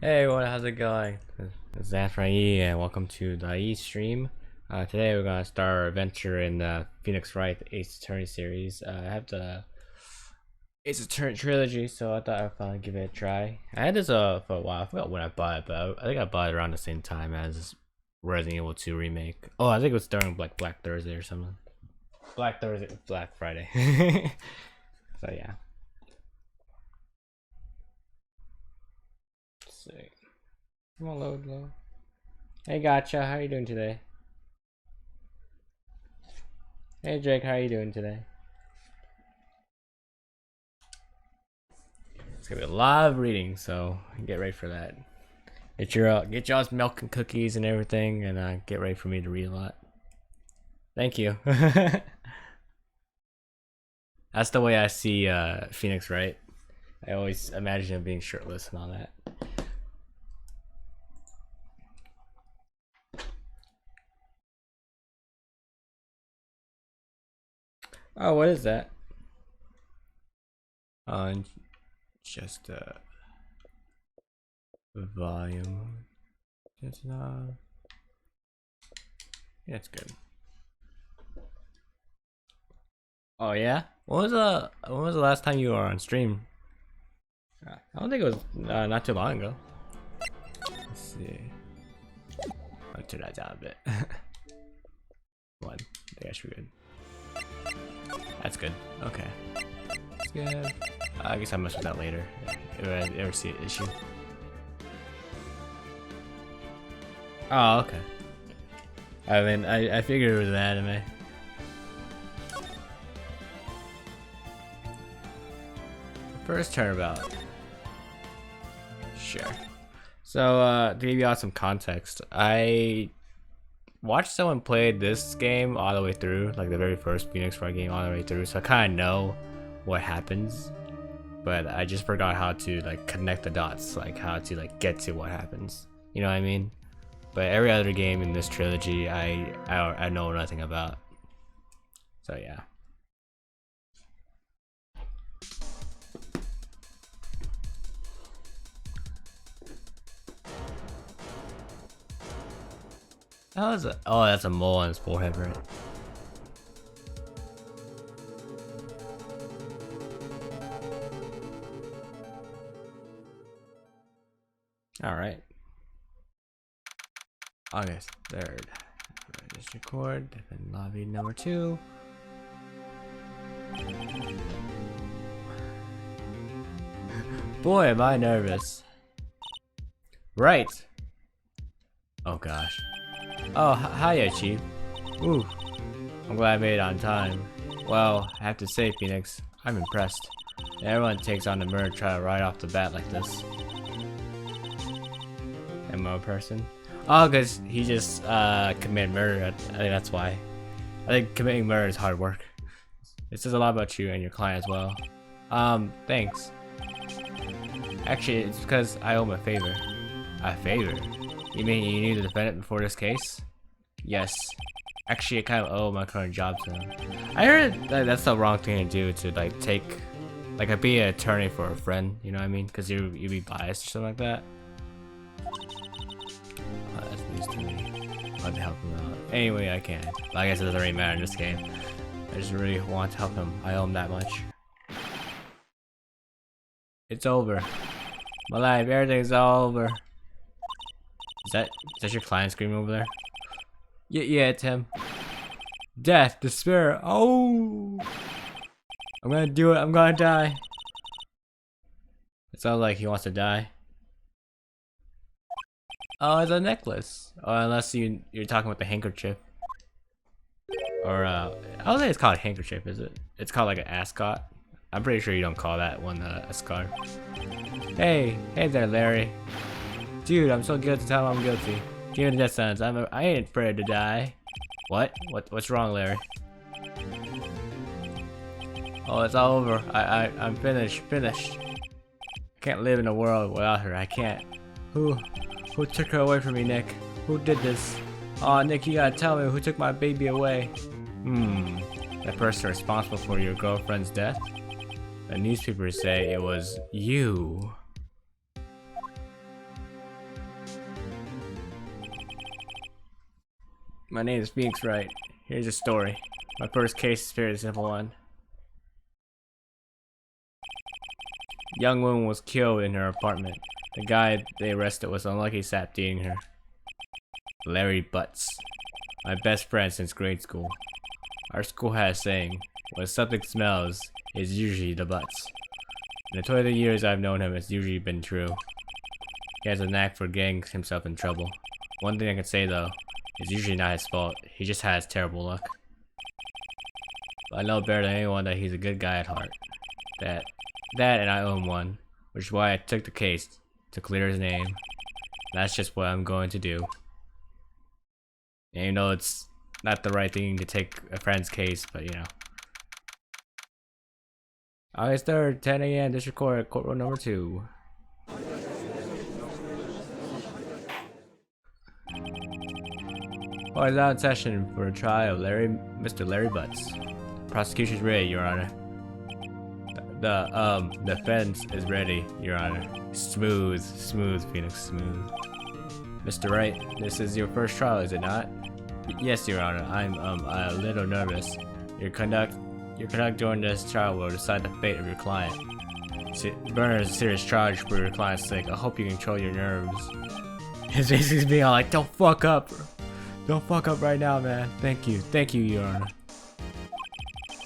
Hey everyone, how's it going? This is Aiee and welcome to the Aiee stream. Today we're gonna start our adventure in the Wright Ace Attorney series. I have the Ace Attorney Trilogy, so I thought I'd finally give it a try. I had this for a while. I forgot when I bought it, but I think I bought it around the same time as Resident Evil 2 remake. Oh, I think it was during like Black Thursday or something. Black Thursday, Black Friday. So yeah. Let's see. Come on, load. Hey, gotcha. How are you doing today? Hey, Drake. How are you doing today? It's gonna be a lot of reading, so get ready for that. Get y'all's milk and cookies and everything, and get ready for me to read a lot. Thank you. That's the way I see Phoenix Wright. I always imagine him being shirtless and all that. Oh, what is that? Just volume. It's not. Yeah, it's good. Oh yeah. When was the last time you were on stream? I don't think it was not too long ago. Let's see. I'll turn that down a bit. One. I think I should be good. That's good. Okay. That's good. I guess I mess with that later. If I ever see an issue. Oh, okay. I mean, I figured it was an anime. First turnabout. Sure. So, to give you all some context, I watched someone play this game all the way through, like the very first Phoenix Wright game all the way through, so I kind of know what happens, but I just forgot how to like connect the dots, like how to like get to what happens. You know what I mean? But every other game in this trilogy, I know nothing about. So yeah. How is it? Oh, that's a mole on his forehead, right? Alright. August 3rd. Just record. Defend lobby number 2. Boy, am I nervous. Right. Oh gosh. Oh, hiya, Chief. Ooh, I'm glad I made it on time. Well, I have to say, Phoenix, I'm impressed. Everyone takes on the murder trial right off the bat like this. MO person? Oh, because he just committed murder. I think that's why. I think committing murder is hard work. It says a lot about you and your client as well. Thanks. Actually, it's because I owe him a favor. A favor? You mean you need to defend it before this case? Yes. Actually, I kind of owe my current job to him. I heard that that's the wrong thing to do, to like take, like be an attorney for a friend, you know what I mean? Because you'd be biased or something like that. That's news to me. I'd help him out. Anyway, I can. But I guess it doesn't really matter in this game. I just really want to help him. I owe him that much. It's over. My life, everything's all over. Is that your client screaming over there? Yeah, it's him. Death, despair. Oh, I'm gonna do it. I'm gonna die. It sounds like he wants to die. Oh, it's a necklace. Oh, unless you're talking about the handkerchief. Or I don't think it's called a handkerchief, is it? It's called like an ascot. I'm pretty sure you don't call that one a scarf. Hey there, Larry. Dude, I'm so guilty to tell him I'm guilty. Give me the death sentence. I ain't afraid to die. What's wrong, Larry? Oh, it's all over. I'm finished. I can't live in a world without her. I can't. Who took her away from me, Nick? Who did this? Oh, Nick, you gotta tell me who took my baby away. That person responsible for your girlfriend's death? The newspapers say it was you. My name is Phoenix Wright. Here's a story. My first case is a fairly simple one. Young woman was killed in her apartment. The guy they arrested was unlucky sap dating her. Larry Butts. My best friend since grade school. Our school has a saying, when something smells, it's usually the butts. In the 20 years I've known him, it's usually been true. He has a knack for getting himself in trouble. One thing I can say though, it's usually not his fault. He just has terrible luck. But I know better than anyone that he's a good guy at heart. That and I owe him one, which is why I took the case to clear his name. That's just what I'm going to do. And you know it's not the right thing to take a friend's case, but you know. August 3rd, 10 a.m. District Court, courtroom number 2. Court is out in session for a trial of Mr. Larry Butts. Prosecution's ready, Your Honor. The defense is ready, Your Honor. Smooth, Phoenix, smooth. Mr. Wright, this is your first trial, is it not? Yes, Your Honor. I'm a little nervous. Your conduct during this trial will decide the fate of your client. Burner is a serious charge for your client's sake. I hope you control your nerves. His face is being all like, don't fuck up. Don't fuck up right now, man. Thank you, Your Honor.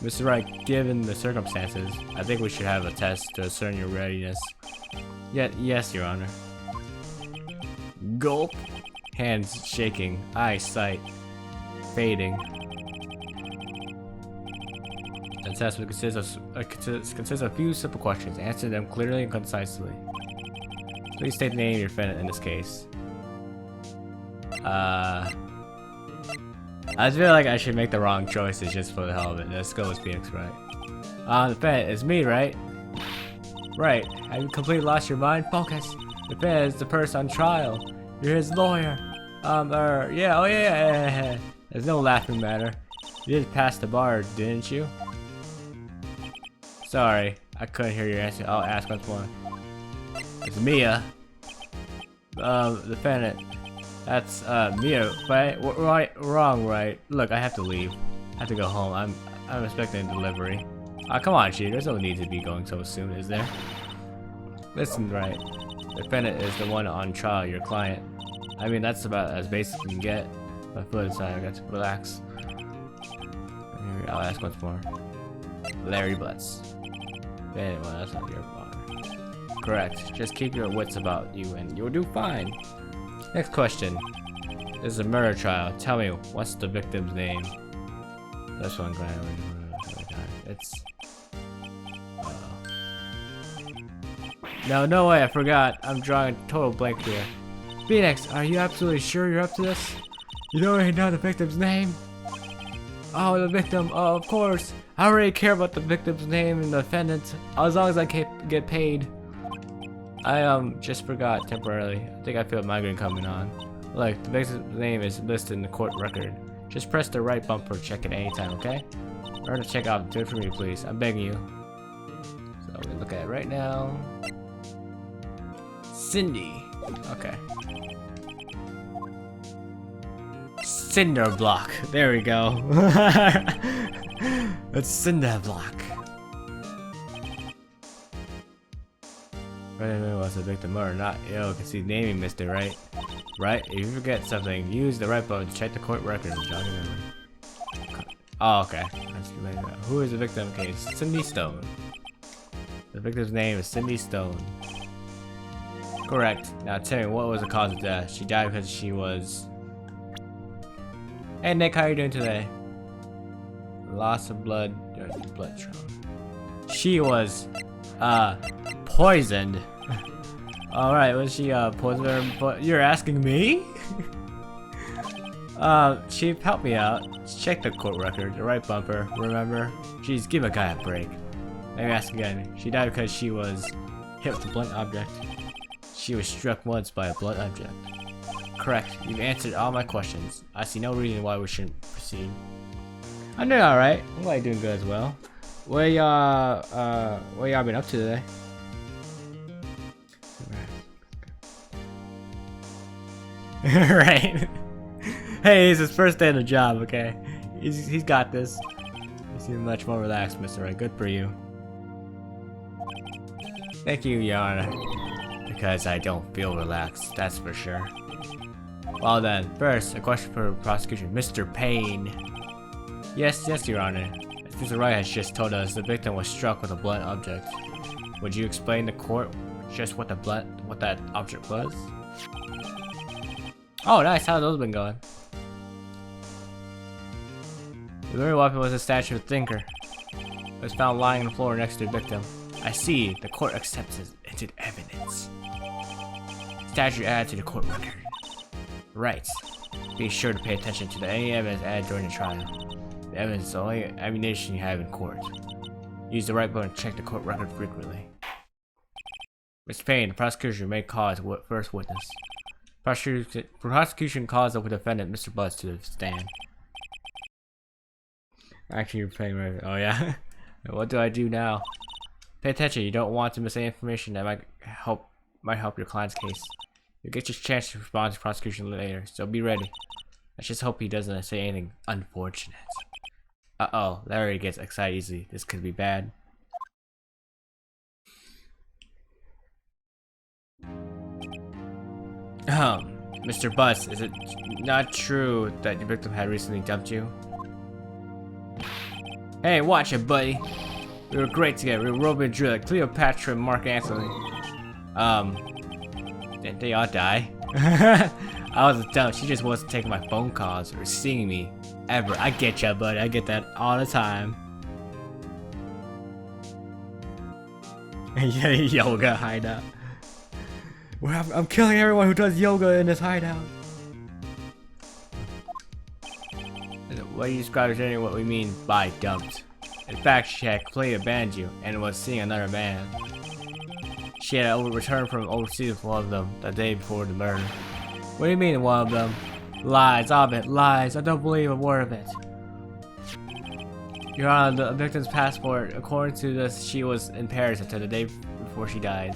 Mr. Wright, given the circumstances, I think we should have a test to discern your readiness. Yes, Your Honor. Gulp. Hands shaking, eyesight fading. The test will consist of a few simple questions. Answer them clearly and concisely. Please state the name of your defendant in this case. I feel like I should make the wrong choices just for the hell of it. Let's go with Phoenix Wright. Defendant, it's me, right? Right. Have you completely lost your mind? Focus. Defendant is the person on trial. You're his lawyer. Yeah, oh yeah. There's no laughing matter. You did pass the bar, didn't you? Sorry, I couldn't hear your answer. I'll ask once more. It's Mia. Defendant. That's, Mia, right? Wrong, right? Look, I have to leave. I have to go home. I'm expecting a delivery. Come on, Chief. There's no need to be going so soon, is there? Listen, right. Defendant is the one on trial, your client. I mean, that's about as basic as you can get. My foot inside, I got to relax. I'll ask once more. Larry Butts. Well, that's not your fault. Correct. Just keep your wits about you and you'll do fine. Next question. This is a murder trial. Tell me, what's the victim's name? This one, it's... No way, I forgot. I'm drawing a total blank here. Phoenix, are you absolutely sure you're up to this? You don't already know the victim's name? Oh, the victim. Oh, of course. I don't really care about the victim's name and the defendant, as long as I get paid. I just forgot temporarily. I think I feel a migraine coming on. Look, the victim's name is listed in the court record. Just press the right bumper to check it anytime, okay? Remember to check out. Do it for me, please. I'm begging you. So I'm gonna look at it right now. Cindy. Okay. Cinder block. There we go. It's cinder block. Right, was the victim or not? Yo, can see naming Mr. Right. Right? If you forget something, use the right button to check the court record. Oh, okay. Who is the victim? Okay, Cindy Stone. The victim's name is Cindy Stone. Correct. Now tell me, what was the cause of death? She died because she was... Hey Nick, how are you doing today? Loss of blood trauma. She was, poisoned. Alright, was she, poisoned? But you're asking me? Chief, help me out. Check the court record, the right bumper, remember? Jeez, give a guy a break. Let me ask again. She died because she was hit with a blunt object. She was struck once by a blunt object. Correct. You've answered all my questions. I see no reason why we shouldn't proceed. I'm doing alright. I'm glad you're doing good as well. What y'all been up to today? Right. Hey, it's his first day on the job, okay? He's got this. You seem much more relaxed, Mr. Wright. Good for you. Thank you, Your Honor. Because I don't feel relaxed, that's for sure. Well then, first, a question for prosecution. Mr. Payne. Yes, Your Honor. As Mr. Wright has just told us, the victim was struck with a blunt object. Would you explain to court just what that object was? Oh, nice. How's those been going? The murder weapon was a statue of Thinker. It was found lying on the floor next to the victim. I see. The court accepts it into evidence. Statue added to the court record. Right. Be sure to pay attention to any evidence added during the trial. The evidence is the only ammunition you have in court. Use the right button to check the court record frequently. Mr. Payne, the prosecution may call as first witness. Prosecution calls the defendant, Mr. Butts, to the stand. Actually, you're playing right. Oh yeah. What do I do now? Pay attention. You don't want to miss any information that might help your client's case. You'll get your chance to respond to prosecution later, so be ready. I just hope he doesn't say anything unfortunate. Uh-oh, Larry gets excited easily. This could be bad. Mr. Butts, is it not true that your victim had recently dumped you? Hey, watch it, buddy. We were great together. We were Romeo and Juliet, Cleopatra, and Mark Antony. Didn't they all die? I was dumb. She just wasn't taking my phone calls or seeing me ever. I get ya, buddy. I get that all the time. Yeah, yoga hideout. Well, I'm killing everyone who does yoga in this hideout. What you describe is what we mean by dumped. In fact, she had completely abandoned you and was seeing another man. She had returned from overseas with one of them the day before the murder. What do you mean one of them? Lies, all of it, lies. I don't believe a word of it. Your Honor, the victim's passport, according to this, she was in Paris until the day before she died.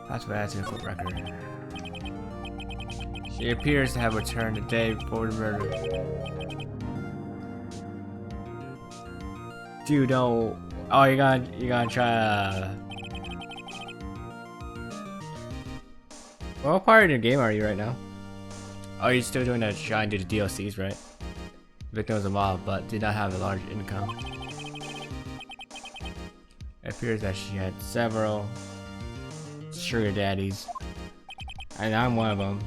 Passport added to the court record. She appears to have returned the day before the murder. Dude, no. Oh, you're gonna try. What part of the game are you right now? Oh, you're still doing that, trying to do the DLCs, right? Victim was a model, but did not have a large income. It appears that she had several sugar daddies, and I'm one of them.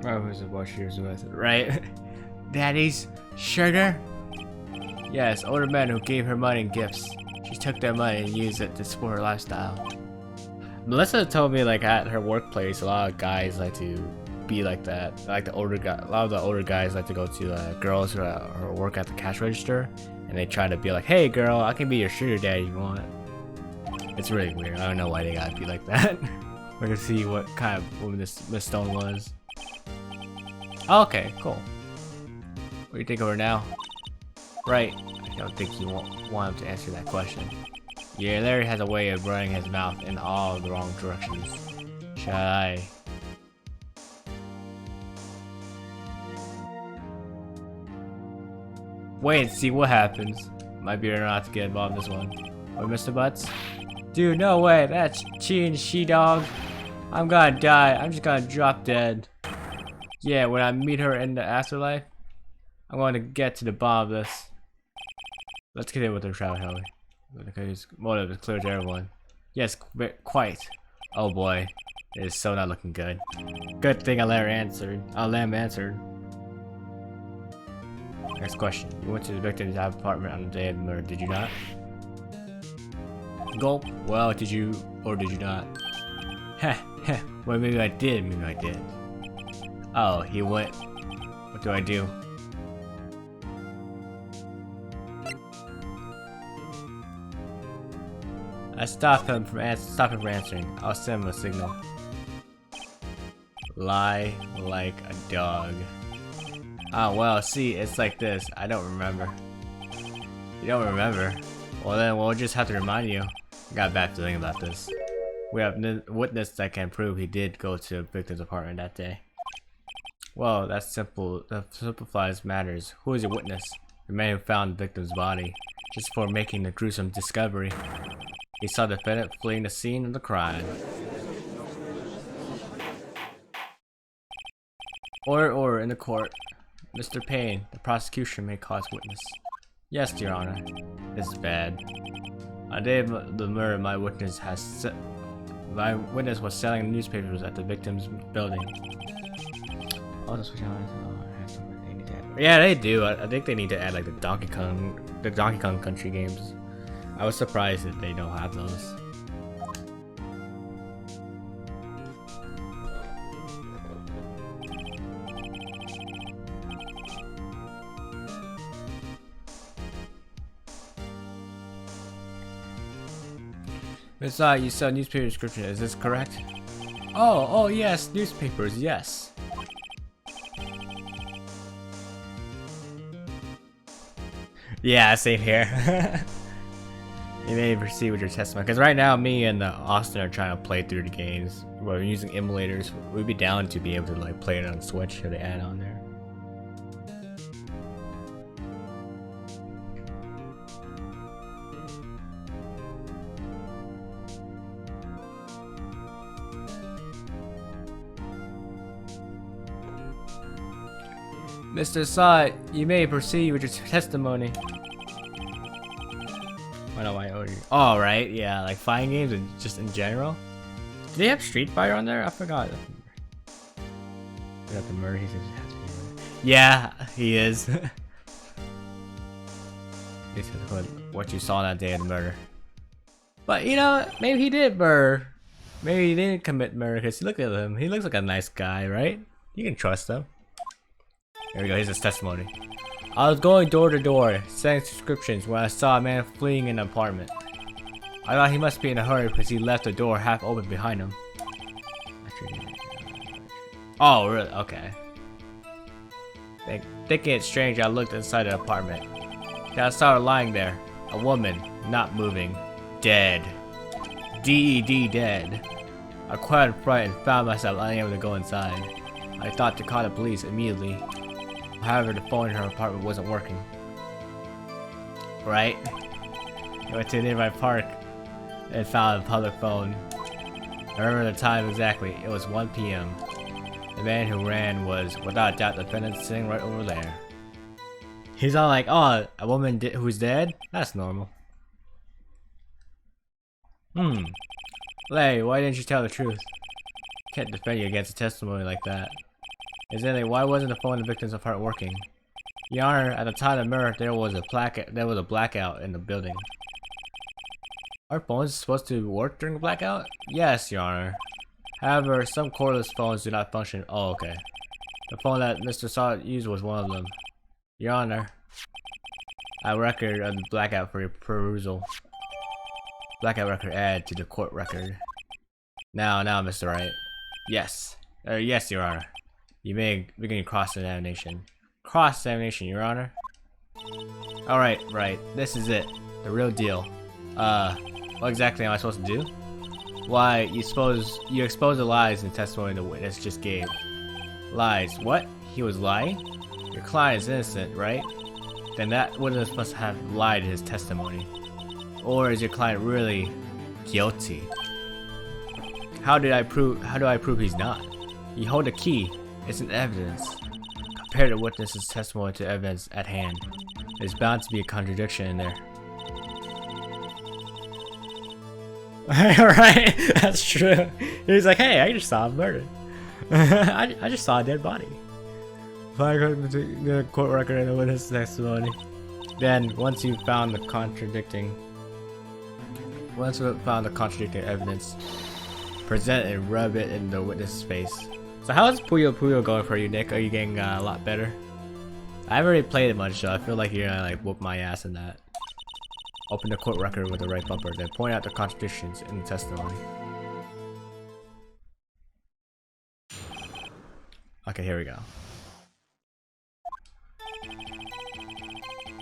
Oh, who's the boy she was with? Right? Daddies? Sugar? Yes, older men who gave her money and gifts. She took their money and used it to support her lifestyle. Melissa told me, like, at her workplace, a lot of guys like to be like that. Like the older guy, a lot of the older guys like to go to girls who work at the cash register, and they try to be like, "Hey, girl, I can be your sugar daddy if you want." It's really weird. I don't know why they gotta be like that. We're gonna see what kind of woman this Miss Stone was. Okay, cool. What do you think of her now? Right. I don't think you want him to answer that question. Yeah, Larry has a way of running his mouth in all the wrong directions. Shall I? Wait and see what happens. Might be better not to get involved in this one. Or Mr. Butts? Dude, no way. That's cheating, she-dog. I'm gonna die. I'm just gonna drop dead. Yeah, when I meet her in the afterlife, I'm going to get to the bottom of this. Let's get in with her trial, shall we? Because motive is clear to everyone. Yes, quite. Oh boy, it is so not looking good. Good thing Lamb answered. Next question. You went to the victim's apartment on the day of the murder, did you not? Gulp. Well, did you or did you not? Heh, heh. Well, maybe I did, maybe I did. Oh, he went. What do I do? I stopped him from answering. I'll send him a signal. Lie like a dog. Oh well, see, it's like this. I don't remember. You don't remember? Well then, we'll just have to remind you. I got a bad feeling about this. We have witness that can prove he did go to the victim's apartment that day. Well, that's simple. That simplifies matters. Who is your witness? The man who found the victim's body, just before making the gruesome discovery. He saw the defendant fleeing the scene of the crime. Order in the court. Mr. Payne, the prosecution may call as witness. Yes, Your Honor. This is bad. On the day of the murder, my witness was selling newspapers at the victim's building. Yeah, they do. I think they need to add like the Donkey Kong Country games. I was surprised that they don't have those. Besides, you sell newspaper description. Is this correct? Oh yes, newspapers. Yes. Yeah, same here. You may proceed with your testimony, because right now me and Austin are trying to play through the games. We're using emulators. We'd be down to be able to like play it on Switch or the add-on there. Mr. Side, you may proceed with your testimony. I know I owe you. Oh, right, yeah, like fighting games and just in general. Do they have Street Fighter on there? I forgot. We got the murder. He says it has to be. Yeah, he is. What you saw that day of the murder. But you know, maybe he did murder. Maybe he didn't commit murder because look at him. He looks like a nice guy, right? You can trust him. There we go. Here's his testimony. I was going door to door, sending subscriptions when I saw a man fleeing an apartment. I thought he must be in a hurry because he left the door half open behind him. Oh, really? Okay. Thinking it strange, I looked inside the apartment. Then I saw her lying there. A woman, not moving. Dead. D-E-D, dead. I cried in fright and found myself unable to go inside. I thought to call the police immediately. However, the phone in her apartment wasn't working. Right? I went to a nearby park and found a public phone. I remember the time exactly. It was 1 p.m. The man who ran was, without a doubt, the defendant sitting right over there. He's all like, oh, a woman who's dead? That's normal. Lay, why didn't you tell the truth? Can't defend you against a testimony like that. Incidentally, why wasn't the phone in the victim's apartment working? Your Honor, at the time of the murder, there was a blackout in the building. Are phones supposed to work during a blackout? Yes, Your Honor. However, some cordless phones do not function. Oh, okay. The phone that Mr. Saw used was one of them. Your Honor, a record of the blackout for your perusal. Blackout record add to the court record. Now, Mr. Wright. Yes. Yes, Your Honor. You may begin your cross-examination. Cross-examination, Your Honor. Alright, right. This is it. The real deal. What exactly am I supposed to do? Why, you expose the lies in the testimony the witness just gave. Lies. What? He was lying? Your client is innocent, right? Then that witness must have lied in his testimony. Or is your client really guilty? How do I prove he's not? You hold a key. It's an evidence. Compare the witness's testimony to evidence at hand. There's bound to be a contradiction in there. Right? That's true. He's like, hey, I just saw a murder. I just saw a dead body. The court record and the witness testimony. Then, once you found the contradicting evidence, present and rub it in the witness's face. So how is Puyo Puyo going for you, Nick? Are you getting a lot better? I haven't really played it much, so I feel like you're gonna like whoop my ass in that. Open the court record with the right bumper, then point out the contradictions in the testimony. Okay, here we go.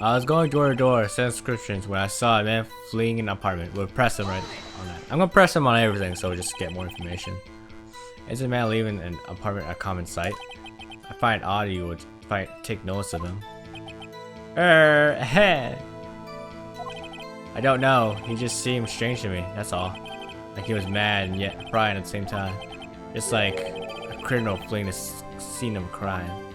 I was going door to door, sending subscriptions when I saw a man fleeing an apartment. We'll press him right on that. I'm gonna press him on everything so we'll just get more information. Is a man leaving an apartment a common sight? I find it odd you would take notice of him. Heh. I don't know. He just seemed strange to me, that's all. Like he was mad and yet crying at the same time. Just like a criminal fleeing the scene of a crime.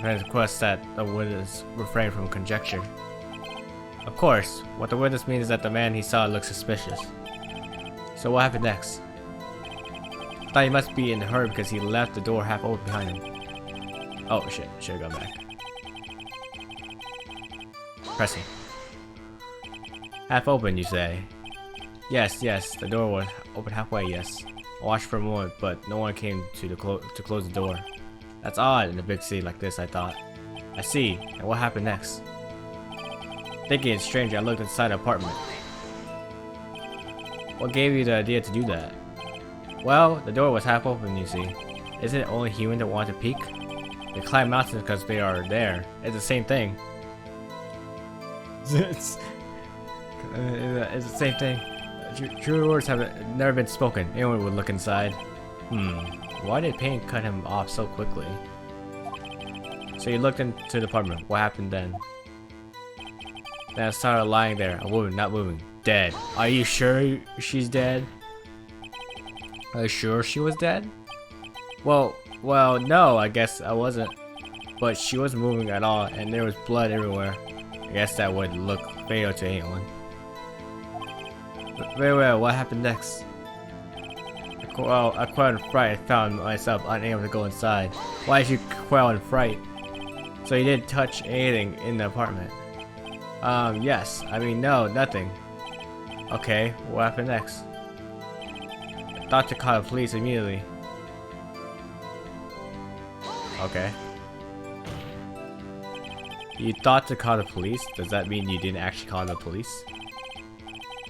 I request that the witness refrain from conjecture. Of course, what the witness means is that the man he saw looked suspicious. So what happened next? I thought he must be in a hurry because he left the door half open behind him. Oh shit, should've gone back. Pressing. Half open, you say? Yes, the door was open halfway, yes. I watched for a moment, but no one came to close the door. That's odd in a big city like this, I thought. I see, and what happened next? Thinking it's strange, I looked inside the apartment. What gave you the idea to do that? Well, the door was half open, you see. Isn't it only human that want to peek? They climb mountains because they are there. It's the same thing. It's the same thing. True words have never been spoken. Anyone would look inside. Why did Payne cut him off so quickly? So you looked into the apartment. What happened then? Then I started lying there. A woman not moving. Dead. Are you sure she's dead? Are you sure she was dead? Well, no, I guess I wasn't. But she wasn't moving at all, and there was blood everywhere. I guess that would look fatal to anyone. But very well, what happened next? I quelled in fright and found myself unable to go inside. Why did you quell in fright? So you didn't touch anything in the apartment? Yes. I mean, no, nothing. Okay, what happened next? I thought to call the police immediately. Okay. You thought to call the police? Does that mean you didn't actually call the police?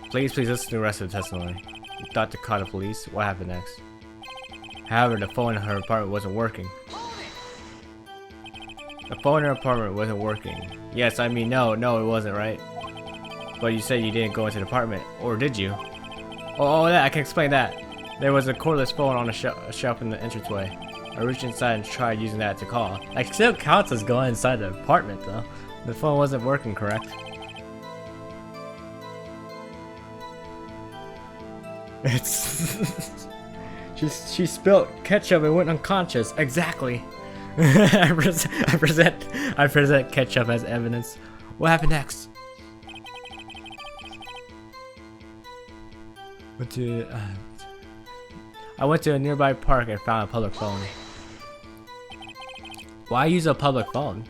Please listen to the rest of the testimony. You thought to call the police? What happened next? However, the phone in her apartment wasn't working. The phone in her apartment wasn't working. Yes, I mean, no, it wasn't, right? But you said you didn't go into the apartment, or did you? Oh, yeah, I can explain that. There was a cordless phone on a shelf in the entranceway. I reached inside and tried using that to call. Like, still counts as going inside the apartment, though. The phone wasn't working, correct? It's she spilled ketchup and went unconscious. Exactly. I present ketchup as evidence. What happened next? I went to a nearby park and found a public phone. Why use a public phone?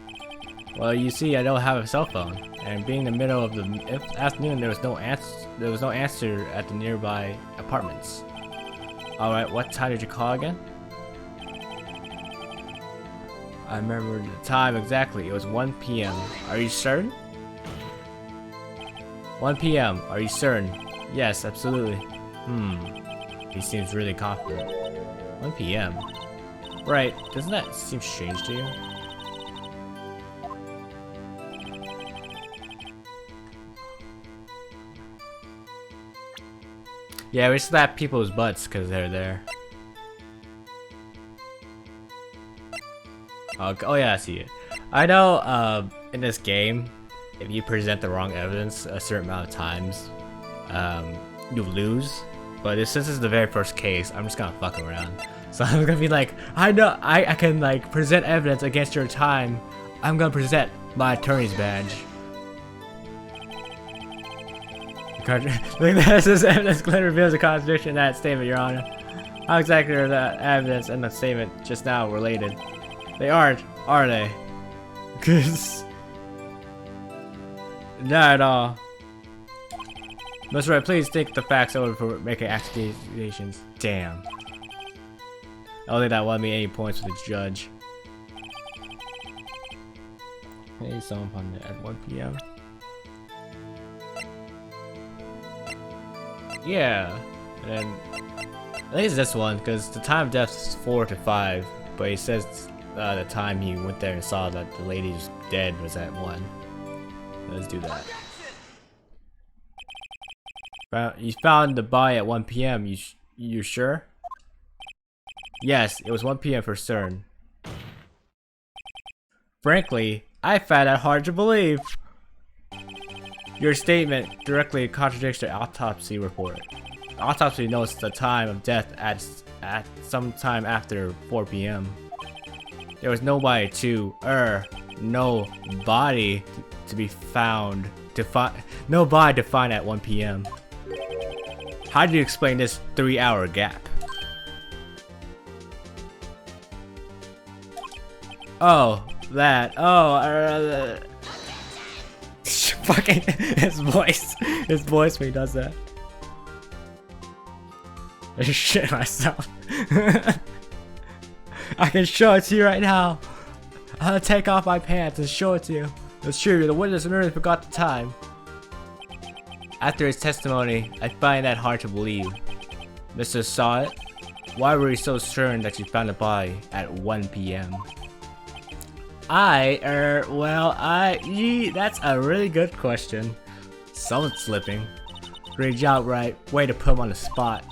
Well, you see, I don't have a cell phone, and being in the middle of the afternoon, there was no answer at the nearby apartments. All right, what time did you call again? I remember the time exactly. It was 1 p.m. Are you certain? 1 p.m. Are you certain? Yes, absolutely. He seems really confident. 1 p.m. Right, doesn't that seem strange to you? Yeah, we slap people's butts because they're there. Oh yeah, I see it. I know in this game, if you present the wrong evidence a certain amount of times, you lose. But since this is the very first case, I'm just gonna fuck around. So I'm gonna be like, I know I can like present evidence against your time. I'm gonna present my attorney's badge. This is evidence clearly reveals a contradiction in that statement, Your Honor. How exactly are the evidence and the statement just now related? They aren't, are they? Cause not at all. Mr. Wright, please take the facts over for making accusations. Damn. I don't think that won me any points with the judge. Hey, someone on it at 1 p.m. Yeah, and I think it's this one because the time of death is 4 to 5, but he says the time he went there and saw that the lady's dead was at 1. Let's do that. You found the body at 1 p.m. You sure? Yes, it was 1 p.m. for certain. Frankly, I find that hard to believe. Your statement directly contradicts the autopsy report. The autopsy notes the time of death at some time after 4 p.m. There was no body to be found no body to find at 1 p.m. How do you explain this 3-hour gap? Oh, that. Oh, fucking his voice when he does that. I just shit myself. I can show it to you right now. I'm gonna take off my pants and show it to you. It's true, the witness merely forgot the time. After his testimony, I find that hard to believe. Mr. Saw it? Why were you so certain that you found the body at 1 p.m.? That's a really good question. Someone's slipping. Great job, Wright. Way to put him on the spot.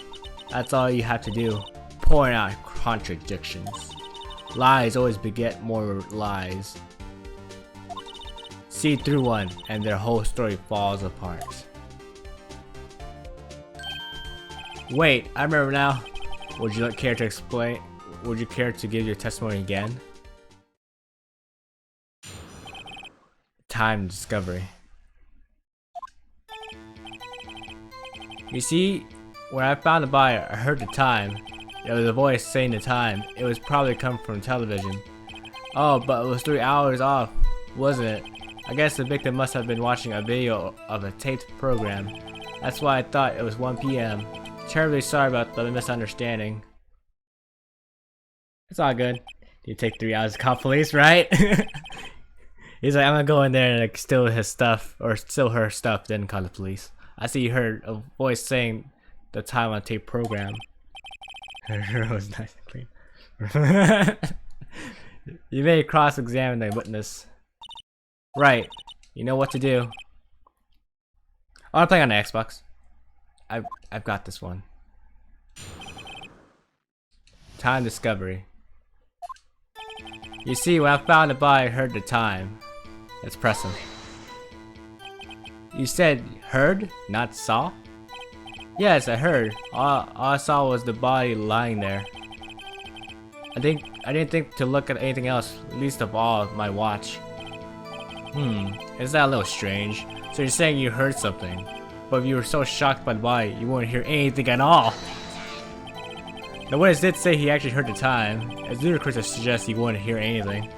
That's all you have to do. Point out contradictions. Lies always beget more lies. See through one, and their whole story falls apart. Wait, I remember now. Would you care to explain? Would you care to give your testimony again? Time discovery. You see, when I found the body, I heard the time. There was a voice saying the time. It was probably come from television. Oh, but it was 3 hours off, wasn't it? I guess the victim must have been watching a video of a taped program. That's why I thought it was 1 p.m. Terribly sorry about the misunderstanding. It's all good. You take 3 hours to call police, right? He's like, I'm gonna go in there and like steal his stuff, or steal her stuff, then call the police. I see you heard a voice saying the time on tape program. Her was nice and clean. You may cross-examine the witness. Right. You know what to do. Oh, I'm playing on the Xbox. I've got this one. Time discovery. You see, when I found the body, I heard the time. Let's press him. You said heard, not saw? Yes, I heard. All I saw was the body lying there. I didn't think to look at anything else, least of all my watch. Is that a little strange? So you're saying you heard something, but if you were so shocked by the body, you wouldn't hear anything at all. The witness did say he actually heard the time. It's ludicrous to suggest he wouldn't hear anything.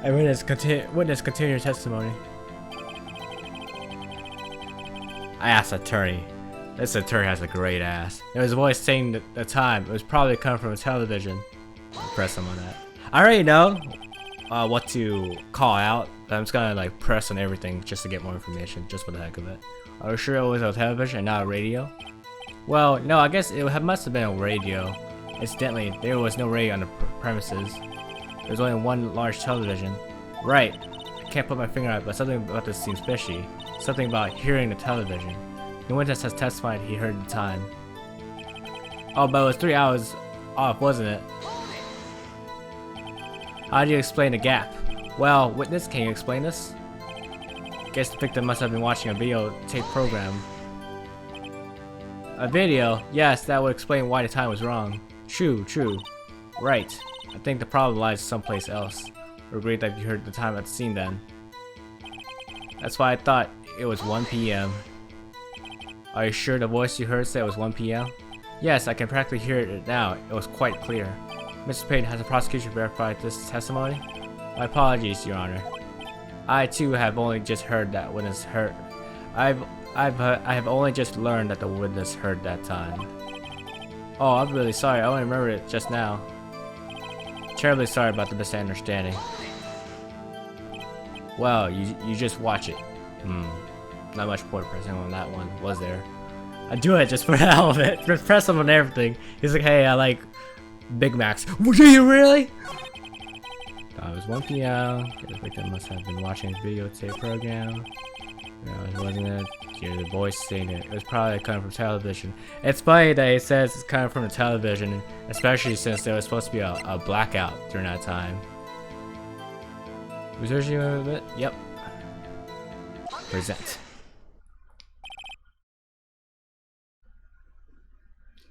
I witness continue your testimony. I asked attorney. This attorney has a great ass. There was a voice saying the time. It was probably coming from a television. Press him on that. I already know what to call out. But I'm just gonna like press on everything just to get more information, just for the heck of it. Are you sure it was a television and not a radio? Well, no, I guess it must have been a radio. Incidentally, there was no radio on the premises. There was only one large television. Right. I can't put my finger on it, but something about this seems fishy. Something about hearing the television. The witness has testified he heard the time. Oh, but it was 3 hours off, wasn't it? How do you explain the gap? Well, witness, can you explain this? Guess the victim must have been watching a video tape program. A video? Yes, that would explain why the time was wrong. True. Right. I think the problem lies someplace else. We're great that you heard the time at the scene then. That's why I thought it was 1 p.m. Are you sure the voice you heard said it was 1 p.m.? Yes, I can practically hear it now. It was quite clear. Mr. Payton, has the prosecution verified this testimony? My apologies, Your Honor. I too have only just heard that witness heard. I have only just learned that the witness heard that time. Oh, I'm really sorry. I only remembered it just now. Terribly sorry about the misunderstanding. Well, you just watch it. Not much point pressing on that one, was there? I do it just for the hell of it. Just press him on everything. He's like, hey, I like Big Macs. Do you really? It was 1 p.m. The victim must have been watching his videotape program. It wasn't it. Hear the voice saying it was probably coming from television. It's funny that it says it's coming from the television, especially since there was supposed to be a blackout during that time. Was there a bit? Yep. Present.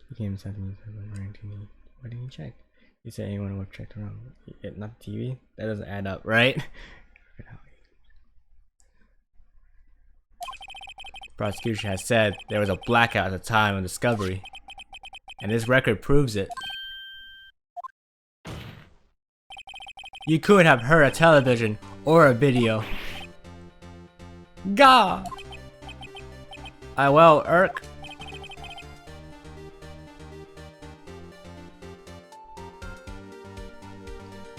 Became something wearing TV. Why didn't you check? You said anyone would have checked around. Not the TV? That doesn't add up, right? Prosecution has said there was a blackout at the time of discovery, and this record proves it. You could have heard a television or a video. Gah! Well, Irk.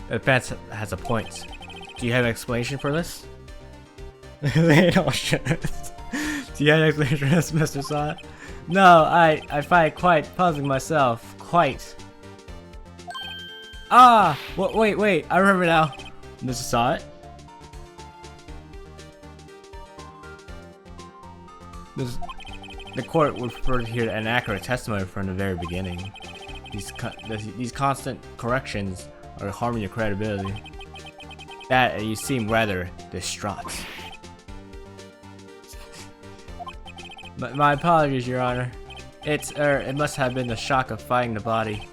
The defense has a point. Do you have an explanation for this? They don't shit. Do you have an explanation for this, Mr. Saw? No, I find it quite puzzling myself. Quite. Ah! Wait, I remember now. Mr. Saw it? The court would prefer to hear an accurate testimony from the very beginning. These constant corrections are harming your credibility. That you seem rather distraught. My apologies, Your Honor. It must have been the shock of finding the body.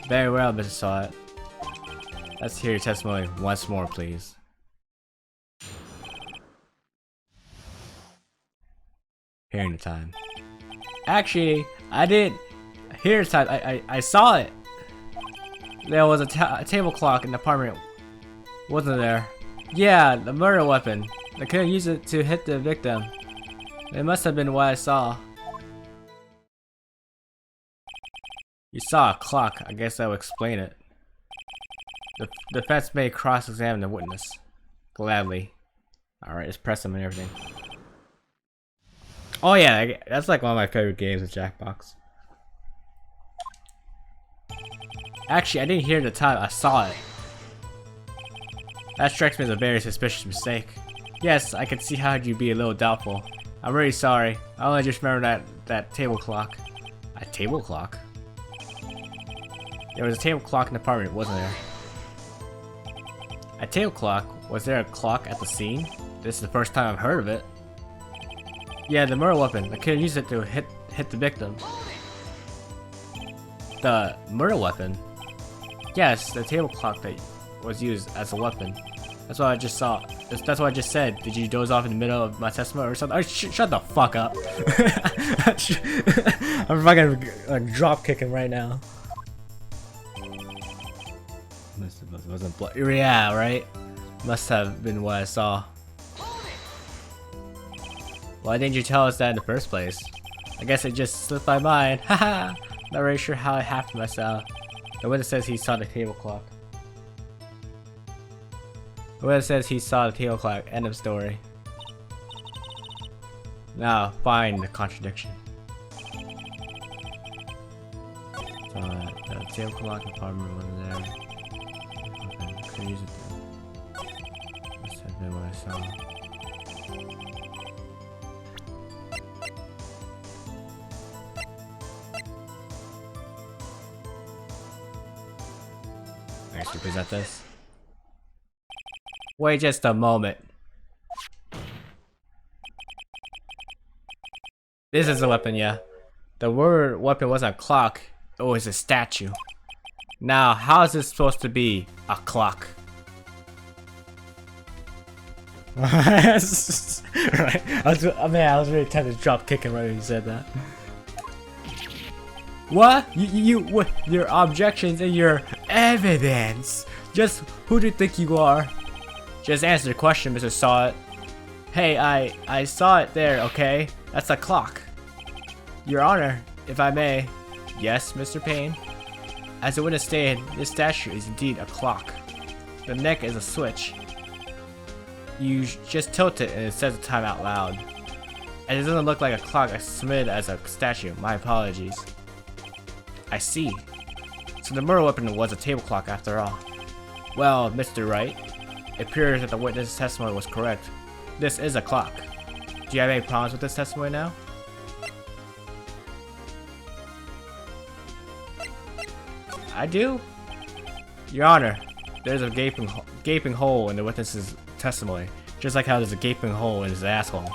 Very well, Mr. Saw. Let's hear your testimony once more, please. Hearing the time. Actually, I didn't hear the time. I saw it. There was a table clock in the apartment. Wasn't there? Yeah, the murder weapon. I couldn't use it to hit the victim. It must have been what I saw. You saw a clock. I guess that would explain it. The defense may cross-examine the witness. Gladly. Alright, let's press him and everything. Oh yeah, that's like one of my favorite games with Jackbox. Actually, I didn't hear the time. I saw it. That strikes me as a very suspicious mistake. Yes, I can see how you'd be a little doubtful. I'm really sorry. I only just remember that table clock. A table clock? There was a table clock in the apartment, wasn't there? A table clock? Was there a clock at the scene? This is the first time I've heard of it. Yeah, the murder weapon. I could use it to hit the victim. The murder weapon? Yes, the table clock that was used as a weapon. That's what I just saw. That's what I just said. Did you doze off in the middle of my testimony or something? Oh, shut the fuck up. I'm fucking like drop kicking right now. Wasn't blood. Yeah, right. Must have been what I saw. Why didn't you tell us that in the first place? I guess it just slipped my mind. Haha. Not really sure how it happened to myself. The witness says he saw the table clock. The witness says he saw the table clock. End of story. Now find the contradiction. So the table clock apartment wasn't there. Okay, could use it then. Must have been what I saw. Actually present this. Wait just a moment. This is a weapon, yeah. The word weapon wasn't a clock, it was a statue. Now, how is this supposed to be a clock? Right. I was really tempted to drop kicking right when you said that. What? What? Your objections and your evidence? Just who do you think you are? Just answer the question, Mr. Saw It. Hey, I saw it there, okay? That's a clock. Your Honor, if I may. Yes, Mr. Payne? As the witness stated, this statue is indeed a clock. The neck is a switch. You just tilt it and it says the time out loud. And it doesn't look like a clock I submitted as a statue. My apologies. I see. So the murder weapon was a table clock after all. Well, Mr. Wright, it appears that the witness' testimony was correct. This is a clock. Do you have any problems with this testimony now? I do. Your Honor, there's a gaping hole in the witness's testimony, just like how there's a gaping hole in his asshole.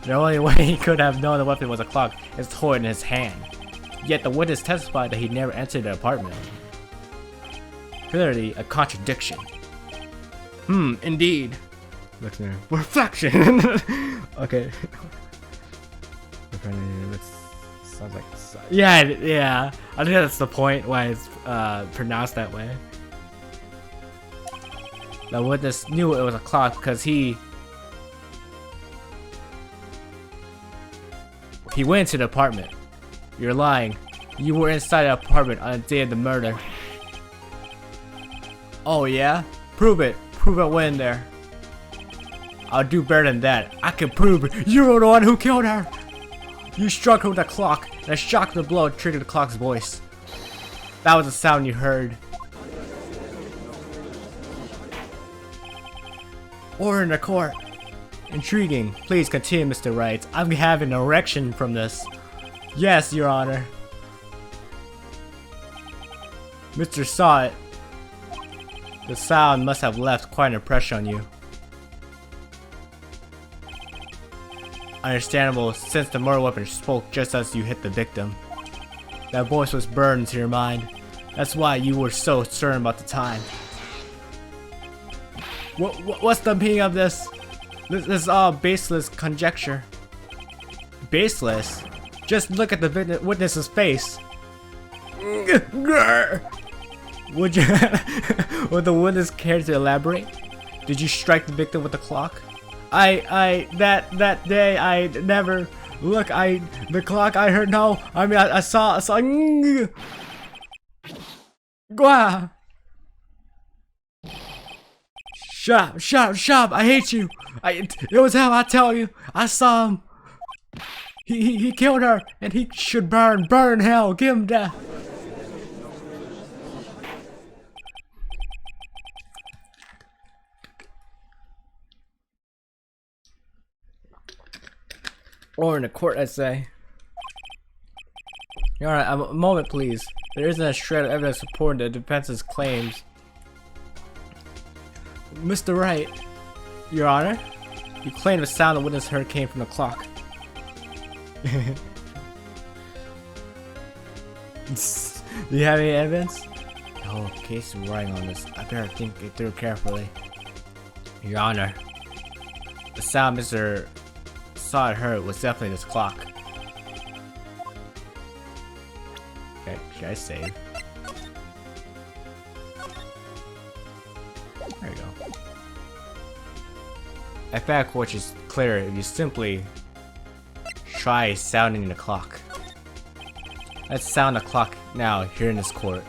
The only way he could have known the weapon was a clock is to hold it in his hand. Yet the witness testified that he never entered the apartment. Clearly a contradiction. Indeed. Reflection. Okay. Sounds like yeah. I think that's the point why it's pronounced that way. The witness knew it was a clock because he went into the apartment. You're lying. You were inside the apartment on the day of the murder. Oh yeah? Prove it. Prove it when there. I'll do better than that. I can prove it. You're the one who killed her. You struck her with a clock, and a shock of the blow triggered the clock's voice. That was the sound you heard. Order in the court. Intriguing. Please continue, Mr. Wright. I'm having an erection from this. Yes, Your Honor. Mr. saw it. The sound must have left quite an impression on you. Understandable, since the murder weapon spoke just as you hit the victim. That voice was burned into your mind. That's why you were so certain about the time. What's the meaning of this? This is all baseless conjecture. Baseless? Just look at the witness's face. Would would the witness care to elaborate? Did you strike the victim with the clock? That day I never look. The clock I heard. No, I mean I saw. Gua. Shut up! I hate you. It was him. I tell you. I saw him. He killed her, and he should burn in hell. Give him death. Or in the court, I say. Alright, a moment please. There isn't a shred of evidence supporting the defense's claims. Mr. Wright, Your Honor, you claim the sound the witness heard came from the clock. Do you have any evidence? No, case is writing on this. I better think it through carefully. Your Honor, the sound Mr. Saw it heard was definitely this clock. Okay, should I save? There you go. I fact which is clearer if you simply try sounding the clock. Let's sound the clock now here in this court.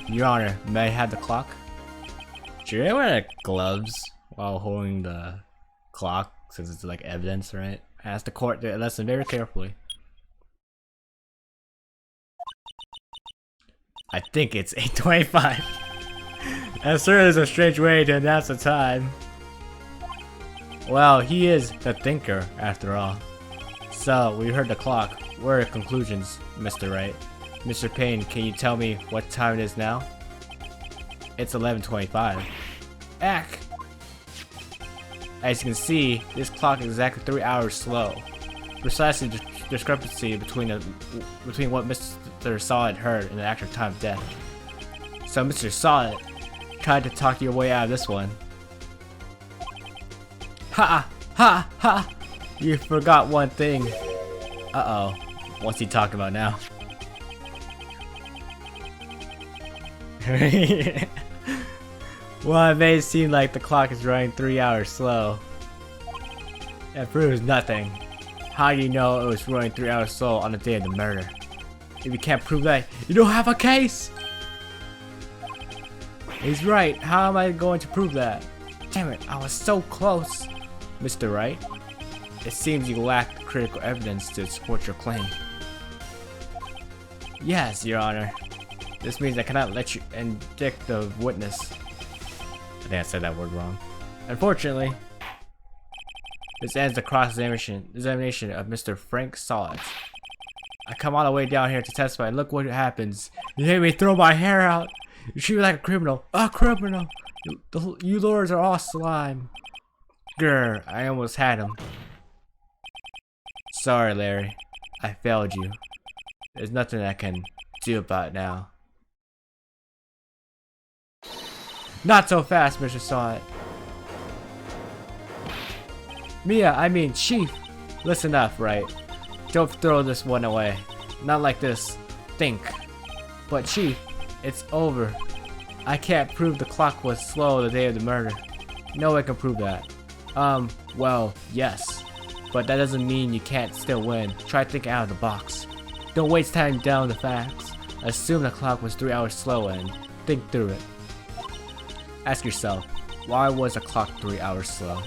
Your Honor, may I have the clock? Should I wear gloves while holding the clock since it's like evidence, right? Ask the court to listen very carefully. I think it's 8:25. That certainly is a strange way to announce the time. Well, he is the thinker, after all. So, we heard the clock. What are the conclusions, Mr. Wright? Mr. Payne, can you tell me what time it is now? It's 11:25. Ack! As you can see, this clock is exactly 3 hours slow. Precisely the discrepancy between what Mr. Solid heard and the actual time of death. So Mr. Solid tried to talk your way out of this one. Ha! Ha! Ha! You forgot one thing. Uh-oh. What's he talking about now? Well, it may seem like the clock is running 3 hours slow. That proves nothing. How do you know it was running 3 hours slow on the day of the murder? If you can't prove that, you don't have a case! He's right. How am I going to prove that? Damn it, I was so close. Mr. Wright, it seems you lack critical evidence to support your claim. Yes, Your Honor. This means I cannot let you indict the witness. I think I said that word wrong. Unfortunately, this ends the cross-examination of Mr. Frank Solid. I come all the way down here to testify, and look what happens. You made me throw my hair out. You treat me like a criminal. A criminal! You lords are all slime. Grr, I almost had him. Sorry, Larry. I failed you. There's nothing I can do about it now. Not so fast, Mr. Solid. I mean Chief. Listen up, Wright. Don't throw this one away. Not like this. Think. But Chief, it's over. I can't prove the clock was slow the day of the murder. No one can prove that. Well, yes. But that doesn't mean you can't still win. Try thinking out of the box. Don't waste time down the facts. Assume the clock was 3 hours slow and think through it. Ask yourself, why was the clock 3 hours slow?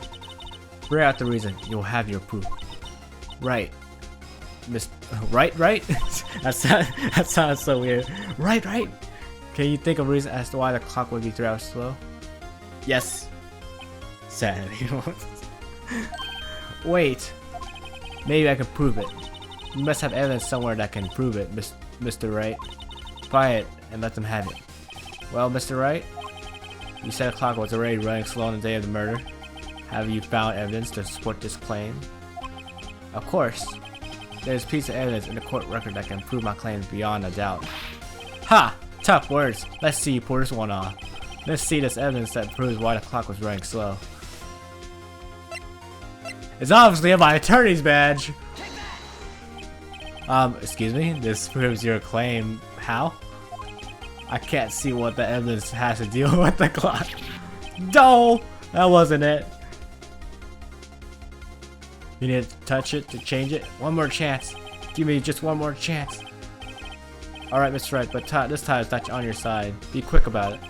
Figure out the reason, you'll have your proof. Right. Right? that sounds so weird. Right. Can you think of a reason as to why the clock would be 3 hours slow? Yes. Sad. Wait. Maybe I can prove it. You must have evidence somewhere that can prove it, Mr. Wright. Buy it and let them have it. Well, Mr. Wright, you said the clock was already running slow on the day of the murder. Have you found evidence to support this claim? Of course. There's a piece of evidence in the court record that can prove my claims beyond a doubt. Ha! Tough words. Let's see you pull this one off. Let's see this evidence that proves why the clock was running slow. It's obviously my attorney's badge. Excuse me? This proves your claim. How? I can't see what the evidence has to deal with the clock. No! That wasn't it. You need to touch it to change it? One more chance. Give me just one more chance. Alright, Mr. Wright, but this time it's not on your side. Be quick about it.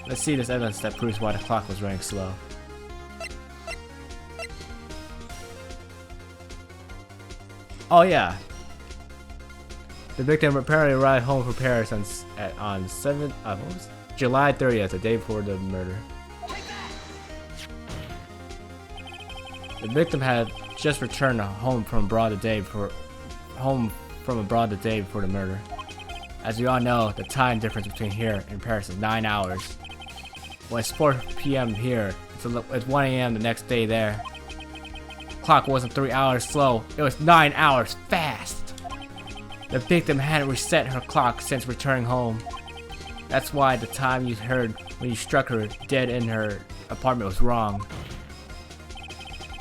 Let's see this evidence that proves why the clock was running slow. Oh yeah. The victim apparently arrived home from Paris on July 30th, the day before the murder. The victim had just returned home from abroad the day before the murder. As we all know, the time difference between here and Paris is 9 hours. When it's 4 p.m. here, it's 1 a.m. the next day there. Clock wasn't 3 hours slow, it was 9 hours fast. The victim hadn't reset her clock since returning home. That's why the time you heard when you struck her dead in her apartment was wrong.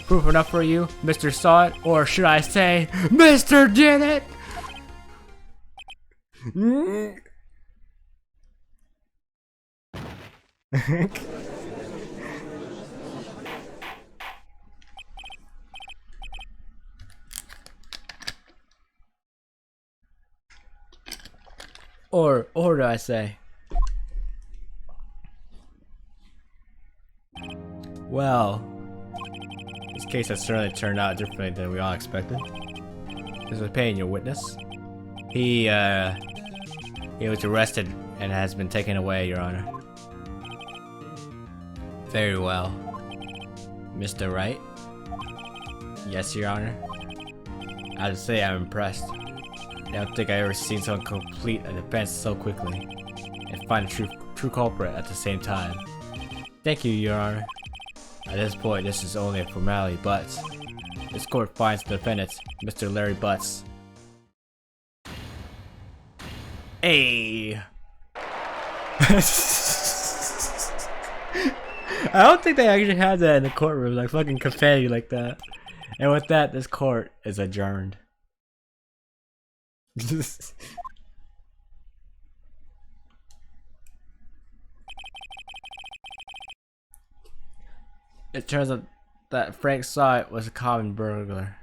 Proof enough for you, Mr. Saw It, or should I say, Mr. Did It? or do I say? Well, this case has certainly turned out differently than we all expected. This was paying your witness. He was arrested and has been taken away, Your Honor. Very well. Mr. Wright? Yes, Your Honor. I have to say I'm impressed. I don't think I've ever seen someone complete a defense so quickly and find a true culprit at the same time. Thank you, Your Honor. At this point, this is only a formality, but this court finds the defendant, Mr. Larry Butts. Aiee. I don't think they actually had that in the courtroom, like fucking confetti like that. And with that, this court is adjourned. It turns out that Frank Saw It was a common burglar.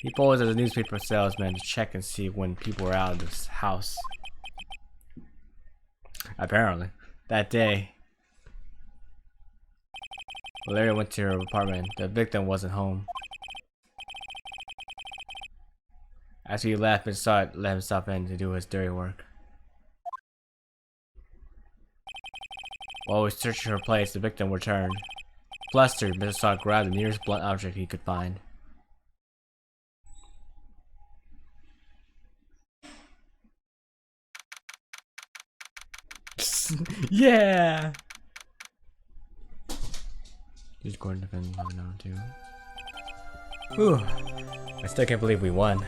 He posed as a newspaper salesman to check and see when people were out of his house. Apparently, that day, Larry went to her apartment. The victim wasn't home. After he left, and saw it, let him stop in to do his dirty work. While he was searching her place, the victim returned. Flustered, Mr. Stalk grabbed the nearest blunt object he could find. Yeah! Just Gordon defending now too. Whew. I still can't believe we won.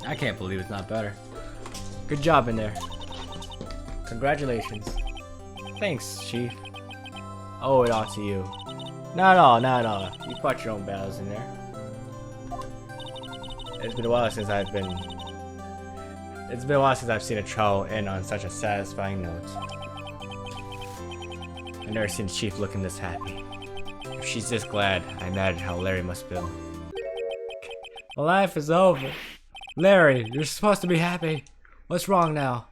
I can't believe it's not better. Good job in there. Congratulations. Thanks, Chief. Oh, it all to you. No. You fought your own battles in there. It's been a while since I've seen a trial end on such a satisfying note. I've never seen the Chief looking this happy. If she's this glad, I imagine how Larry must feel. Life is over. Larry, you're supposed to be happy. What's wrong now?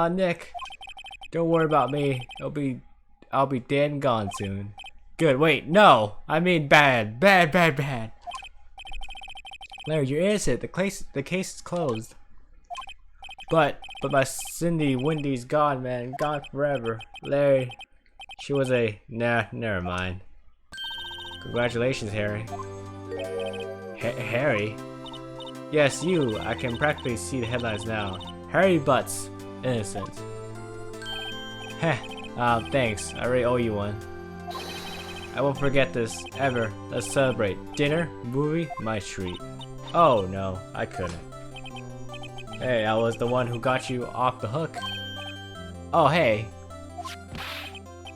Nick. Don't worry about me. I'll be dead and gone soon. Good, wait, no! I mean bad. Bad. Larry, you're innocent. The case is closed. But my Cindy Wendy's gone, man. Gone forever. Larry, she was a... Nah, never mind. Congratulations, Harry. Harry? Yes, you. I can practically see the headlines now. Harry Butts. Innocent. Heh. Thanks. I already owe you one. I won't forget this, ever. Let's celebrate. Dinner? Movie? My treat. Oh, no. I couldn't. Hey, I was the one who got you off the hook. Oh, hey.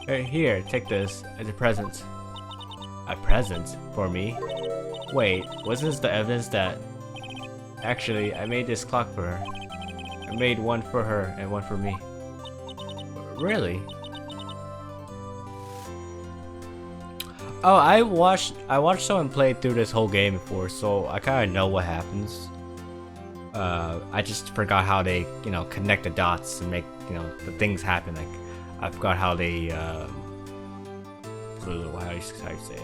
Here, take this as a present. A present? For me? Wait, wasn't this the evidence that... Actually, I made this clock for her. I made one for her and one for me. Really? Oh, I watched someone play through this whole game before, so I kind of know what happens. I just forgot how they, connect the dots and make, the things happen. Like, I forgot how they, how do you say it?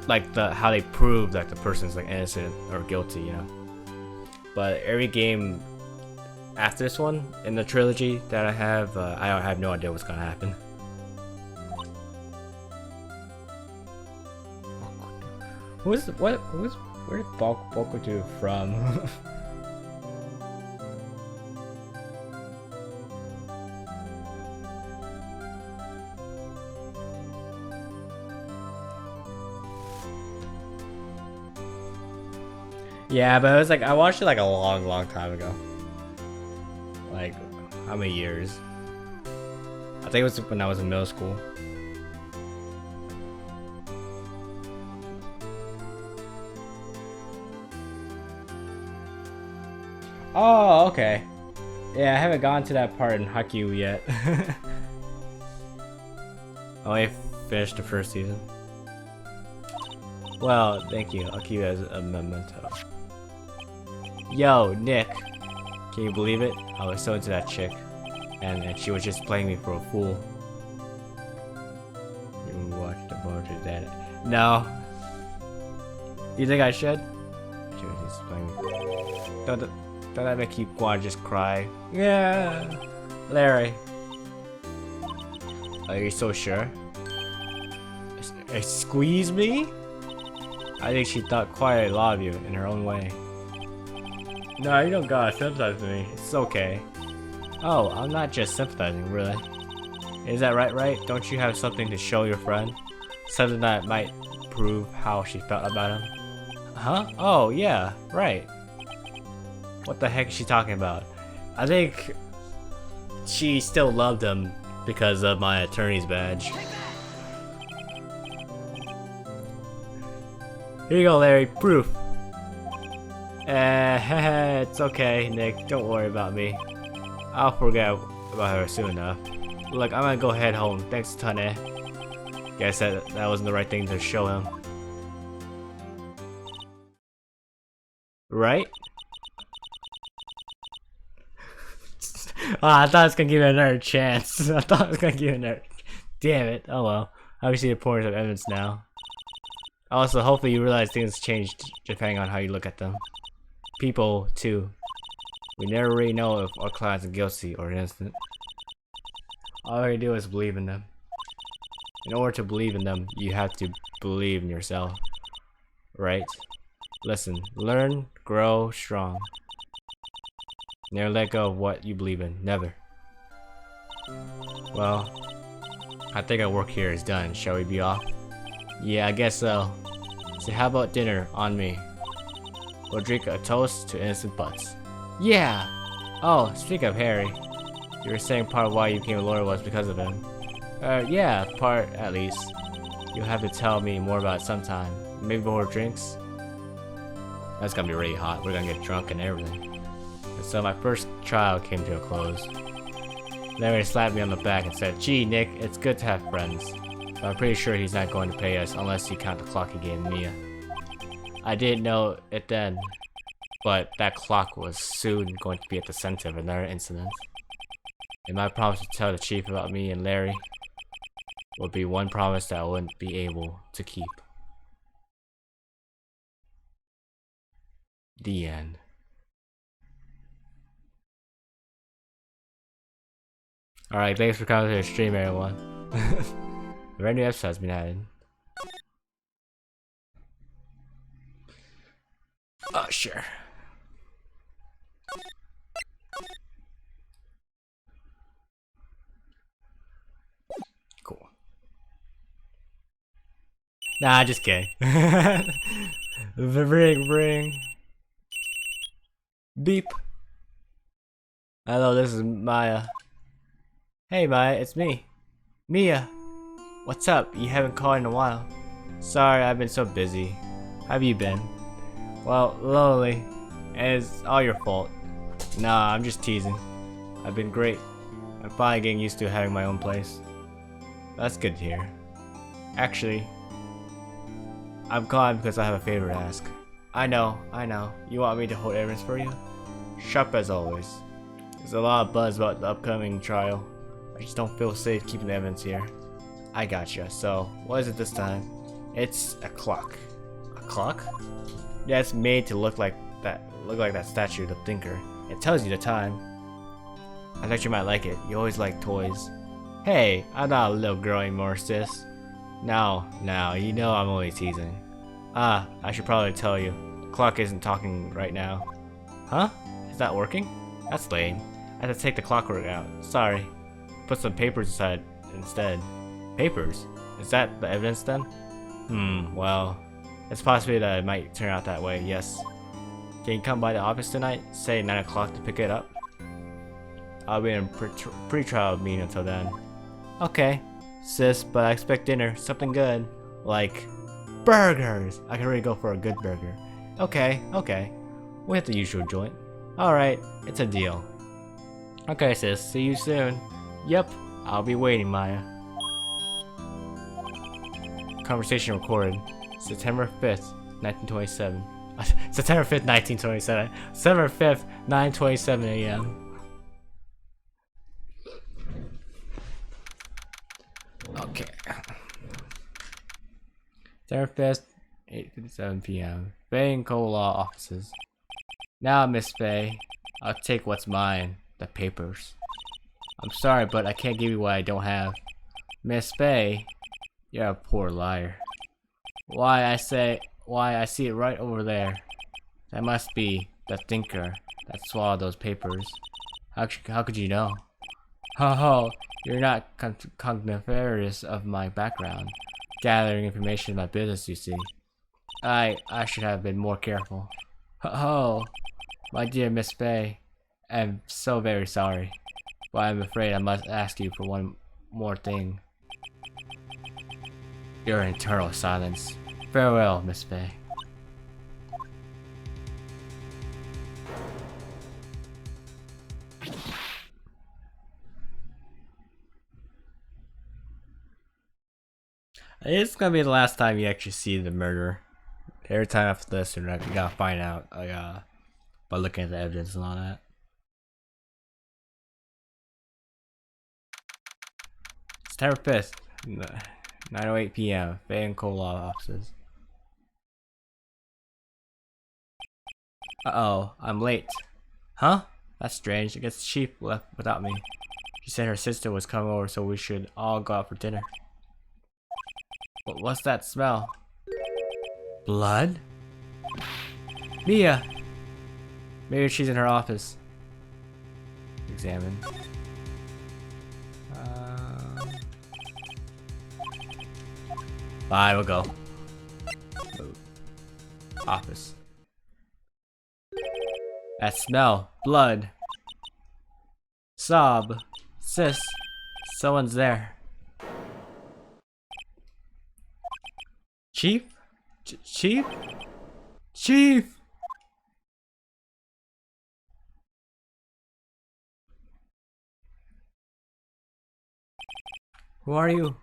Like how they prove that the person's like innocent or guilty, But every game after this one in the trilogy that I have no idea what's gonna happen. Where's Bokuto from? Yeah, but it was like I watched it like a long time ago. Like how many years? I think it was when I was in middle school. Oh, okay. Yeah, I haven't gone to that part in Haikyuu yet. I only finished the first season. Well, thank you. I'll keep it as a memento. Yo, Nick. Can you believe it? I was so into that chick. And she was just playing me for a fool. You watched the Motor Dad. No. You think I should? She was just playing me. Don't that make you want to just cry? Yeah. Larry. Are you so sure? Squeeze me? I think she thought quite a lot of you in her own way. No, you don't gotta sympathize with me. It's okay. Oh, I'm not just sympathizing, really. Is that right? Don't you have something to show your friend? Something that might prove how she felt about him? Huh? Oh, yeah, right. What the heck is she talking about? I think she still loved him because of my attorney's badge. Here you go, Larry. Proof. It's okay, Nick. Don't worry about me. I'll forget about her soon enough. Look, I'm gonna go head home. Thanks a ton, Guess that wasn't the right thing to show him. Right? I thought I was gonna give it another chance. Damn it. Oh well. Obviously the importance of evidence now. Also, hopefully you realize things change depending on how you look at them. People, too. We never really know if our clients are guilty or innocent. All we do is believe in them. In order to believe in them, you have to believe in yourself. Right? Listen, learn, grow strong. Never let go of what you believe in. Never. Well, I think our work here is done. Shall we be off? Yeah, I guess so. So how about dinner on me? We'll drink a toast to innocent butts. Yeah! Oh, speak of Harry. You were saying part of why you became a lawyer was because of him. Yeah, part at least. You'll have to tell me more about it sometime. Maybe before drinks? That's gonna be really hot. We're gonna get drunk and everything. And so my first trial came to a close. Larry slapped me on the back and said, "Gee, Nick, it's good to have friends. But I'm pretty sure he's not going to pay us unless you count the clock he gave Mia." I didn't know it then, but that clock was soon going to be at the center of another incident. And my promise to tell the chief about me and Larry would be one promise that I wouldn't be able to keep. The end. Alright, thanks for coming to the stream, everyone. A brand new episode has been added. Oh, sure. Cool. Nah, just kidding. Ring. Beep. Hello, this is Maya. Hey Maya, it's me. Mia. What's up? You haven't called in a while. Sorry, I've been so busy. How have you been? Well, lonely. And it's all your fault. Nah, I'm just teasing. I've been great. I'm finally getting used to having my own place. That's good to hear. Actually, I'm calling because I have a favor to ask. I know. You want me to hold evidence for you? Sharp as always. There's a lot of buzz about the upcoming trial. I just don't feel safe keeping the evidence here. I gotcha. So, what is it this time? It's a clock. A clock? Yeah, it's made to look like that statue, the thinker. It tells you the time. I thought you might like it. You always like toys. Hey, I'm not a little girl anymore, sis. No, you know I'm only teasing. Ah, I should probably tell you. The clock isn't talking right now. Huh? Is that working? That's lame. I have to take the clockwork out. Sorry. Put some papers inside instead. Papers? Is that the evidence then? Well, it's possible that it might turn out that way, yes. Can you come by the office tonight? Say 9 o'clock to pick it up? I'll be in pre-trial meeting until then. Okay, sis, but I expect dinner. Something good. Like burgers! I can really go for a good burger. Okay. We hit the usual joint. Alright, it's a deal. Okay, sis, see you soon. Yep, I'll be waiting, Maya. Conversation recorded. September 5th, 1927. September 5th, 1927. September 5th, 9:27 a.m. Okay. September 5th, 8:57 p.m. Faye and Cole Law offices. Now, Miss Faye, I'll take what's mine, the papers. I'm sorry, but I can't give you what I don't have. Miss Faye, you're a poor liar. Why, I see it right over there. That must be the thinker that swallowed those papers. How could you know? Ho, you're not cogniferous of my background. Gathering information about business, you see. I should have been more careful. Ho, my dear Miss Faye, I'm so very sorry. But I'm afraid I must ask you for one more thing. Your eternal silence. Farewell, Miss Faye. It's gonna be the last time you actually see the murder. Every time after this, you gotta find out by looking at the evidence and all that. September 5th, 9:08 p.m. Faye and Cole Law offices. Uh-oh, I'm late. Huh? That's strange. I guess Chief left without me. She said her sister was coming over, so we should all go out for dinner. What's that smell? Blood? Mia! Maybe she's in her office. Examine. Bye, we'll go. Office. That smell. Blood. Sob. Sis. Someone's there. Chief? Chief? Chief! Who are you?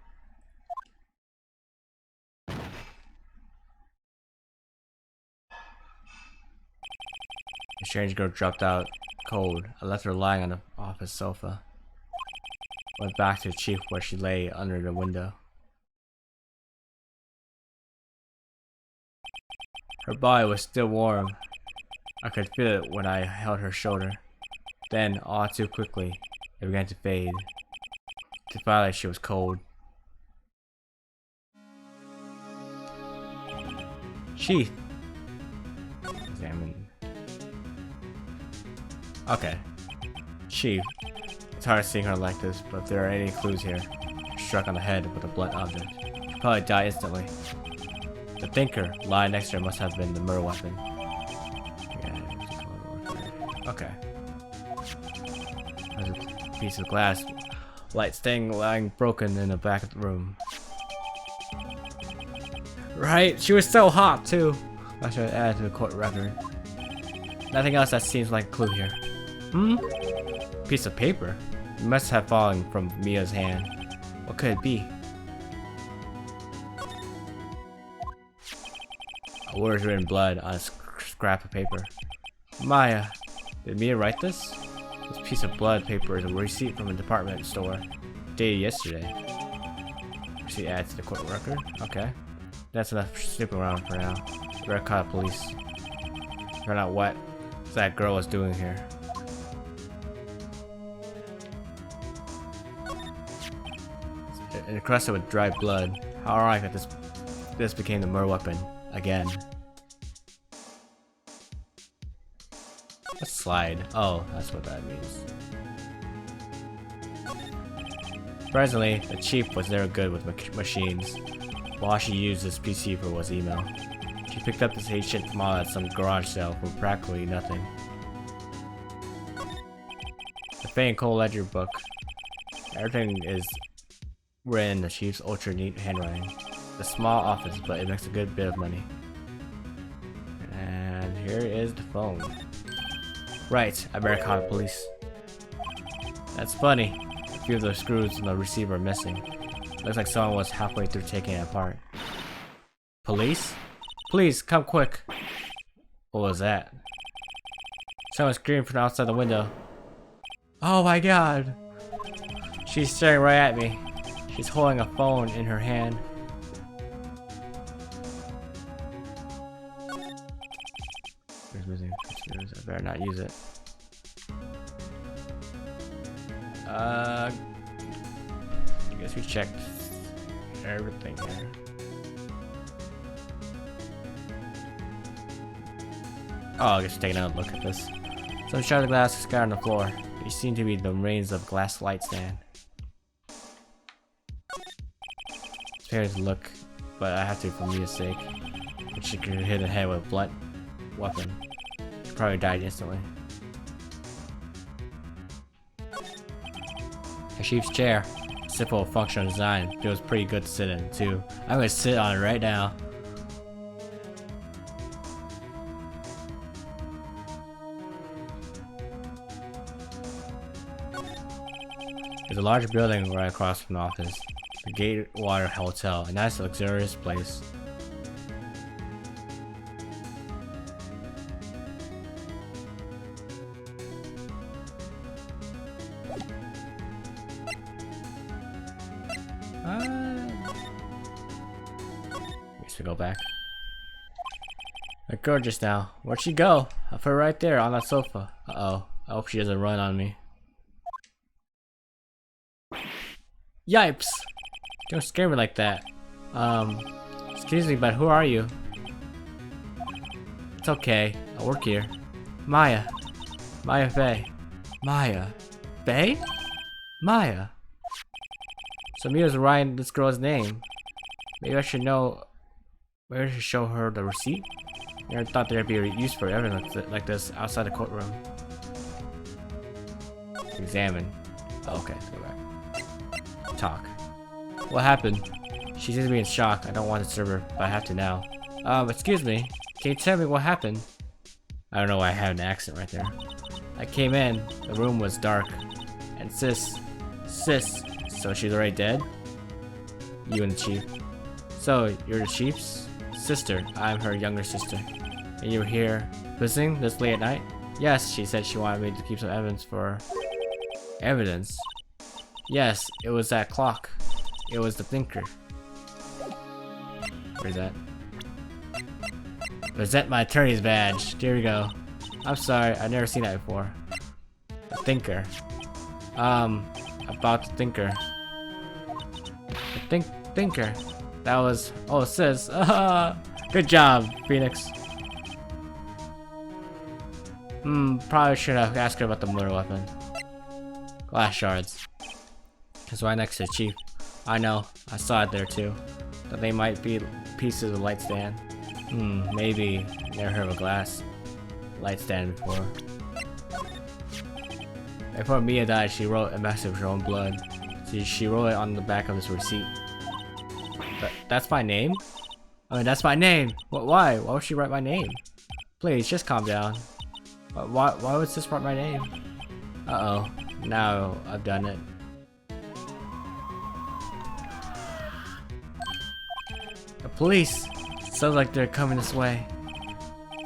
The strange girl dropped out cold. I left her lying on the office sofa. Went back to the Chief where she lay under the window. Her body was still warm. I could feel it when I held her shoulder. Then, all too quickly, it began to fade. To finally, she was cold. Chief! Examine. Okay. Chief. It's hard seeing her like this, but if there are any clues here, struck on the head with a blunt object. She'd probably die instantly. The thinker lying next to her must have been the murder weapon. Okay. There's a piece of glass, light staying lying broken in the back of the room. Right? She was so hot too. I should add to the court record. Nothing else that seems like a clue here. Hmm? Piece of paper. It must have fallen from Mia's hand. What could it be? A word written in blood on a scrap of paper. Maya, did Mia write this? This piece of blood paper is a receipt from a department store, dated yesterday. Receipt added to the court record. Okay, that's enough snooping around for now. Better call the police. Find out what that girl was doing here. It's encrusted with dried blood. How ironic that this became the murder weapon again. A slide. Oh, that's what that means. Surprisingly, the Chief was never good with machines. All she used this PC for was email. She picked up this ancient model at some garage sale for practically nothing. The faint cold ledger book. Everything is written in the Chief's ultra neat handwriting. It's a small office, but it makes a good bit of money. And here is the phone. Right, I better call the police. That's funny. A few of the screws in the receiver are missing. Looks like someone was halfway through taking it apart. Police? Please, come quick. What was that? Someone screamed from outside the window. Oh my god! She's staring right at me. She's holding a phone in her hand. There's missing pictures. I better not use it. I guess we checked everything here. Oh, I guess taking another look at this. Some shattered glass is scattered on the floor. These seem to be the remains of glass light stand. It's to look, but I have to for Mia's sake. But she could hit her head with a blunt weapon. She probably died instantly. The Chief's chair, simple functional design, feels pretty good to sit in too. I'm gonna sit on it right now. There's a large building right across from the office. The Gatewater Hotel, a nice luxurious place. Guess we go back. A girl just now. Where'd she go? I put her right there on that sofa. Uh-oh. I hope she doesn't run on me. Yipes! Don't scare me like that. Excuse me, but who are you? It's okay. I work here. Maya. Maya Faye. Maya. Faye? Maya. So Mia's writing this girl's name. Maybe I should know. Maybe I should show her the receipt? I never thought there'd be a use for evidence like this outside the courtroom. Examine. Oh, okay, let's go back. Talk. What happened? She seems to be in shock. I don't want to disturb her, but I have to now. Excuse me. Can you tell me what happened? I don't know why I have an accent right there. I came in. The room was dark. And sis, so she's already dead? You and the chief. So, you're the chief's sister. I'm her younger sister. And you were here visiting this late at night? Yes, she said she wanted me to keep some evidence for... Evidence? Yes, it was that clock. It was the thinker. Where's that? Present my attorney's badge. Here we go. I'm sorry, I've never seen that before. The thinker. About the thinker. The thinker. That was... Oh, sis. Good job, Phoenix. Probably should have asked her about the murder weapon. Glass shards. It's right next to the chief. I know. I saw it there too. That they might be pieces of light stand. Maybe. Never heard of a glass light stand before. Before Mia died, she wrote a message with her own blood. She wrote it on the back of this receipt. But that's my name? I mean, that's my name! Why? Why would she write my name? Please, just calm down. Why would sis write my name? Uh-oh. Now I've done it. The police! Sounds like they're coming this way.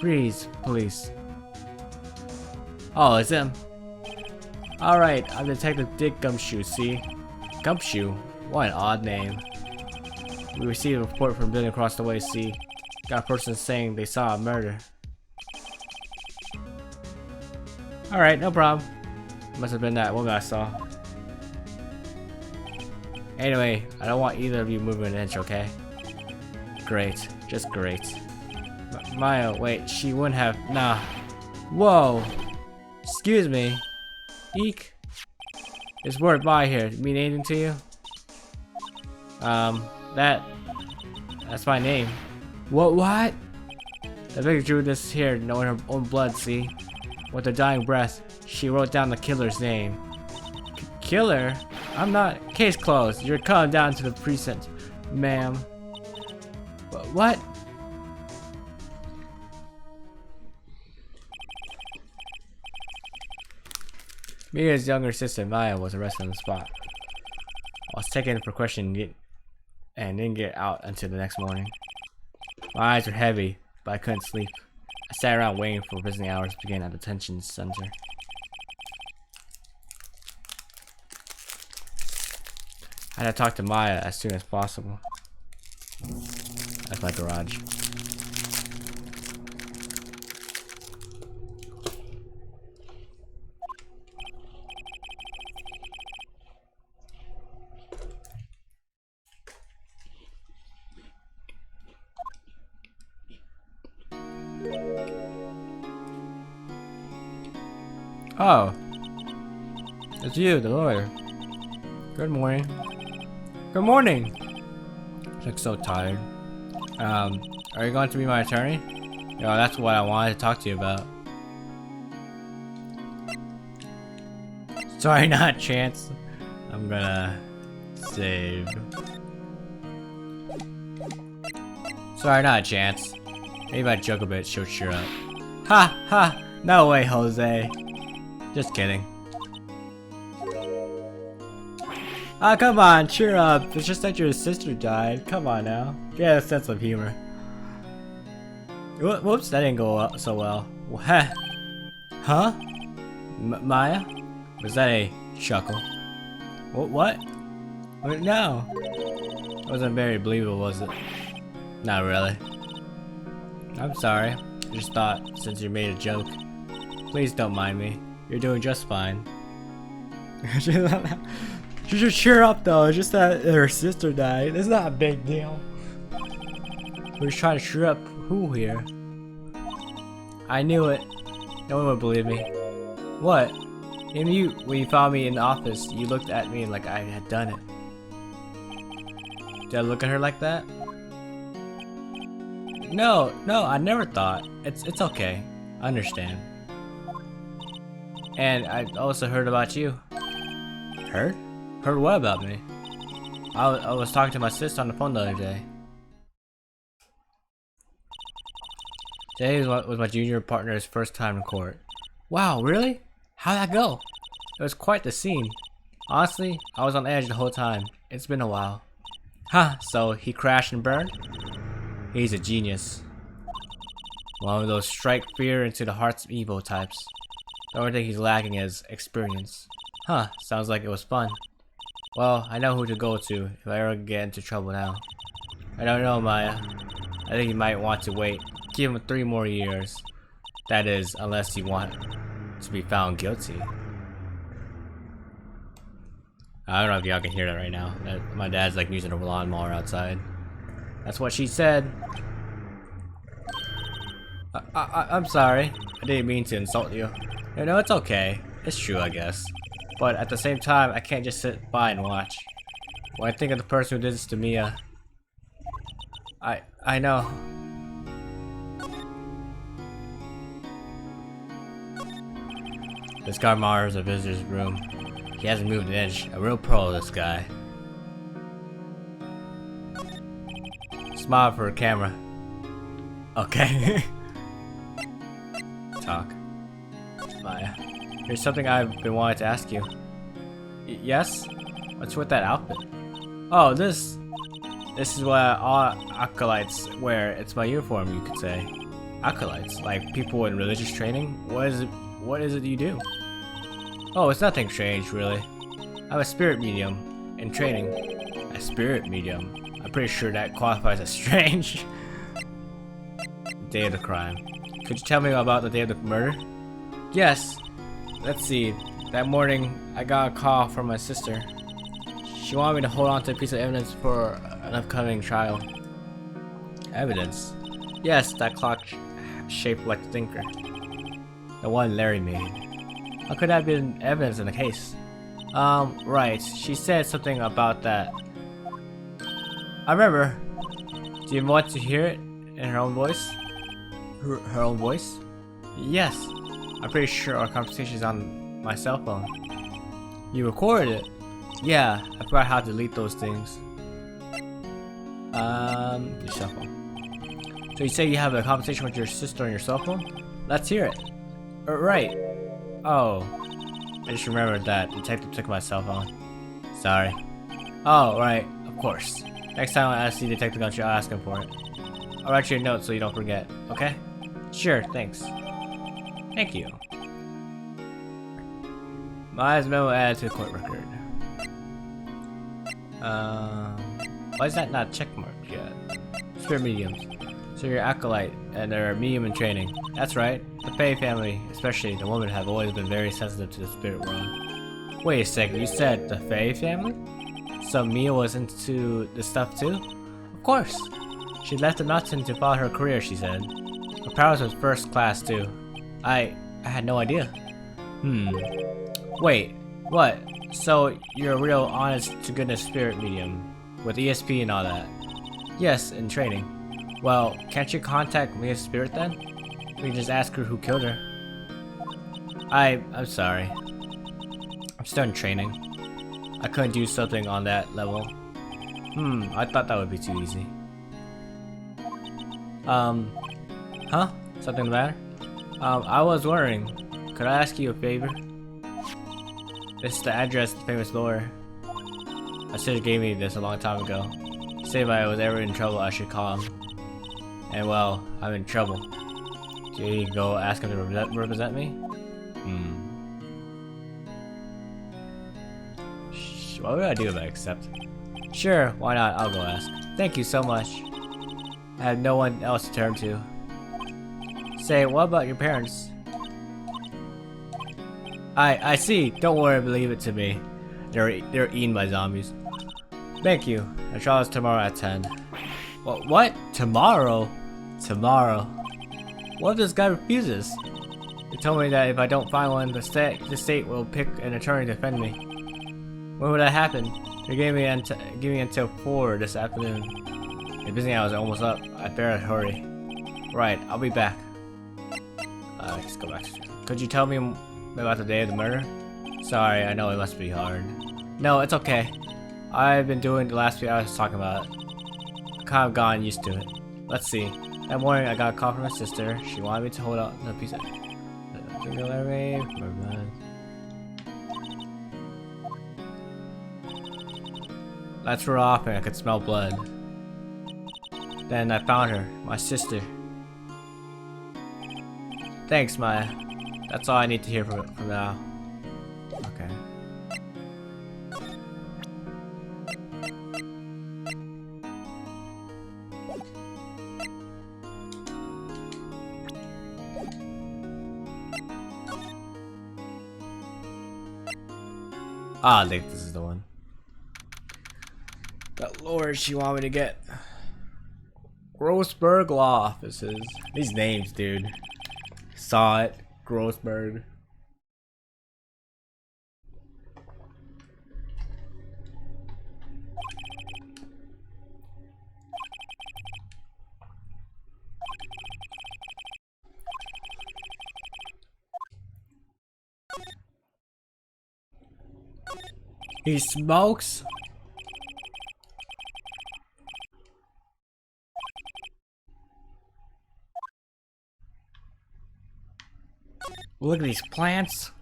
Freeze, police. Oh, it's him. Alright, I'm Detective Dick Gumshoe, see? Gumshoe? What an odd name. We received a report from a building across the way, see? Got a person saying they saw a murder. Alright, no problem. Must have been that woman I saw. Anyway, I don't want either of you moving an inch, okay? Great. Just great. Maya, wait, she wouldn't have... Nah. Whoa! Excuse me. Eek. This word "bye" here mean anything to you? That's my name. What? The victim drew this here knowing her own blood, see? With her dying breath, she wrote down the killer's name. Killer? I'm not. Case closed. You're coming down to the precinct, ma'am. What? Mia's younger sister Maya was arrested on the spot. I was taken for questioning and didn't get out until the next morning. My eyes were heavy, but I couldn't sleep. I sat around waiting for visiting hours to begin at the detention center. I had to talk to Maya as soon as possible. That's my garage. Oh, it's you, the lawyer. Good morning. Good morning. You look so tired. Are you going to be my attorney? Yo, that's what I wanted to talk to you about. Sorry, not Chance. I'm gonna save. Sorry, not Chance. Maybe if I joke a bit, she'll cheer up. Ha ha! No way, Jose. Just kidding. Ah, come on, cheer up. It's just that your sister died. Come on now. Get a sense of humor. Whoops, that didn't go so well. Huh? Maya? Was that a chuckle? What? No. It wasn't very believable, was it? Not really. I'm sorry. just thought since you made a joke. Please don't mind me. You're doing just fine. She should cheer up though. It's just that her sister died. It's not a big deal. We're just trying to cheer up who here? I knew it. No one would believe me. What? When you found me in the office, you looked at me like I had done it. Did I look at her like that? No, I never thought. It's okay. I understand. And I also heard about you. Heard? Heard what about me? I was talking to my sister on the phone the other day. Today was my junior partner's first time in court. Wow, really? How'd that go? It was quite the scene. Honestly, I was on edge the whole time. It's been a while. Huh, so he crashed and burned? He's a genius. One of those strike fear into the hearts of evil types. The only thing he's lacking is experience. Huh, sounds like it was fun. Well, I know who to go to if I ever get into trouble now. I don't know, Maya. I think you might want to wait. Give him 3 more years. That is, unless you want to be found guilty. I don't know if y'all can hear that right now. My dad's like using a lawnmower outside. That's what she said. I'm sorry. I didn't mean to insult you. No, it's okay. It's true, I guess. But at the same time, I can't just sit by and watch. When I think of the person who did this to Mia, I know. This guy monitors a visitor's room. He hasn't moved an inch. A real pro, this guy. Smile for a camera. Okay. Talk. Maya. Here's something I've been wanting to ask you. Yes? What's with that outfit? Oh, this is what all acolytes wear. It's my uniform, you could say. Acolytes? Like people in religious training? What is it you do? Oh, it's nothing strange, really. I'm a spirit medium in training. A spirit medium? I'm pretty sure that qualifies as strange. Day of the crime. Could you tell me about the day of the murder? Yes. Let's see. That morning, I got a call from my sister. She wanted me to hold on to a piece of evidence for an upcoming trial. Evidence? Yes, that clock shaped like the thinker. The one Larry made. How could that have been evidence in the case? Right. She said something about that. I remember. Do you want to hear it in her own voice? Her own voice? Yes. I'm pretty sure our conversation's on my cell phone. You recorded it? Yeah, I forgot how to delete those things. Your cell phone. So you say you have a conversation with your sister on your cell phone? Let's hear it. Right. Oh. I just remembered that detective took my cell phone. Sorry. Oh, right. Of course. Next time I ask the detective about you, I'll ask him for it. I'll write you a note so you don't forget, okay? Sure, thanks. Thank you. Maya's memo added to the court record. Why is that not checkmarked yet? Spirit mediums. So you're acolyte, and they're medium in training. That's right. The Faye family, especially the women, have always been very sensitive to the spirit world. Wait a second, you said the Faye family? So Mia was into this stuff too? Of course. She left the mountain to follow her career, she said. Her powers was first class too. I had no idea. Wait, what? So you're a real honest to goodness spirit medium with ESP and all that? Yes, in training. Well, can't you contact Mia's spirit then? We can just ask her who killed her. I'm sorry. I'm still in training. I couldn't do something on that level. I thought that would be too easy. Huh? Something the matter? I was wondering, could I ask you a favor? This is the address of the famous lawyer. My sister gave me this a long time ago. She said if I was ever in trouble, I should call him. And well, I'm in trouble. Do you go ask him to represent me? What would I do if I accept? Sure, why not? I'll go ask. Thank you so much. I have no one else to turn to. Say, what about your parents? I see. Don't worry, believe it to me. They're eaten by zombies. Thank you. The trial is tomorrow at 10. What? Tomorrow? Tomorrow. What if this guy refuses? They told me that if I don't find one, the state will pick an attorney to defend me. When would that happen? They gave me until 4 this afternoon. The business hours are almost up. I better hurry. Right, I'll be back. Let's go back. Could you tell me about the day of the murder? Sorry, I know it must be hard. No, it's okay. I've been doing the last few hours talking about it. I've kind of gotten used to it. Let's see. That morning I got a call from my sister. She wanted me to hold out the piece of... Lights were off and I could smell blood. Then I found her, my sister. Thanks, Maya. That's all I need to hear from now. Okay. I think this is the one. That lure she wanted me to get. Grossberg Law Offices. These names, dude. Saw it. Grossberg. He smokes? Look at these plants.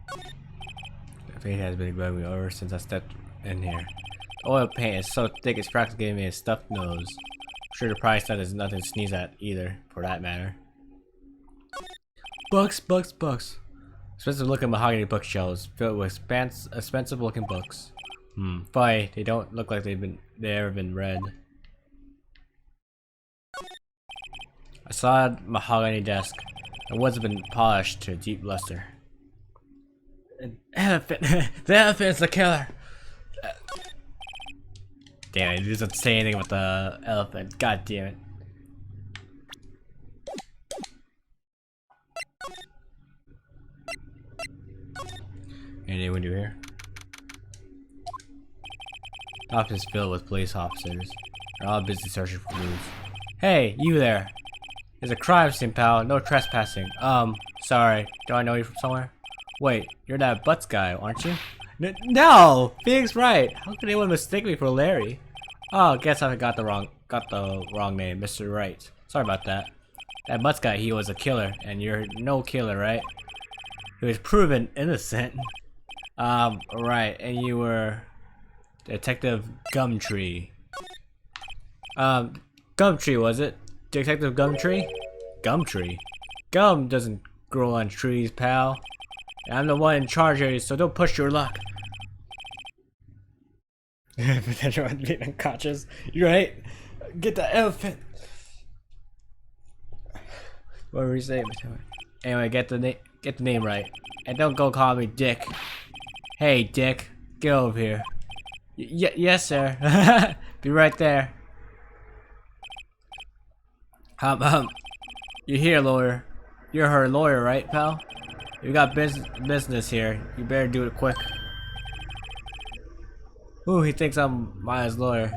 The paint has been growing ever since I stepped in here. The oil paint is so thick it's practically giving me a stuffed nose. I'm sure the price tag is nothing to sneeze at either, for that matter. Books. Expensive looking mahogany bookshelves filled with expensive looking books. Funny, they don't look like they've ever been read. A solid mahogany desk. The woods have been polished to a deep luster. An elephant. The elephant's the killer. Damn it, he doesn't say anything about the elephant. God damn it. Any window here? The office is filled with police officers. They're all busy searching for clues. Hey, you there! There's a crime scene, pal. No trespassing. Sorry. Do I know you from somewhere? Wait, you're that Butts guy, aren't you? No! Phoenix Wright! How could anyone mistake me for Larry? Oh, guess I got the wrong name, Mr. Wright. Sorry about that. That Butts guy, he was a killer, and you're no killer, right? He was proven innocent. Right, and you were Detective Gumtree. Gumtree, was it? Detective Gumtree? Gumtree? Gum doesn't grow on trees, pal. I'm the one in charge here, so don't push your luck. Potential being unconscious. You're right. Get the elephant. What were you saying? Anyway, get the name right, and don't go call me Dick. Hey, Dick, get over here. Yes, sir. Be right there. You here, lawyer? You're her lawyer, right, pal? You got business here. You better do it quick. Ooh, he thinks I'm Maya's lawyer.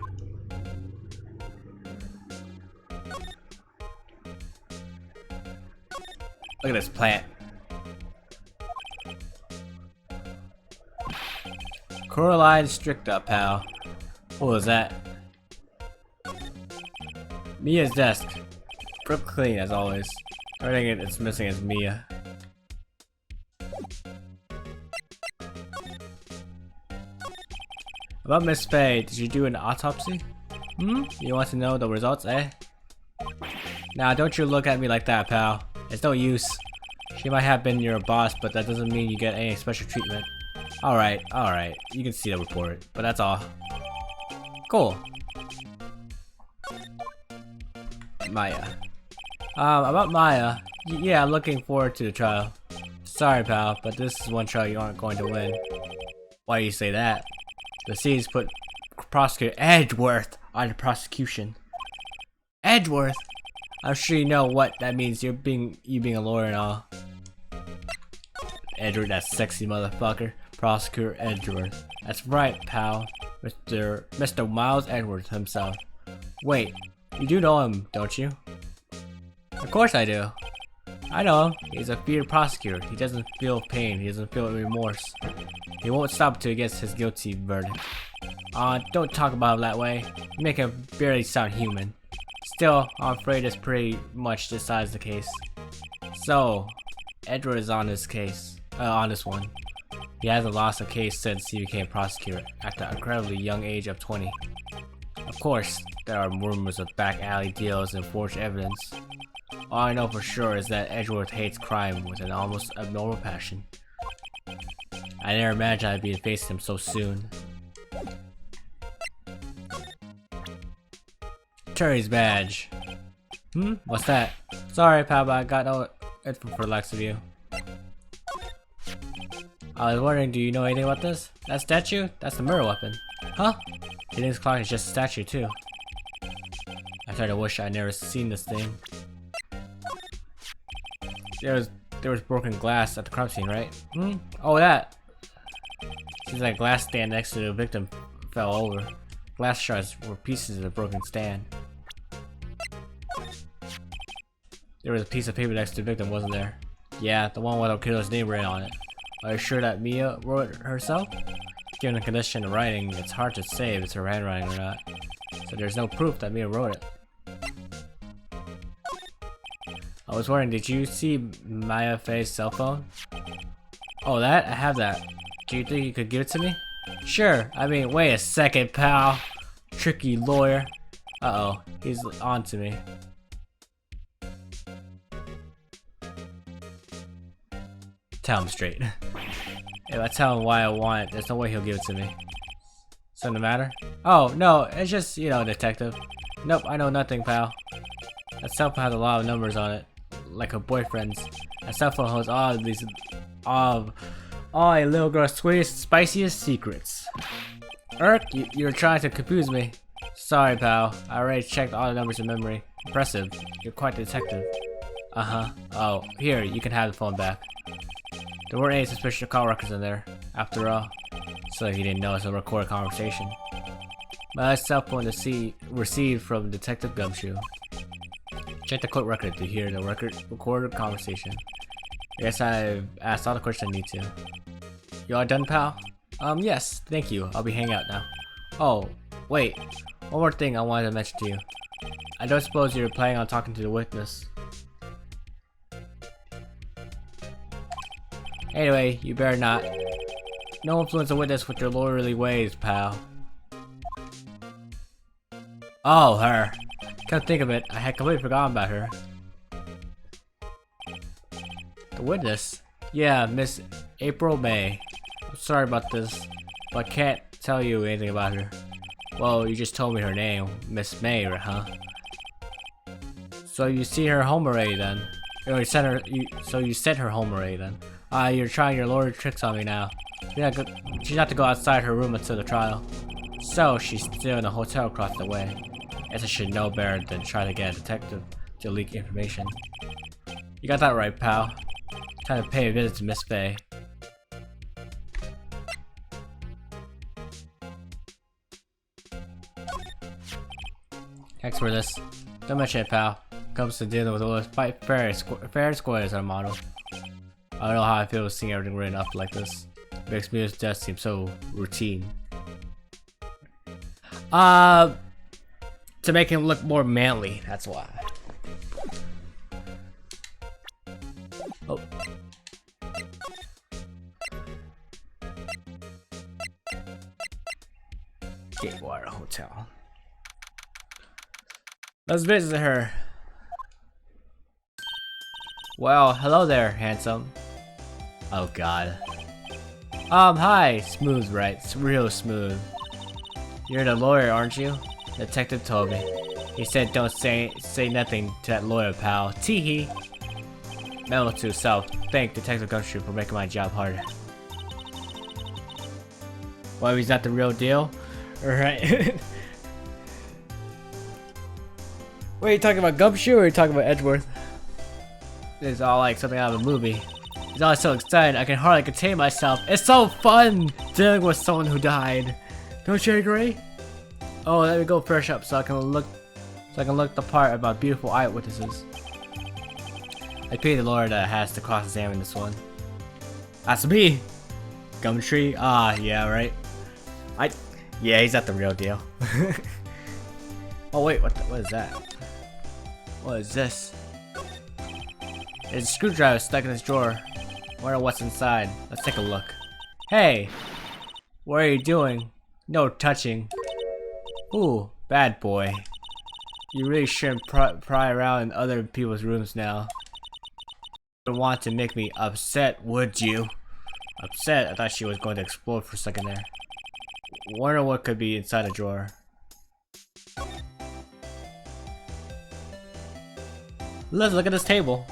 Look at this plant. Coraline Stricta, pal. What was that? Mia's desk. Pretty clean as always. Everything it's missing is Mia. About Miss Faye, did you do an autopsy? You want to know the results, eh? Nah, don't you look at me like that, pal. It's no use. She might have been your boss, but that doesn't mean you get any special treatment. Alright. You can see the report, but that's all. Cool. Maya. About Maya, yeah, I'm looking forward to the trial. Sorry, pal, but this is one trial you aren't going to win. Why do you say that? The C's put Prosecutor Edgeworth on the prosecution. Edgeworth? I'm sure you know what that means. You being a lawyer and all. Edgeworth, that sexy motherfucker. Prosecutor Edgeworth. That's right, pal. Mr. Miles Edgeworth himself. Wait, you do know him, don't you? Of course I do. I know him. He's a feared prosecutor. He doesn't feel pain. He doesn't feel remorse. He won't stop until he gets his guilty verdict. Don't talk about him that way. You make him barely sound human. Still, I'm afraid this pretty much decides the case. So, Edward is on this case. On this one. He hasn't lost a case since he became prosecutor at the incredibly young age of 20. Of course, there are rumors of back alley deals and forged evidence. All I know for sure is that Edgeworth hates crime with an almost abnormal passion. I never imagined I'd be facing him so soon. Attorney's badge. What's that? Sorry, pal, but I got no info for the likes of you. I was wondering, do you know anything about this? That statue? That's the murder weapon. Huh? You think this clock is just a statue too? I kind of wish I'd never seen this thing. There was broken glass at the crime scene, right? Oh, that! Seems like glass stand next to the victim fell over. Glass shards were pieces of the broken stand. There was a piece of paper next to the victim, wasn't there? Yeah, the one with the killer's name written on it. Are you sure that Mia wrote it herself? Given the condition of writing, it's hard to say if it's her handwriting or not. So there's no proof that Mia wrote it. I was wondering, did you see Maya Faye's cell phone? Oh, that? I have that. Do you think you could give it to me? Sure. I mean, wait a second, pal. Tricky lawyer. Uh-oh. He's on to me. Tell him straight. If I tell him why I want it, there's no way he'll give it to me. Something the matter? Oh, no. It's just, you know, detective. Nope, I know nothing, pal. That cell phone has a lot of numbers on it. Like her boyfriend's. That cell phone holds all of these... all a little girl's sweetest, spiciest secrets. You're trying to confuse me. Sorry, pal. I already checked all the numbers in memory. Impressive. You're quite the detective. Uh-huh. Oh, here, you can have the phone back. There weren't any suspicious call records in there, after all. So he didn't know it's a recorded conversation. My cell phone received from Detective Gumshoe. Check the court record to hear the recorded conversation. I guess I've asked all the questions I need to. You all done, pal? Yes, thank you. I'll be hanging out now. Oh, wait. One more thing I wanted to mention to you. I don't suppose you're planning on talking to the witness. Anyway, you better not. No influence a witness with your lawyerly ways, pal. Oh, her. Come think of it, I had completely forgotten about her. The witness? Yeah, Miss April May. I'm sorry about this, but I can't tell you anything about her. Well, you just told me her name, Miss May, huh? So you see her home already then? Or you sent her home already then? You're trying your lawyer tricks on me now. She's not to go outside her room until the trial. So she's still in a hotel across the way. Guess I should know better than try to get a detective to leak information. You got that right, pal. Time to pay a visit to Miss Faye. Thanks for this. Don't mention it, pal. Comes to dealing with all this fight fair and square is our motto. I don't know how I feel seeing everything written up like this. Makes me just seem so routine. To make him look more manly, that's why. Oh. Gatewater Hotel. Let's visit her. Well, hello there, handsome. Oh god. Hi, smooth, right? It's real smooth. You're the lawyer, aren't you? Detective told me. He said don't say nothing to that lawyer, pal. Teehee. Memo to self. Thank Detective Gumshoe for making my job harder. Well, he's not the real deal? Alright. Wait, are you talking about Gumshoe or are you talking about Edgeworth? It's all like something out of a movie. He's always so excited, I can hardly contain myself. It's so fun dealing with someone who died. Don't you agree? Oh, let me go fresh up so I can look the part about beautiful eyewitnesses. I pity the lawyer that has to cross-examine this one. That's me! Gumtree? Ah, yeah, right. Yeah, he's not the real deal. Oh wait, what is that? What is this? There's a screwdriver stuck in this drawer. Wonder what's inside. Let's take a look. Hey! What are you doing? No touching. Ooh, bad boy. You really shouldn't pry around in other people's rooms now. You don't want to make me upset, would you? Upset? I thought she was going to explode for a second there. Wonder what could be inside a drawer. Let's look at this table.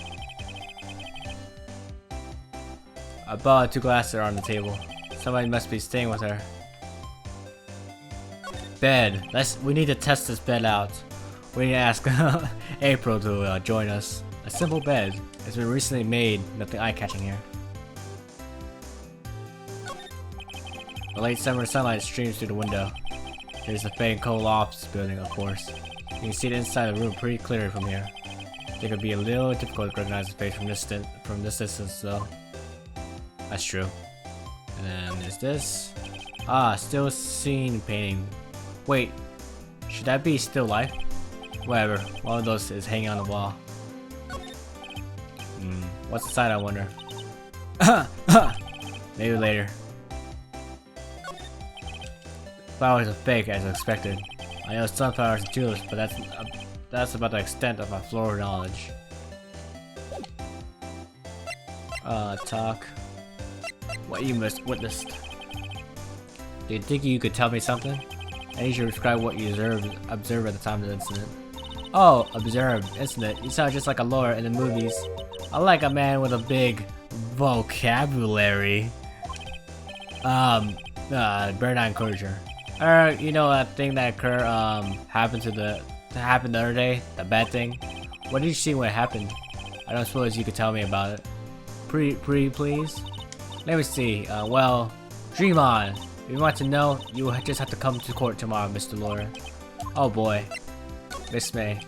A bottle and 2 glasses are on the table. Somebody must be staying with her. Bed. We need to test this bed out. We need to ask April to join us. A simple bed. It's been recently made. Nothing eye-catching here. The late summer sunlight streams through the window. There's the fading cold office building, of course. You can see the inside of the room pretty clearly from here. It could be a little difficult to recognize the face from this distance, though. That's true. And then there's this. Ah, still scene painting. Wait, should that be still life? Whatever, one of those is hanging on the wall. What's inside, I wonder? Maybe later. Flowers are fake, as expected. I know sunflowers and tulips, but that's about the extent of my floral knowledge. Talk. What you witnessed. Do you think you could tell me something? I need you to describe what you observed at the time of the incident. Oh, observed incident. You sound just like a lawyer in the movies. I like a man with a big vocabulary. Very not encourager. You know that thing that happened the other day? The bad thing? What did you see when it happened? I don't suppose you could tell me about it. Please? Let me see. Well, dream on. If you want to know, you just have to come to court tomorrow, Mr. Lawyer. Oh boy. Miss May.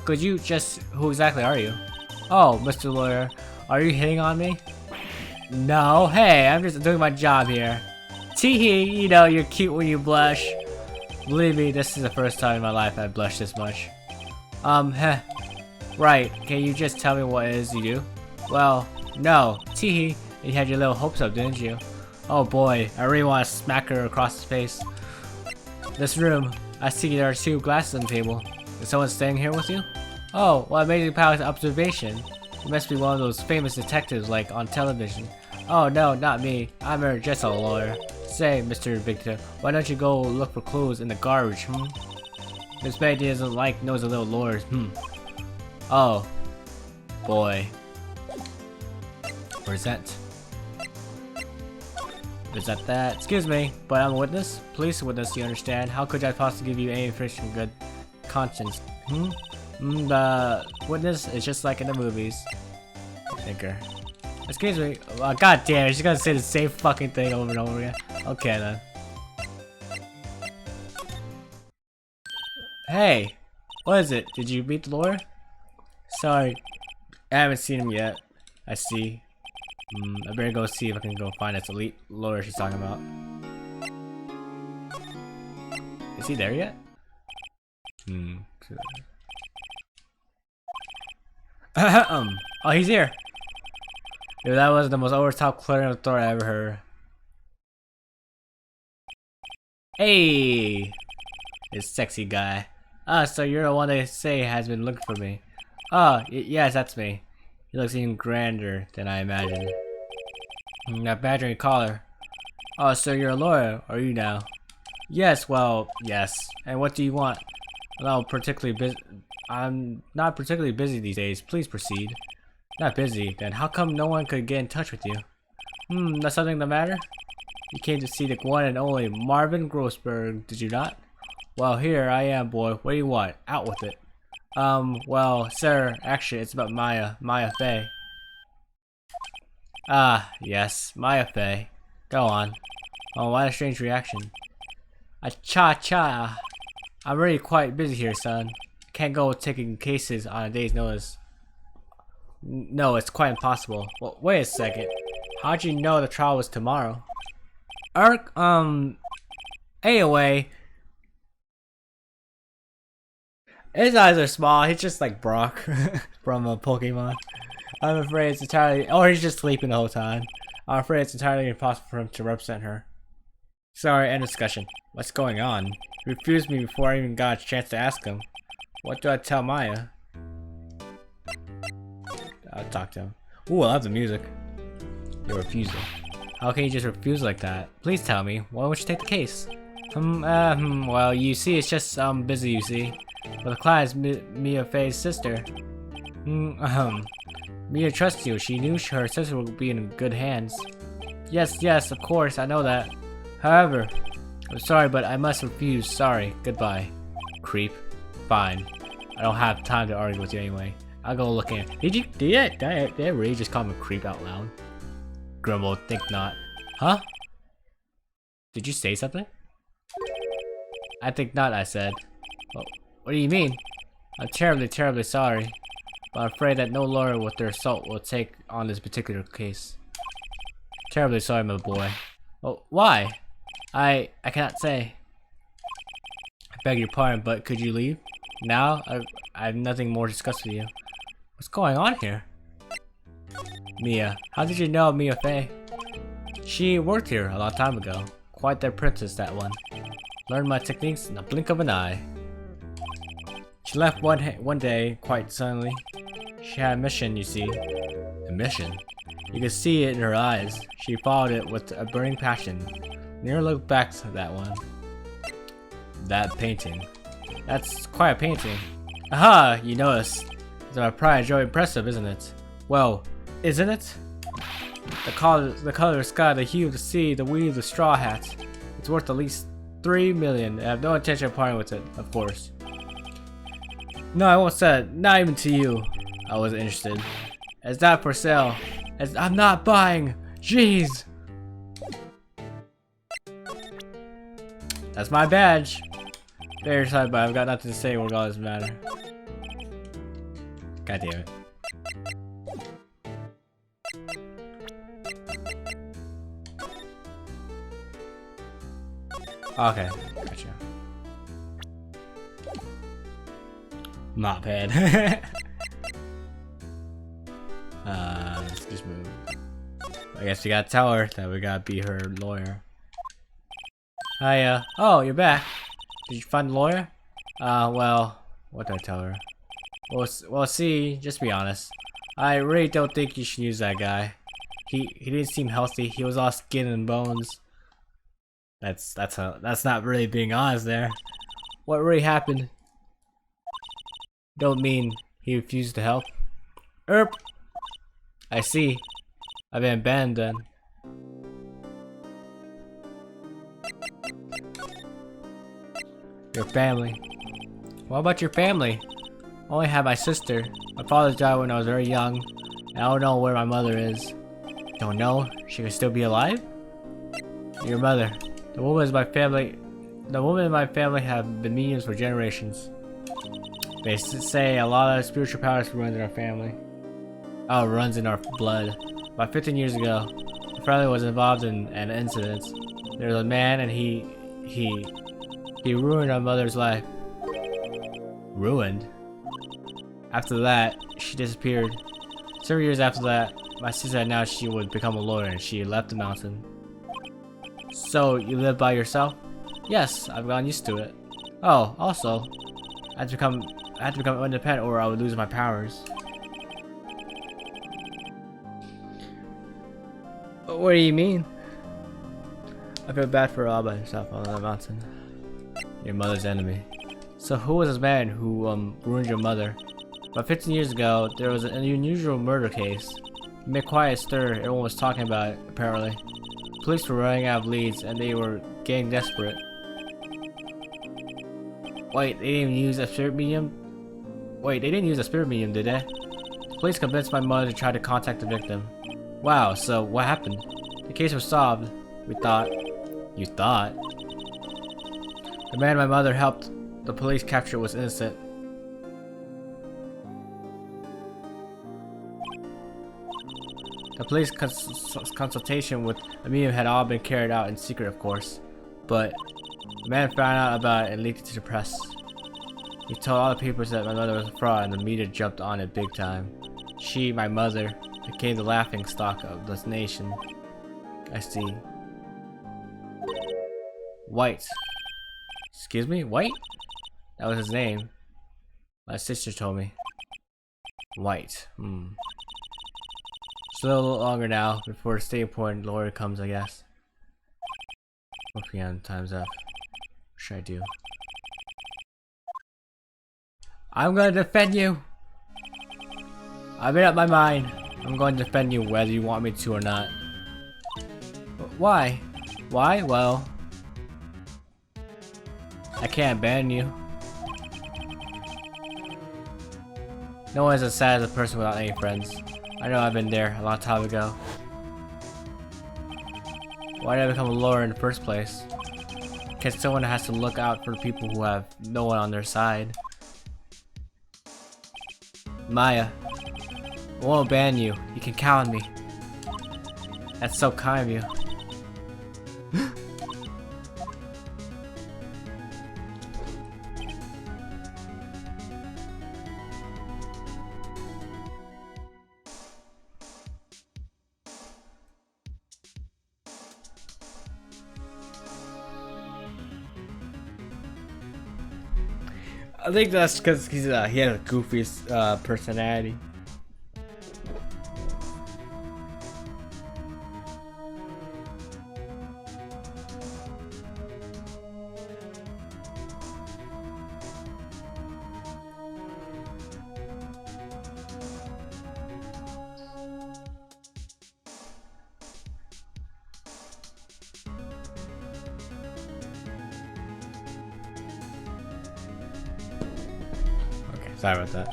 Could you just... Who exactly are you? Oh, Mr. Lawyer. Are you hitting on me? No. Hey, I'm just doing my job here. Teehee, you know, you're cute when you blush. Believe me, this is the first time in my life I've blushed this much. Right, can you just tell me what it is you do? Well, no. Teehee, you had your little hopes up, didn't you? Oh boy, I really want to smack her across the face. This room, I see there are 2 glasses on the table. Is someone staying here with you? Oh, what amazing powers of observation. You must be one of those famous detectives like on television. Oh no, not me. I'm just a lawyer. Say, Mr. Victor, why don't you go look for clues in the garbage, Miss May doesn't like nosy little lawyers, Oh. Boy. Present. Present that. Excuse me, but I'm a witness? Police witness, you understand? How could I possibly give you any information of good conscience? The witness is just like in the movies. Thinker. Excuse me. God damn, she's gonna say the same fucking thing over and over again. Okay then. Hey, what is it? Did you meet the lawyer? Sorry, I haven't seen him yet. I see. I better go see if I can go find this elite lawyer she's talking about. Is he there yet? Oh, he's here. Dude, that was the most over-top clearing authority I ever heard. Hey, this sexy guy. So you're the one they say has been looking for me. Yes, that's me. He looks even grander than I imagined. That badge on your collar. Oh, so you're a lawyer, are you now? Yes, well, yes. And what do you want? I'm not particularly busy these days. Please proceed. Not busy? Then how come no one could get in touch with you? That's something the matter? You came to see the one and only Marvin Grossberg, did you not? Well, here I am, boy. What do you want? Out with it. Well, sir, actually, it's about Maya Fey. Ah, yes, Maya Fey. Go on. Oh, what a strange reaction. Cha. I'm really quite busy here, son. Can't go taking cases on a day's notice. No, it's quite impossible. Well, wait a second. How'd you know the trial was tomorrow? Anyway. His eyes are small. He's just like Brock from Pokemon. I'm afraid it's entirely. Or he's just sleeping the whole time. I'm afraid it's entirely impossible for him to represent her. Sorry, end discussion. What's going on? He refused me before I even got a chance to ask him. What do I tell Maya? I'll talk to him. Ooh, I love the music. You're refusing. How can you just refuse like that? Please tell me. Why won't you take the case? Well, you see, it's just, busy, you see. But the client is Mia Fey's sister. Mia trusts you. She knew her sister would be in good hands. Yes, of course, I know that. However, I'm sorry, but I must refuse. Sorry. Goodbye. Creep. Fine. I don't have time to argue with you anyway. I'll go look in. Did I really just call him a creep out loud? Grumble, think not. Huh? Did you say something? I think not, I said. Oh, what do you mean? I'm terribly sorry. But I'm afraid that no lawyer with their salt will take on this particular case. Terribly sorry, my boy. Oh, why? I cannot say. I beg your pardon, but could you leave? Now? I have nothing more to discuss with you. What's going on here? Mia. How did you know Mia Fey? She worked here a long time ago. Quite the princess, that one. Learned my techniques in the blink of an eye. She left one day, quite suddenly. She had a mission, you see. A mission? You could see it in her eyes. She followed it with a burning passion. Never looked back to that one. That painting. That's quite a painting. Aha! You noticed. It's my pride, Joe. Impressive, isn't it? Well, isn't it? The color of the sky, the hue of the sea, the weave of the straw hat. It's worth at least 3 million. I have no intention of parting with it, of course. No, I won't sell it. Not even to you. I wasn't interested. It's not for sale. I'm not buying. Jeez. That's my badge. Very sorry, but I've got nothing to say regardless of the matter. God damn it. Okay, gotcha. Not bad. Let's just move. I guess we gotta tell her that we gotta be her lawyer. Hi, oh, you're back. Did you find the lawyer? Well, what did I tell her? Well, see, just be honest. I really don't think you should use that guy. He didn't seem healthy. He was all skin and bones. That's not really being honest there. What really happened? Don't mean he refused to help. I see. I've been abandoned. Your family. What about your family? I only have my sister. My father died when I was very young, and I don't know where my mother is. Don't know? She could still be alive? Your mother. The woman in my family have been mediums for generations. They say a lot of spiritual powers runs in our family. Oh, runs in our blood. About 15 years ago, the family was involved in an incident. There was a man, and he ruined our mother's life. Ruined? After that, she disappeared. Several years after that, my sister announced she would become a lawyer, and she left the mountain. So, you live by yourself? Yes, I've gotten used to it. Oh, also, I had to become independent or I would lose my powers. What do you mean? I feel bad for her all by herself on the mountain. Your mother's enemy. So who was this man who ruined your mother? About 15 years ago, there was an unusual murder case. It made quite a stir. Everyone was talking about it, apparently. Police were running out of leads, and they were getting desperate. Wait, they didn't even use a spirit medium? Wait, they didn't use a spirit medium, did they? Police convinced my mother to try to contact the victim. Wow, so what happened? The case was solved. We thought. You thought? The man my mother helped the police capture was innocent. The police consultation with a medium had all been carried out in secret, of course. But the man found out about it and leaked it to the press. He told all the papers that my mother was a fraud, and the media jumped on it big time. She, my mother, became the laughing stock of this nation. I see. White. Excuse me? White? That was his name. My sister told me. White. Still a little longer now before the state appointed lawyer comes, I guess. 4 p.m. Time's up. What should I do? I'm gonna defend you! I made up my mind. I'm going to defend you whether you want me to or not. Why? Why? Well, I can't ban you. No one is as sad as a person without any friends. I know I've been there a long time ago. Why did I become a lawyer in the first place? Because someone has to look out for people who have no one on their side. Maya, I won't ban you. You can count on me. That's so kind of you. I think that's because he has a goofy personality. Sorry about that.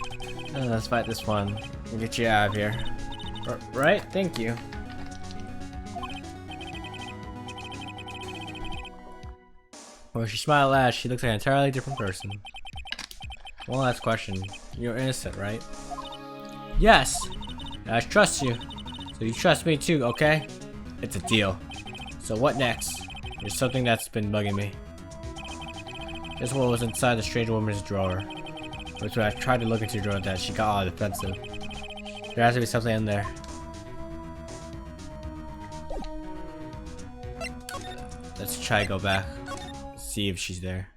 Let's fight this one and get you out of here. Right? Thank you. When she smiled at last, she looks like an entirely different person. One last question. You're innocent, right? Yes! I trust you. So you trust me too, okay? It's a deal. So what next? There's something that's been bugging me. This one was inside the strange woman's drawer. Which when I tried to look into your drawer that she got all defensive. There has to be something in there. Let's try to go back. See if she's there.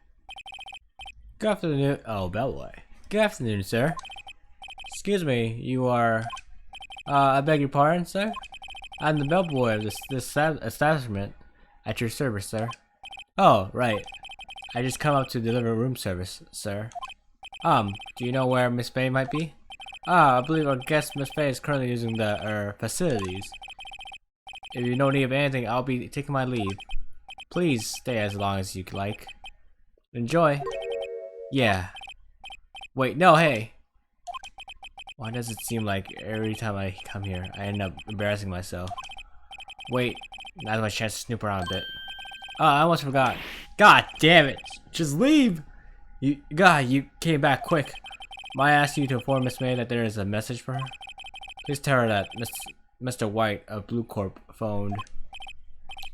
Good afternoon. Oh, bellboy. Good afternoon, sir. Excuse me, you are... I beg your pardon, sir? I'm the bellboy of this establishment. At your service, sir. Oh, right. I just come up to deliver room service, sir. Do you know where Miss Faye might be? I believe our guest Miss Faye is currently using the, facilities. If you don't need anything, I'll be taking my leave. Please stay as long as you like. Enjoy. Yeah. Wait, no, hey! Why does it seem like every time I come here, I end up embarrassing myself? Wait, now's my chance to snoop around a bit. Oh, I almost forgot. God damn it! Just leave! You came back quick. Might I ask you to inform Miss May that there is a message for her? Please tell her that Mr. White of Blue Corp phoned.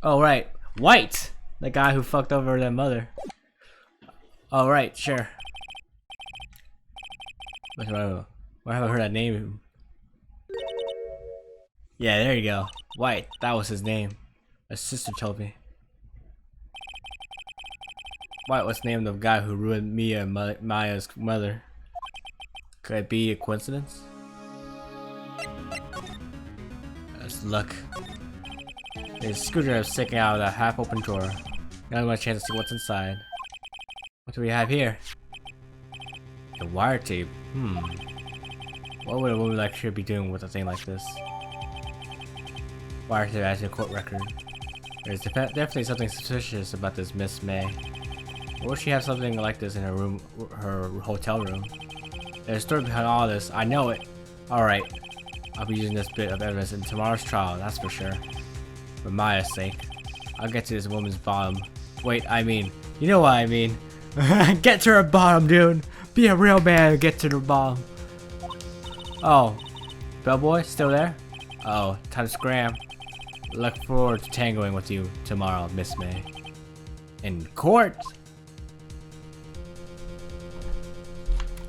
Oh, right. White! The guy who fucked over their mother. Oh, right, sure. Where have I heard that name? Yeah, there you go. White, that was his name. My sister told me. White was named the guy who ruined Maya's mother. Could it be a coincidence? That's luck. There's a screwdriver sticking out of that half-open drawer. Now I want a chance to see what's inside. What do we have here? The wire tape. What would a woman like her be doing with a thing like this? Wire tape as a court record. There's definitely something suspicious about this Miss May. Or would she have something like this in her room, her hotel room? There's a story behind all this. I know it. Alright. I'll be using this bit of evidence in tomorrow's trial, that's for sure. For Maya's sake. I'll get to this woman's bottom. Wait, I mean, you know what I mean. Get to her bottom, dude. Be a real man and get to the bottom. Oh. Bellboy, still there? Oh, time to scram. Look forward to tangoing with you tomorrow, Miss May. In court!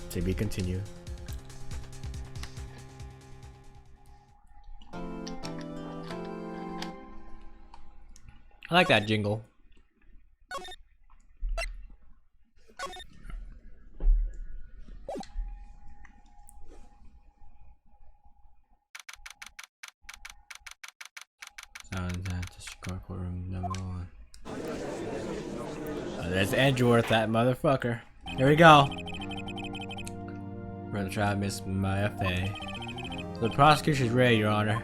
To be continued. I like that jingle. Courtroom number 1. There's Edgeworth, that motherfucker. Here we go. We're gonna try to miss my FA. The prosecution's ready, Your Honor.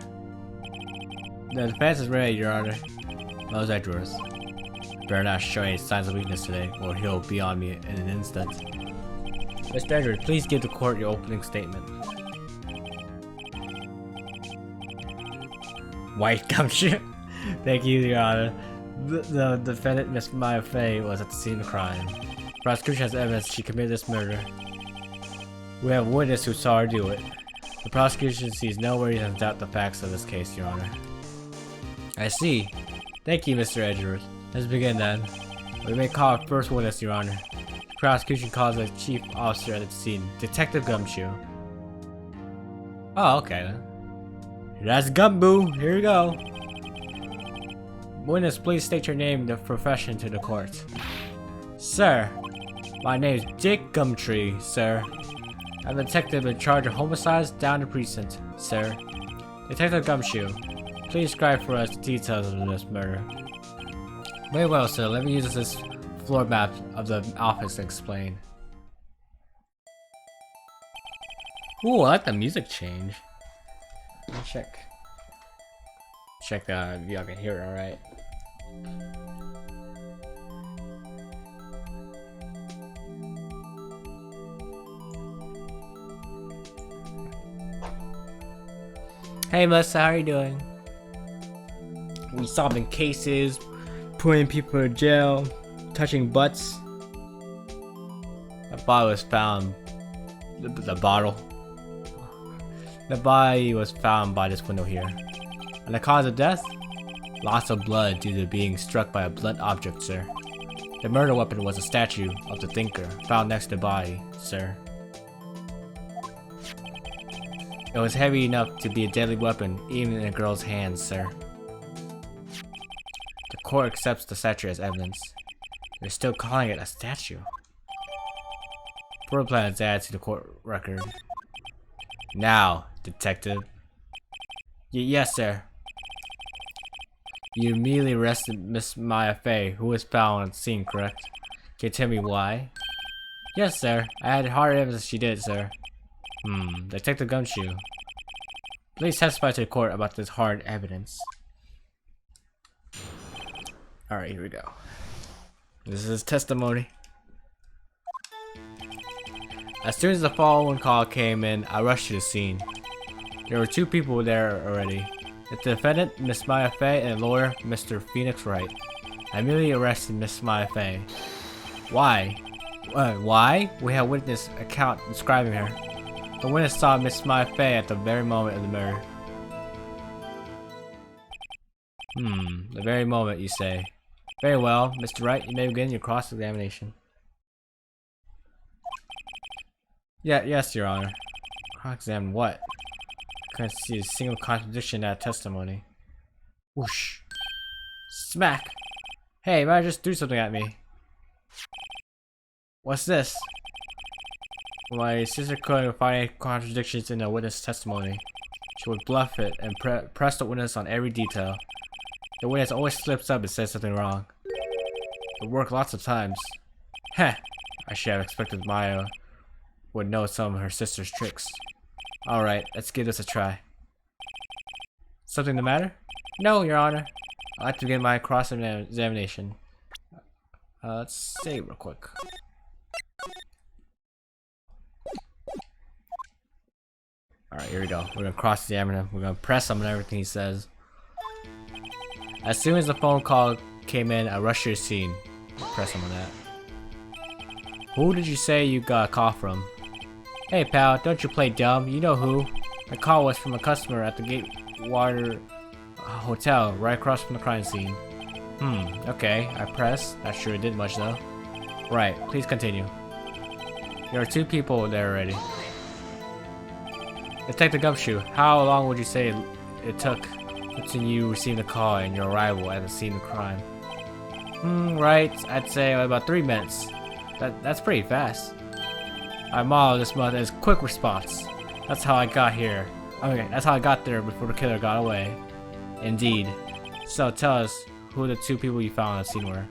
The defense is ready, Your Honor. Those Edgeworth. Better not show any signs of weakness today, or he'll be on me in an instant. Mr. Edgeworth, please give the court your opening statement. White gumshoe. Thank you, Your Honor. The defendant, Miss Maya Fey, was at the scene of the crime. Prosecution has evidence she committed this murder. We have a witness who saw her do it. The prosecution sees no reason to doubt the facts of this case, Your Honor. I see. Thank you, Mr. Edgeworth. Let's begin then. We may call our first witness, Your Honor. The prosecution calls the chief officer at the scene, Detective Gumshoe. Oh, okay then. That's Gumboo. Here we go. Witness, please state your name and the profession to the court. Sir, my name is Dick Gumtree, sir. I'm the detective in charge of homicides down the precinct, sir. Detective Gumshoe, please describe for us the details of this murder. Very well, sir. Let me use this floor map of the office to explain. Ooh, I like the music change. Let me check if y'all can hear it alright. Hey Melissa, how are you doing? We solving cases, putting people in jail, touching butts. The body was found. The bottle. The body was found by this window here. And the cause of death? Loss of blood due to being struck by a blunt object, sir. The murder weapon was a statue of the thinker found next to the body, sir. It was heavy enough to be a deadly weapon, even in a girl's hands, sir. The court accepts the statue as evidence. They're still calling it a statue. Floor plan is added to the court record. Now, detective. Yes, sir. You immediately arrested Miss Maya Fey, who was found on the scene, correct? Can you tell me why? Yes, sir. I had hard evidence she did, sir. Detective Gumshoe. Please testify to the court about this hard evidence. Alright, here we go. This is his testimony. As soon as the following call came in, I rushed to the scene. There were 2 people there already. The defendant, Miss Maya Fey, and a lawyer, Mr. Phoenix Wright. I immediately arrested Miss Maya Fey. Why? Why? We have witness account describing her. The witness saw Miss Maya Fey at the very moment of the murder. The very moment, you say. Very well, Mr. Wright, you may begin your cross-examination. Yes, Your Honor. Cross-examine what? I can't see a single contradiction in that testimony. Whoosh. Smack! Hey, might just do something at me. What's this? My sister couldn't find any contradictions in the witness testimony. She would bluff it and press the witness on every detail. The witness always slips up and says something wrong. It worked lots of times. Heh! I should have expected Maya would know some of her sister's tricks. Alright, let's give this a try. Something the matter? No, Your Honor. I'd like to begin my cross-examination. Let's save real quick. Alright, here we go. We're gonna cross-examine him. We're gonna press him on everything he says. As soon as the phone call came in, I rushed to the scene. Press him on that. Who did you say you got a call from? Hey pal, don't you play dumb. You know who. The call was from a customer at the Gatewater Hotel, right across from the crime scene. Okay. I pressed. Not sure it did much though. Right, please continue. There are 2 people there already. Detective Gumshoe, how long would you say it took between you receiving the call and your arrival at the scene of the crime? Right, I'd say about 3 minutes. That's pretty fast. My motto this month is quick response. That's how I got here. Okay, that's how I got there before the killer got away. Indeed. So tell us who the 2 people you found on the scene were.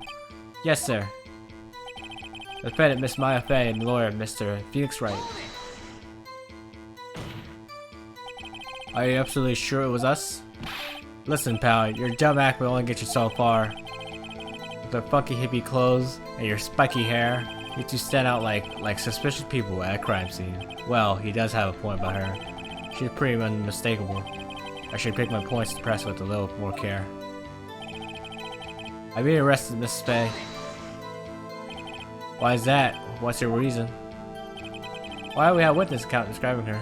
Yes, sir. The defendant, Miss Maya Fey, and the lawyer, Mr. Phoenix Wright. Are you absolutely sure it was us? Listen, pal, your dumb act will only get you so far. With their funky hippie clothes and your spiky hair, you two stand out like suspicious people at a crime scene. Well, he does have a point about her. She's pretty unmistakable. I should pick my points to press with a little more care. I've been arrested, Mrs. Fay. Why is that? What's your reason? Why do we have witness account describing her?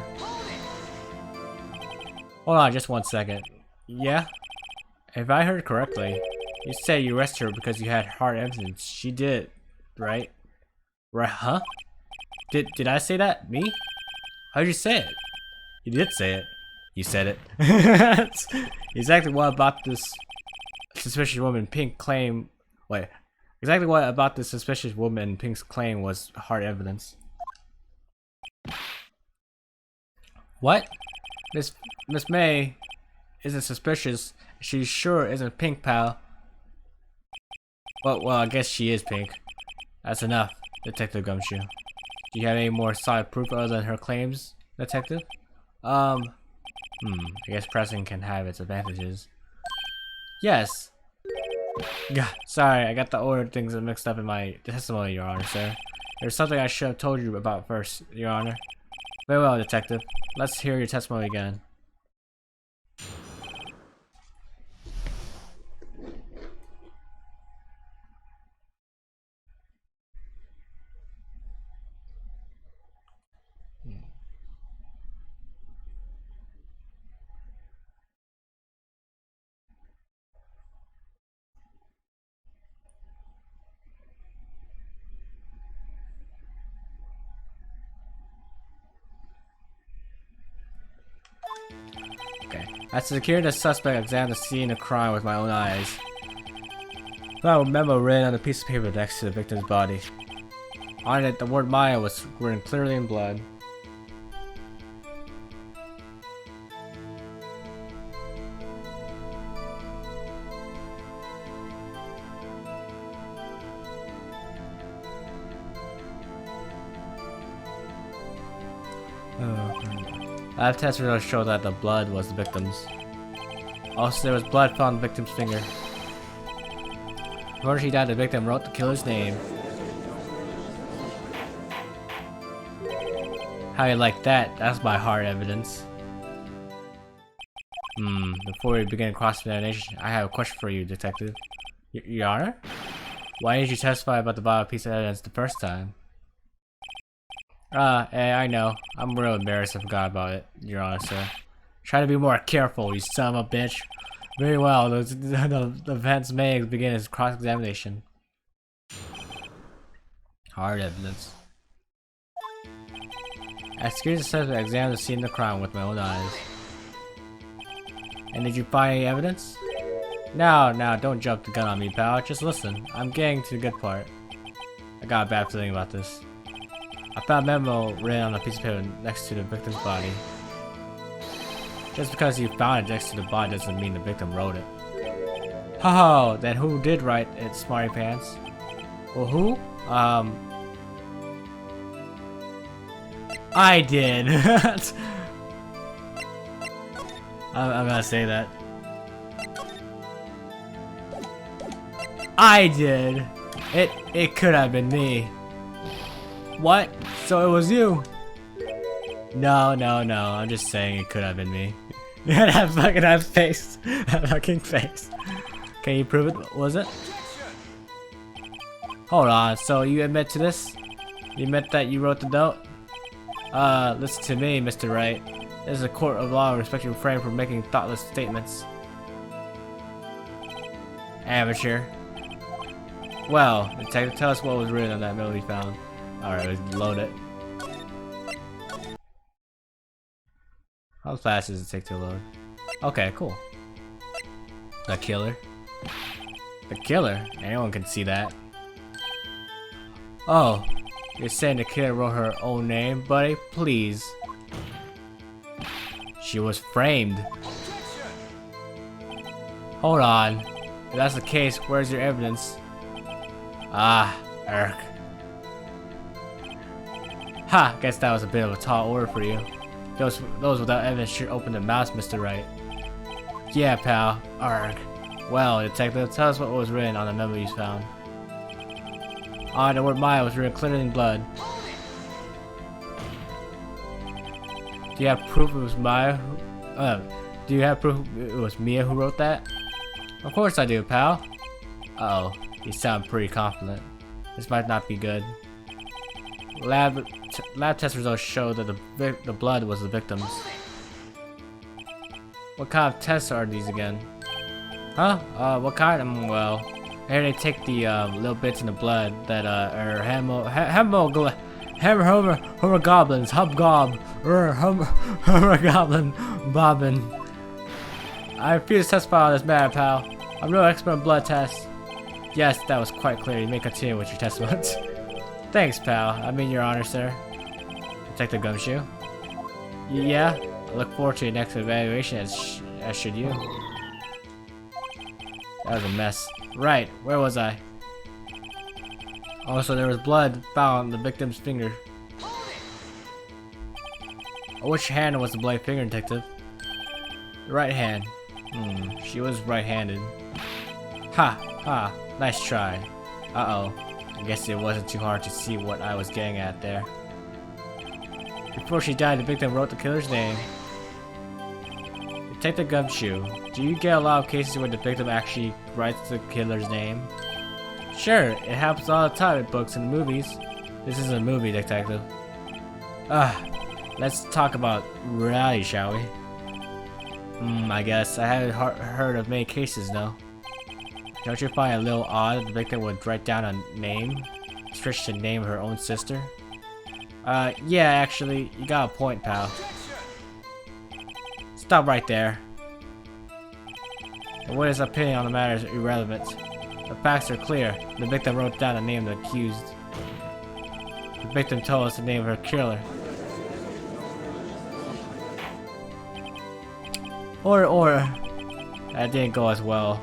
Hold on just 1 second. Yeah? If I heard correctly, you say you arrested her because you had hard evidence. She did, right? Right, huh? Did I say that? Me? How'd you say it? You did say it. You said it. Exactly what about this suspicious woman in pink claim... Wait. Exactly what about this suspicious woman in pink's claim was hard evidence? What? Miss May isn't suspicious. She sure isn't pink, pal. Well, I guess she is pink. That's enough, Detective Gumshoe. Do you have any more solid proof other than her claims, Detective? I guess pressing can have its advantages. Yes. Yeah, sorry, I got the order things mixed up in my testimony, Your Honor, sir. There's something I should have told you about first, Your Honor. Very well, Detective. Let's hear your testimony again. Okay. I secured the suspect, examined the scene of crime with my own eyes. I remember written on a piece of paper next to the victim's body. On it, the word Maya was written clearly in blood. Lab test results show that the blood was the victim's. Also, there was blood found on the victim's finger. Before she died, the victim wrote the killer's name. How you like that? That's my hard evidence. Before we begin cross-examination, I have a question for you, Detective. Your Honor? Why didn't you testify about the vital piece of evidence the first time? Hey, I know. I'm real embarrassed I forgot about it, Your Honor, sir. Try to be more careful, you son of a bitch. Very well, the defense may begin his cross-examination. Hard evidence. I secured the suspect, examined the scene of the crime with my own eyes. And did you find any evidence? No, don't jump the gun on me, pal. Just listen. I'm getting to the good part. I got a bad feeling about this. I found a memo written on a piece of paper next to the victim's body. Just because you found it next to the body doesn't mean the victim wrote it. Ho, then who did write it, smarty pants? Well, who? I did. I'm gonna say that. I did. It could have been me. What? So it was you? No. I'm just saying it could have been me. That fucking face. That fucking face. Can you prove it? Was it? Hold on. So you admit to this? You admit that you wrote the note? Listen to me, Mr. Wright. This is a court of law and respect you refrain from making thoughtless statements. Amateur. Well, detective, tell us what was written on that note we found. Alright, let's load it. How fast does it take to load? Okay, cool. The killer. The killer? Anyone can see that. Oh, you're saying the killer wrote her own name, buddy? Please. She was framed. Hold on. If that's the case, where's your evidence? Ah, Eric. Ha! Guess that was a bit of a tall order for you. Those without evidence should open their mouths, Mr. Wright. Yeah, pal. Arg. Well, detective, tell us what was written on the memo you found. On the word Maya was written clearly in blood. Do you have proof it was Maya? Do you have proof it was Mia who wrote that? Of course I do, pal. Uh oh, you sound pretty confident. This might not be good. Lab test results show that the blood was the victim's. What kind of tests are these again? Huh? What kind? Well, here they take the little bits in the blood that are goblins, hobgob, goblin, bobbin. I refuse to testify on this matter, pal. I'm no expert in blood tests. Yes, that was quite clear. You may continue with your testimony. Thanks, pal. I mean your honor, sir. Detective Gumshoe. Yeah, I look forward to your next evaluation as should you. That was a mess. Right, where was I? Also, there was blood found on the victim's finger. Which hand was the bloody finger, detective? The right hand. She was right-handed. Ha, nice try. Uh-oh. I guess it wasn't too hard to see what I was getting at there. Before she died, the victim wrote the killer's name. Detective Gumshoe, do you get a lot of cases where the victim actually writes the killer's name? Sure, it happens all the time in books and movies. This is a movie, detective. Let's talk about reality, shall we? I guess. I haven't heard of many cases, though. Don't you find it a little odd that the victim would write down a name? Stretch to name her own sister? Yeah, actually, you got a point, pal. Stop right there. The witness' opinion on the matter is irrelevant. The facts are clear. The victim wrote down the name of the accused. The victim told us the name of her killer. Order. That didn't go as well.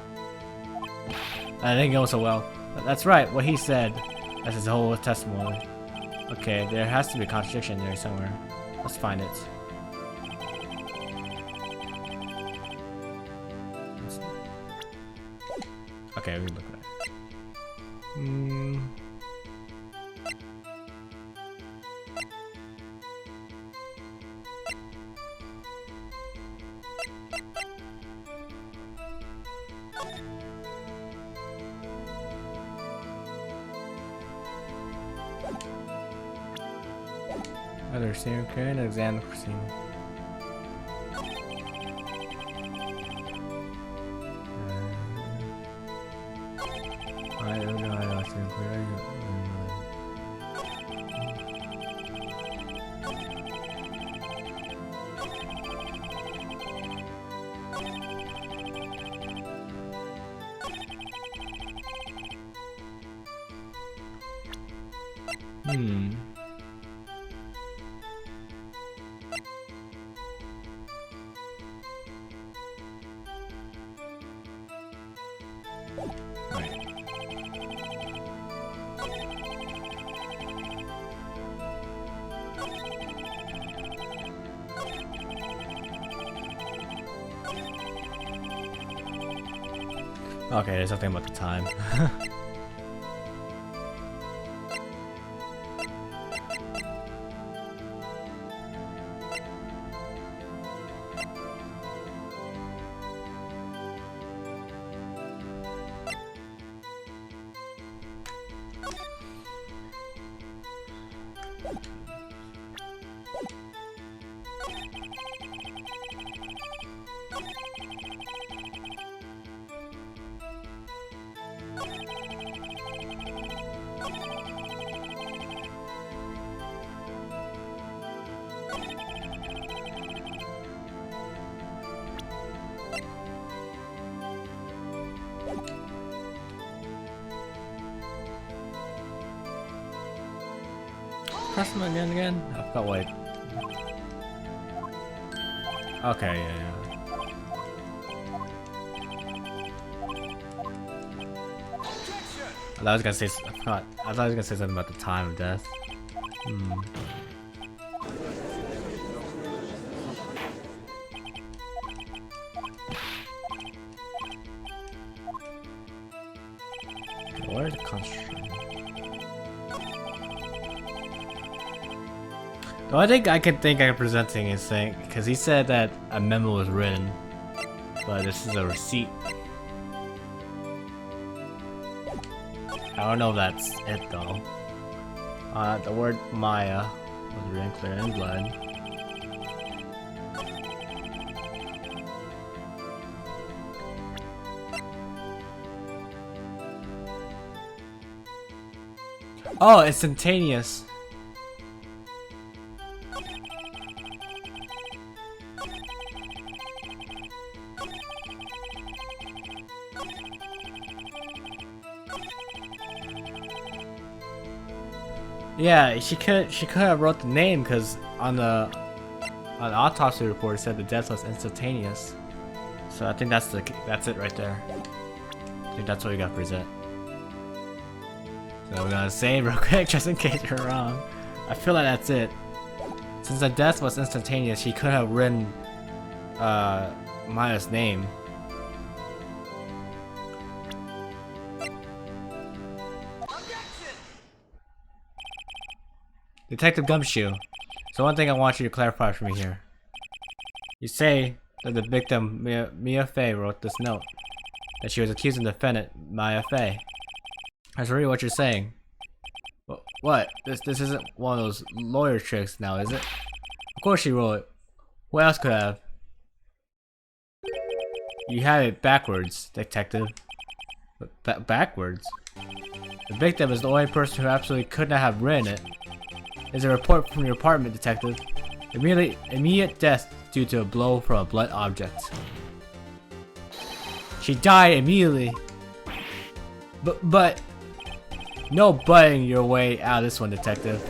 That didn't go so well. That's right, what he said. That's his whole testimony. Okay, there has to be a contradiction there somewhere. Let's find it. Okay, we look at it. Other serial killer and examine the proceeding. I don't know how to serial killer. Okay, there's something about the time. Press them again? I forgot what. Okay, yeah. I was gonna say. I forgot. I thought I was gonna say something about the time of death. Where's the construction? The only thing I can think I'm presenting is saying, because he said that a memo was written, but this is a receipt. I don't know if that's it though. The word Maya was written clear in blood. Oh, instantaneous. Yeah, she could have wrote the name because on the autopsy report it said the death was instantaneous. So I think that's it right there. I think that's what we got to present. So we're gonna save real quick just in case you're wrong. I feel like that's it. Since the death was instantaneous, she could have written Maya's name. Detective Gumshoe. So one thing I want you to clarify for me here. You say that the victim, Mia Fey, wrote this note. That she was accusing the defendant, Maya Fey. That's really what you're saying. What? This isn't one of those lawyer tricks now, is it? Of course she wrote it. Who else could have? You have it backwards, detective. Backwards? The victim is the only person who absolutely could not have written it. There's a report from your apartment, detective. Immediate death due to a blow from a blunt object. She died immediately. But no butting your way out of this one, detective.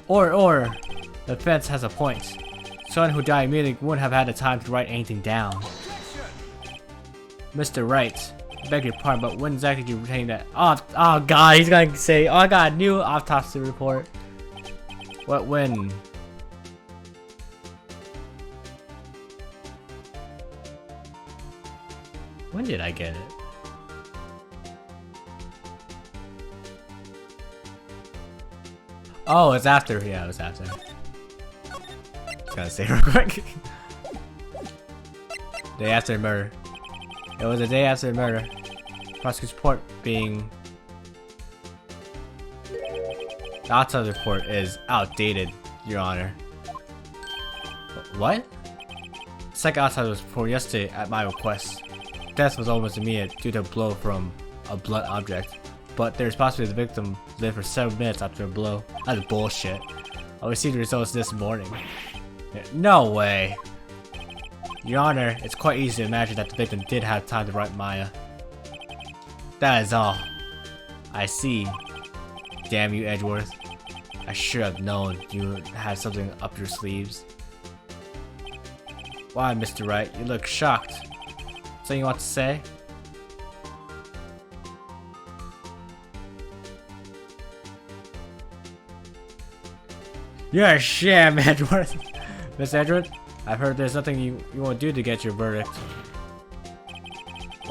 Or the defense has a point. Someone who died immediately wouldn't have had the time to write anything down. Mr. Wright, I beg your pardon, but when exactly did you retain that? Oh god, he's gonna say, oh I got a new autopsy report. What, when? When did I get it? Oh, it's after. Yeah, it was after. Just gotta say real quick. Day after the murder. It was a day after the murder. Prosecutor's report being... The autopsy report is outdated, Your Honor. What? The second autopsy report yesterday at my request. Death was almost immediate due to a blow from a blunt object. But there's possibly the victim lived for 7 minutes after a blow. That's bullshit. I received the results this morning. No way. Your Honor, it's quite easy to imagine that the victim did have time to write Maya. That is all. I see. Damn you, Edgeworth. I should have known you had something up your sleeves. Why, Mr. Wright? You look shocked. Something you want to say? You're a sham, Edgeworth. Miss Edgeworth, I've heard there's nothing you won't do to get your verdict.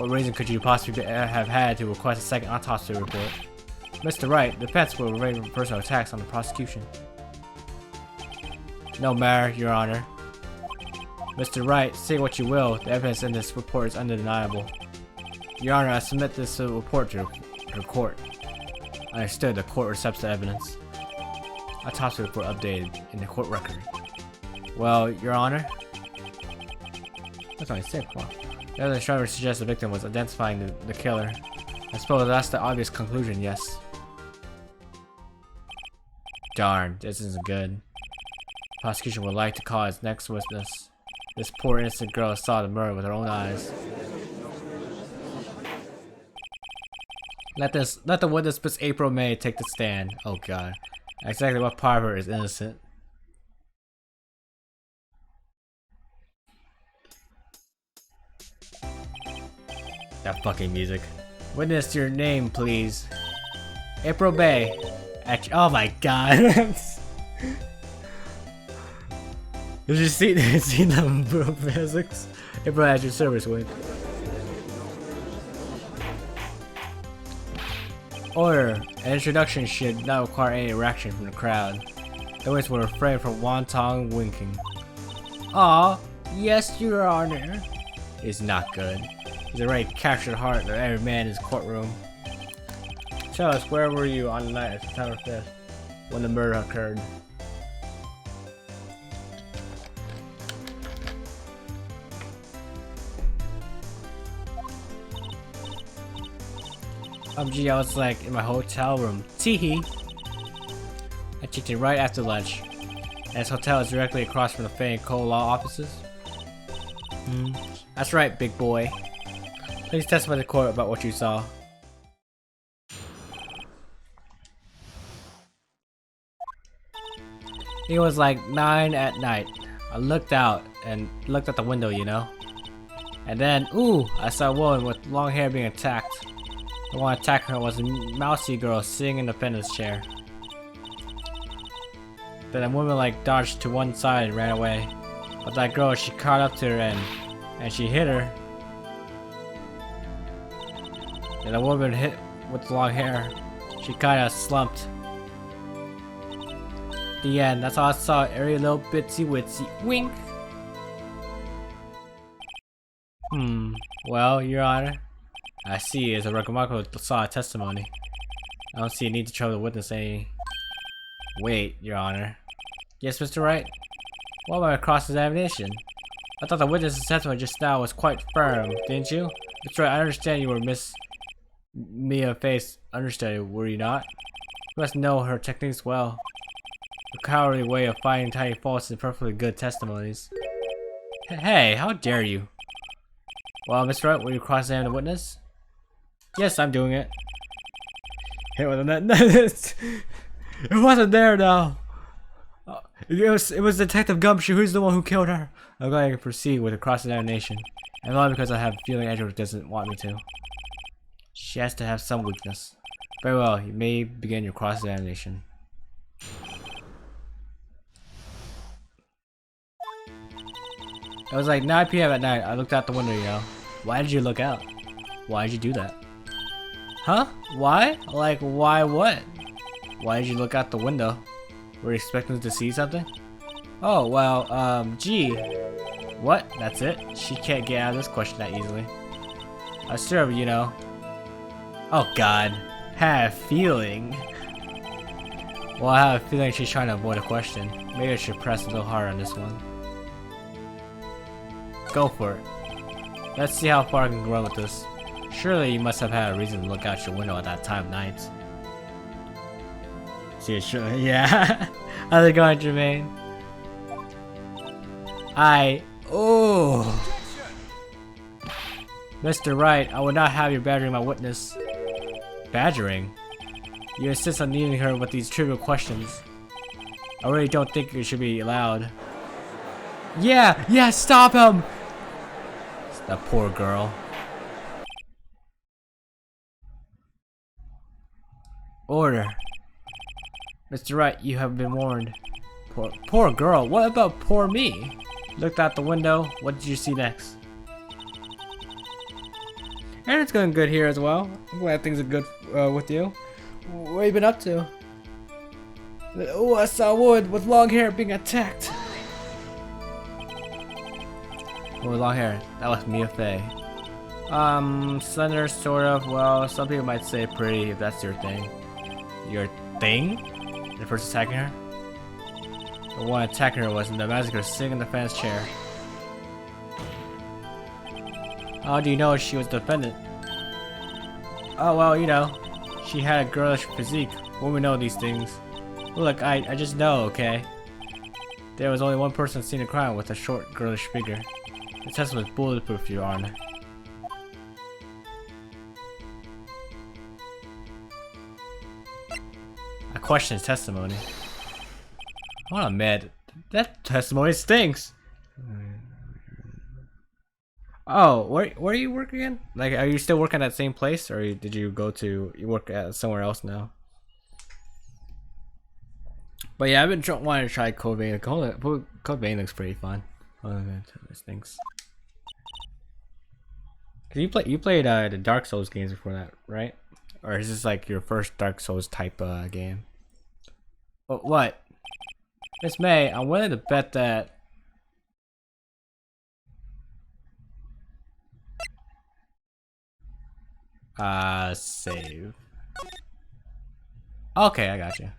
What reason could you possibly have had to request a second autopsy report? Mr. Wright, the defense will raise personal attacks on the prosecution. No matter, Your Honor. Mr. Wright, say what you will, the evidence in this report is undeniable. Your Honor, I submit this report to the court. Understood, the court accepts the evidence. Autopsy report updated in the court record. Well, Your Honor? That's only 6, wow. The evidence driver suggests the victim was identifying the killer. I suppose that's the obvious conclusion, yes. Darn, this isn't good. Prosecution would like to call its next witness. This poor innocent girl saw the murder with her own eyes. Let the witness Miss April May take the stand. Oh god. Exactly what part of her is innocent? That fucking music. Witness your name, please. April May. Oh my god. Did you see the physics? April at your service, wait. Order. An introduction should not require any reaction from the crowd. The witness will refrain from wanton winking. Aw, yes, Your Honor. It's not good. He's already captured the heart of every man in his courtroom. Tell us, where were you on the night of September 5th when the murder occurred? Gee, I was like in my hotel room. Teehee. I checked in right after lunch. And his hotel is directly across from the Fay and Cole law offices. That's right, big boy. Please testify to court about what you saw. It was like 9 at night. I looked out and looked at the window, you know. And then, ooh, I saw a woman with long hair being attacked. The one attacking her was a mousy girl sitting in the defendant's chair. Then a woman like dodged to one side and ran away. But that girl, she caught up to her and she hit her. And the woman hit with the long hair. She kinda slumped. The end. That's all I saw. Every little bitsy witsy. Wink. Well, Your Honor. I see. It's a remarkable solid testimony. I don't see a need to trouble the witness any. Wait, Your Honor. Yes, Mr. Wright? What about a cross-examination? I thought the witness's testimony just now was quite firm, didn't you? Mr. Wright, I understand you were Miss Mia Face understudy, were you not? You must know her techniques well. A cowardly way of finding tiny faults in perfectly good testimonies. Hey, how dare you? Well, Mr. Wright, will you cross-examine the witness? Yes, I'm doing it. Hit with a net. It wasn't there now. It was Detective Gumshoe. Who's the one who killed her? I'm going to proceed with a cross-examination, and not because I have a feeling Edward doesn't want me to. She has to have some weakness. Very well. You may begin your cross-examination. It was like 9 p.m. at night. I looked out the window, you know. Why did you look out? Why did you do that? Huh? Why? Like, why what? Why did you look out the window? Were you expecting to see something? Oh, well, gee. What? That's it? She can't get out of this question that easily. I serve, you know. Oh god. Have a feeling. Well, I have a feeling she's trying to avoid a question. Maybe I should press a little harder on this one. Go for it. Let's see how far I can grow with this. Surely you must have had a reason to look out your window at that time of night. See, sure, yeah. How's it going, Jermaine? Oh. Mr. Wright, I would not have you badgering my witness. Badgering? You insist on needing her with these trivial questions. I really don't think it should be allowed. Yeah, stop him! That poor girl. Order. Mr. Wright, you have been warned. Poor girl? What about poor me? Looked out the window. What did you see next? And it's going good here as well. I'm glad things are good with you. What have you been up to? Oh, I saw Wood with long hair being attacked. Oh, with long hair. That was Mia Fey. Slender, sort of. Well, some people might say pretty if that's your thing. Your thing? The first attacking her? The one attacking her was in the massacre sitting in the fan's chair. How do you know she was the defendant? Oh, well, you know. She had a girlish physique. Women know these things. Look, I just know, okay? There was only one person seen a crime with a short, girlish figure. The test was bulletproof, Your Honor. I question his testimony. What a mad. That testimony stinks! Oh, where are you working again? Like, are you still working at that same place, or did you go to you work at somewhere else now? But yeah, I've been wanting to try Code Vein. Code Vein looks pretty fun. Oh, this things. Cause you played the Dark Souls games before that, right? Or is this like your first Dark Souls type game? Oh, what? Miss May, I'm willing to bet that. Save. Okay, I got you.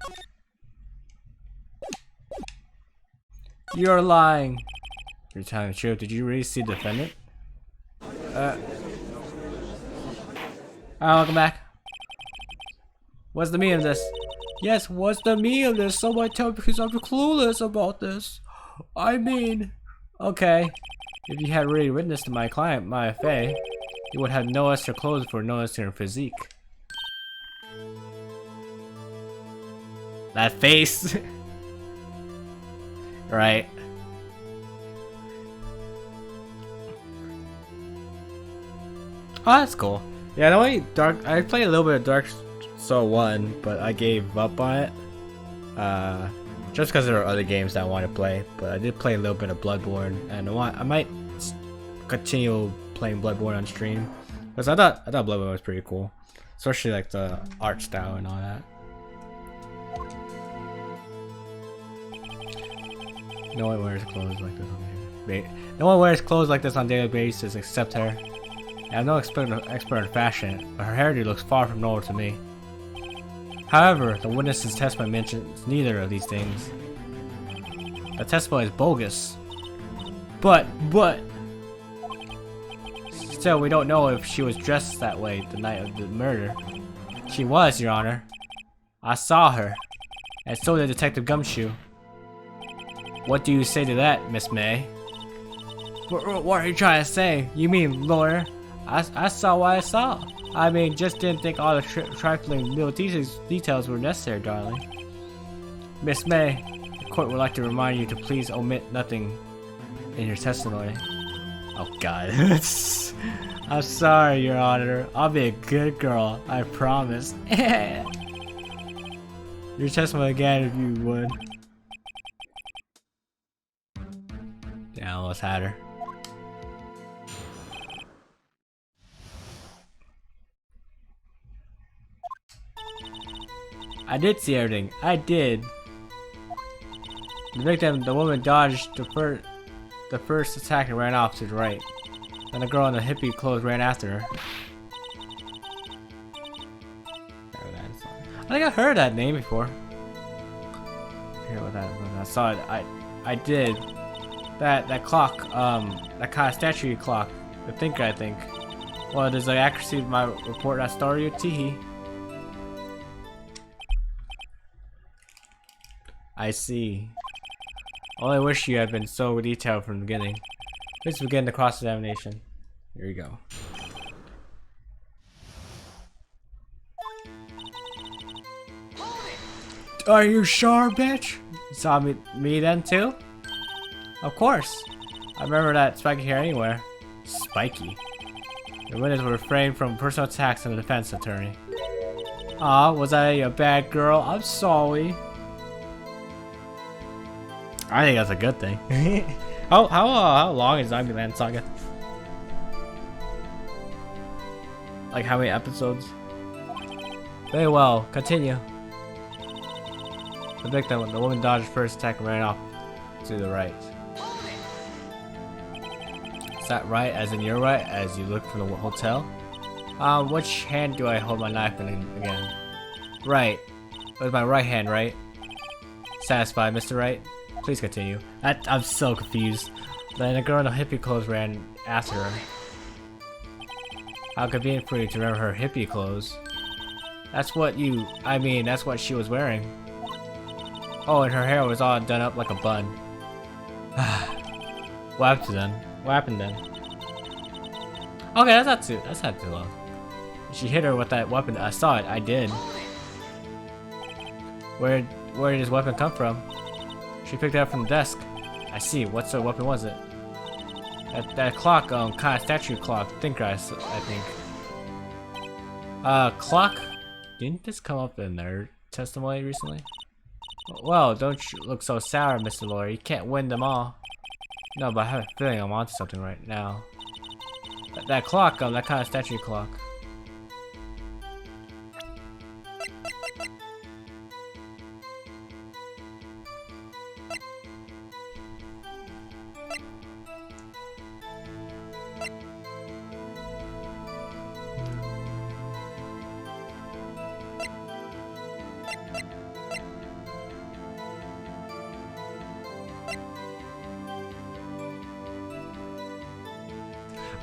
You're lying. You're telling the truth. Did you really see the defendant? Welcome back. What's the meaning of this? Yes, what's the meaning of this? Someone tell me because I'm clueless about this. I mean, okay. If you had really witnessed my client, Maya Fey, you would have noticed her clothes for noticing her physique. That face. Right. Oh, that's cool. Yeah, the only I played a little bit of Dark Souls 1, but I gave up on it. Just because there are other games that I want to play. But I did play a little bit of Bloodborne, and I might continue playing Bloodborne on stream. Because I thought Bloodborne was pretty cool, especially like the art style and all that. No one wears clothes like this on daily. No one wears clothes like this on a daily basis except her. I'm no expert in fashion, but her hairdo looks far from normal to me. However, the witness's testimony mentions neither of these things. The testimony is bogus. But still, we don't know if she was dressed that way the night of the murder. She was, Your Honor. I saw her, and so did Detective Gumshoe. What do you say to that, Miss May? What are you trying to say? You mean, lawyer? I saw what I saw. I mean, just didn't think all the trifling little details were necessary, darling. Miss May, the court would like to remind you to please omit nothing in your testimony. Oh God. I'm sorry, Your Honor. I'll be a good girl, I promise. Your testimony again if you would. Yeah, I almost had her. I did see everything. I did. The victim, the woman, dodged the first attack and ran off to the right. Then the girl in the hippie clothes ran after her. I think I heard that name before. Here, what that? I saw it. I did. That clock, that kind of statue clock. The thinker, I think. Well, does the accuracy of my report not star you? Teehee. I see. Only wish you had been so detailed from the beginning. Let's begin the cross-examination. Here we go. Are you sure, bitch? You saw me then too? Of course. I remember that spiky hair anywhere. Spiky. The witness will refrain from personal attacks on the defense attorney. Aw, was I a bad girl? I'm sorry. I think that's a good thing. how long is Zombieland Saga? Like how many episodes? Very well, continue. The victim, the woman dodged first attack and ran off to the right. Is that right, as in your right, as you look from the hotel? Which hand do I hold my knife in again? Right. With my right hand, right? Satisfied, Mr. Wright? Please continue. I'm so confused. Then a girl in the hippie clothes ran after her. How convenient for you to remember her hippie clothes. That's what that's what she was wearing. Oh, and her hair was all done up like a bun. What happened then? What happened then? Okay, that's not too long. She hit her with that weapon. I saw it. I did. Where did this weapon come from? She picked it up from the desk. I see. What sort of weapon was it? That clock, kind of statue clock. Thinker, I think. Clock? Didn't this come up in their testimony recently? Well, don't you look so sour, Mr. Lawyer. You can't win them all. No, but I have a feeling I'm onto something right now. That clock, that kind of statue clock.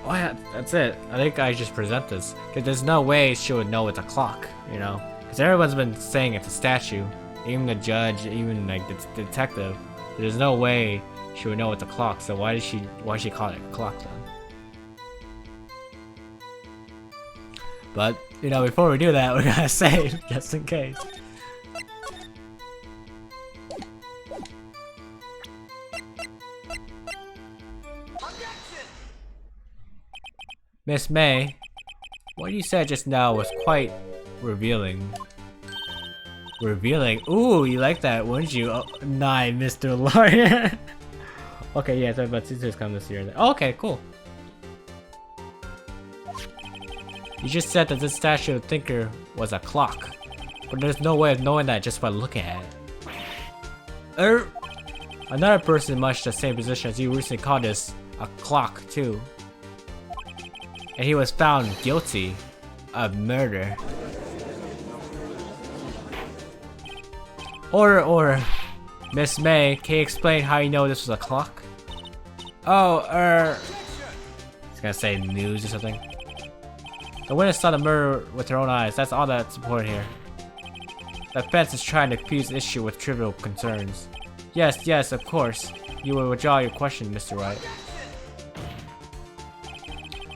Oh yeah, that's it. I think I just present this. Because there's no way she would know it's a clock, you know? Because everyone's been saying it's a statue. Even the judge, even like the detective. There's no way she would know it's a clock, so why did she call it a clock then? But, you know, before we do that, we're gonna save, just in case. Miss May, what you said just now was quite revealing. Revealing? Ooh, you like that, wouldn't you? Oh, nah, Mr. Lawyer. Okay, yeah, so but sisters come this year. Oh, okay, cool. You just said that this statue of Thinker was a clock, but there's no way of knowing that just by looking at it. Another person in much the same position as you recently called this a clock too. And he was found guilty of murder. Or, Miss May, can you explain how you know this was a clock? Oh, he's gonna say news or something. The witness saw the murder with her own eyes. That's all that's important here. The defense is trying to confuse the issue with trivial concerns. Yes, of course. You will withdraw your question, Mr. Wright.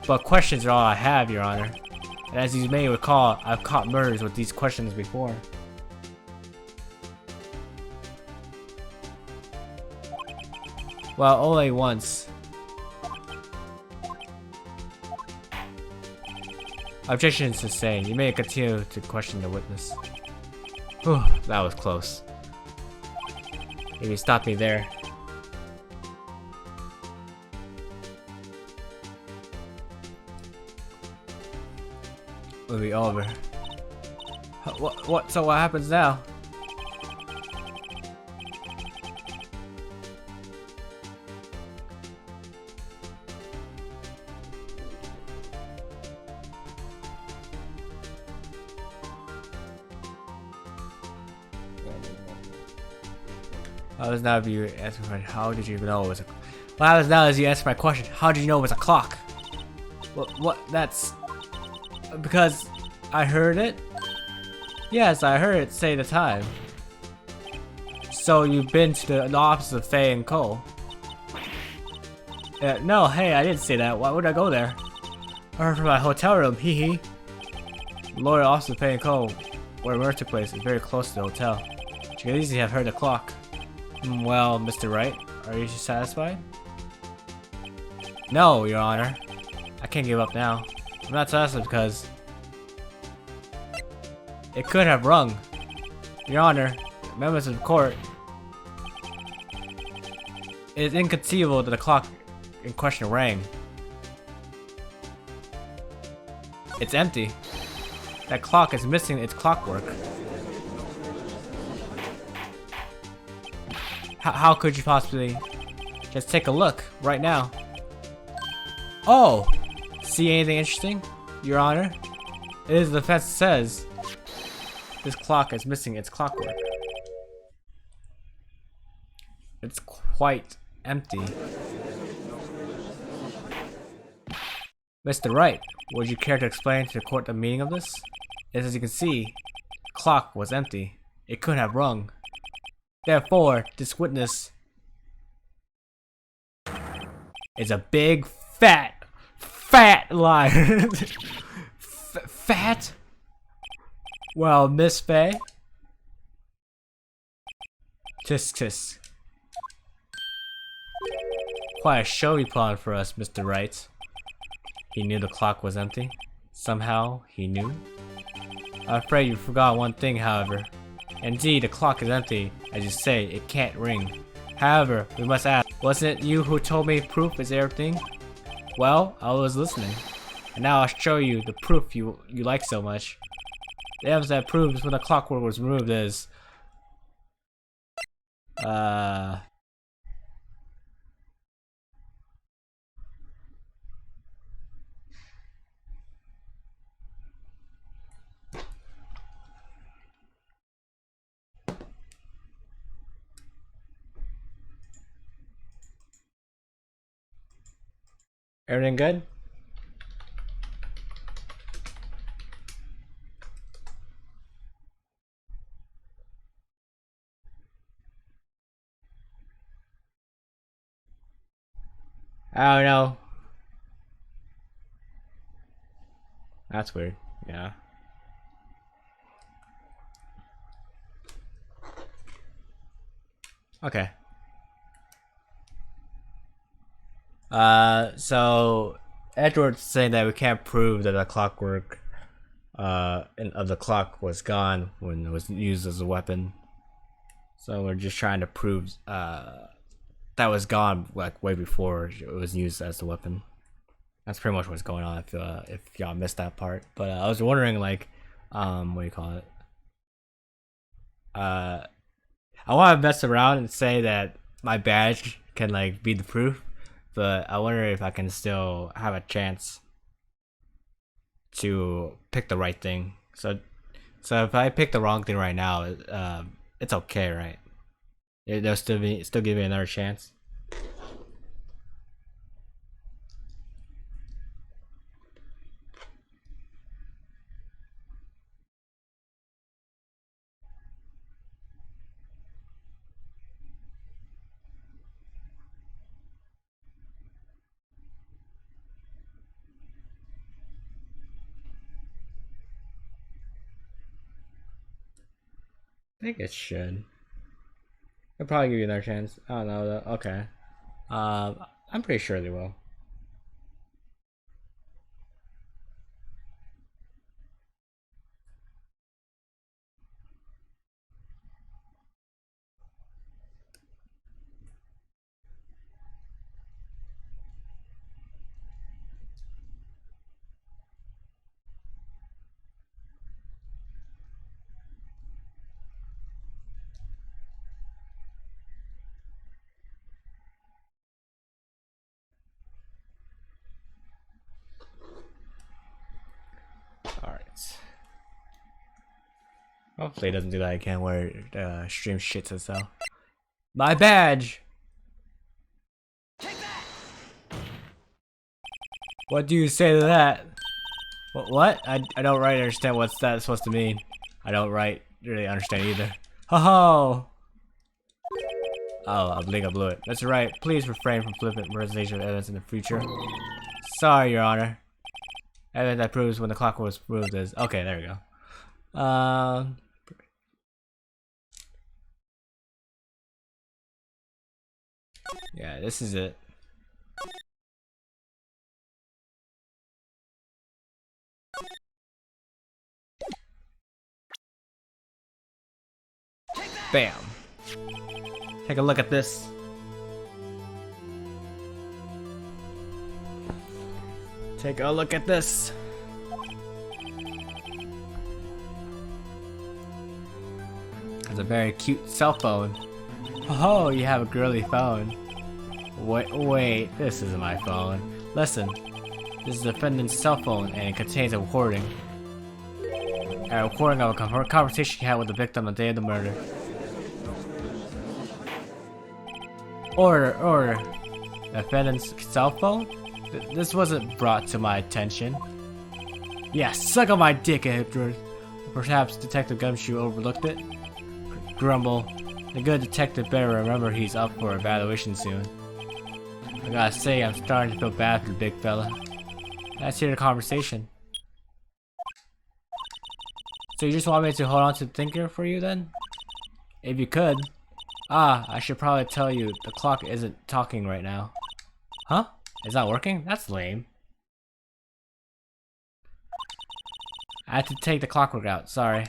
But questions are all I have, Your Honor. And as you may recall, I've caught murders with these questions before. Well, only once. Objection is sustained. You may continue to question the witness. Whew, that was close. If you stop me there. It'll be over. So what happens now? How does now you answer my question? How did you know it was a clock? What happens now is you answer my question. How did you know it was a clock? What? That's because I heard it. Yes, I heard it say the time. So you've been to the office of Faye and Cole? No, hey, I didn't say that. Why would I go there? I heard from my hotel room. Hee hee. The lawyer office of Faye and Cole, where murder took place, is very close to the hotel. You could easily have heard the clock. Well, Mr. Wright, are you satisfied? No, Your Honor. I can't give up now. I'm not satisfied because it could have rung. Your Honor, members of the court, it is inconceivable that the clock in question rang. It's empty. That clock is missing its clockwork. How could you possibly? Just take a look right now. Oh! See anything interesting, Your Honor? It is the defense says this clock is missing its clockwork. It's quite empty. Mr. Wright, would you care to explain to the court the meaning of this? As you can see, the clock was empty. It couldn't have rung. Therefore, this witness is a big, fat liar. Fat? Well, Miss Faye? Tisk. Quite a show you put on for us, Mr. Wright. He knew the clock was empty. Somehow, he knew. I'm afraid you forgot one thing, however. Indeed, the clock is empty. As you say, it can't ring. However, we must ask, wasn't it you who told me proof is everything? Well, I was listening. And now I'll show you the proof you like so much. The evidence that proves when the clockwork was removed is... Everything good? I don't know. That's weird. Yeah. Okay. So Edward's saying that we can't prove that the clockwork of the clock was gone when it was used as a weapon. So we're just trying to prove that was gone like way before it was used as a weapon. That's pretty much what's going on. If y'all missed that part, but I was wondering like, what do you call it? I want to mess around and say that my badge can like be the proof, but I wonder if I can still have a chance to pick the right thing. So if I pick the wrong thing right now, it's okay, right? They'll still give me another chance. I think it should. They'll probably give you another chance. I don't know though. Okay. I'm pretty sure they will. Alright. Hopefully it doesn't do that again where stream shits itself. My badge! What do you say to that? What? I don't really understand what's that supposed to mean. I don't really understand either. Ho ho! Oh, I think I blew it. That's right. Please refrain from flippant presentation of evidence in the future. Sorry, Your Honor. Evidence that proves when the clock was moved is... Okay, there we go. Yeah, this is it. Bam. Take a look at this. Take a look at this. has a very cute cell phone. Oh, you have a girly phone. Wait, this isn't my phone. Listen, this is the defendant's cell phone and it contains a recording. A recording of a conversation he had with the victim on the day of the murder. Order. Defendant's cell phone? This wasn't brought to my attention. Yeah, suck on my dick, Edward. Perhaps Detective Gumshoe overlooked it? Grumble. The good detective better remember he's up for evaluation soon. I gotta say, I'm starting to feel bad for the big fella. Let's hear the conversation. So you just want me to hold on to the thinker for you then? If you could. I should probably tell you, the clock isn't talking right now. Huh? It's not working? That's lame. I had to take the clockwork out, sorry.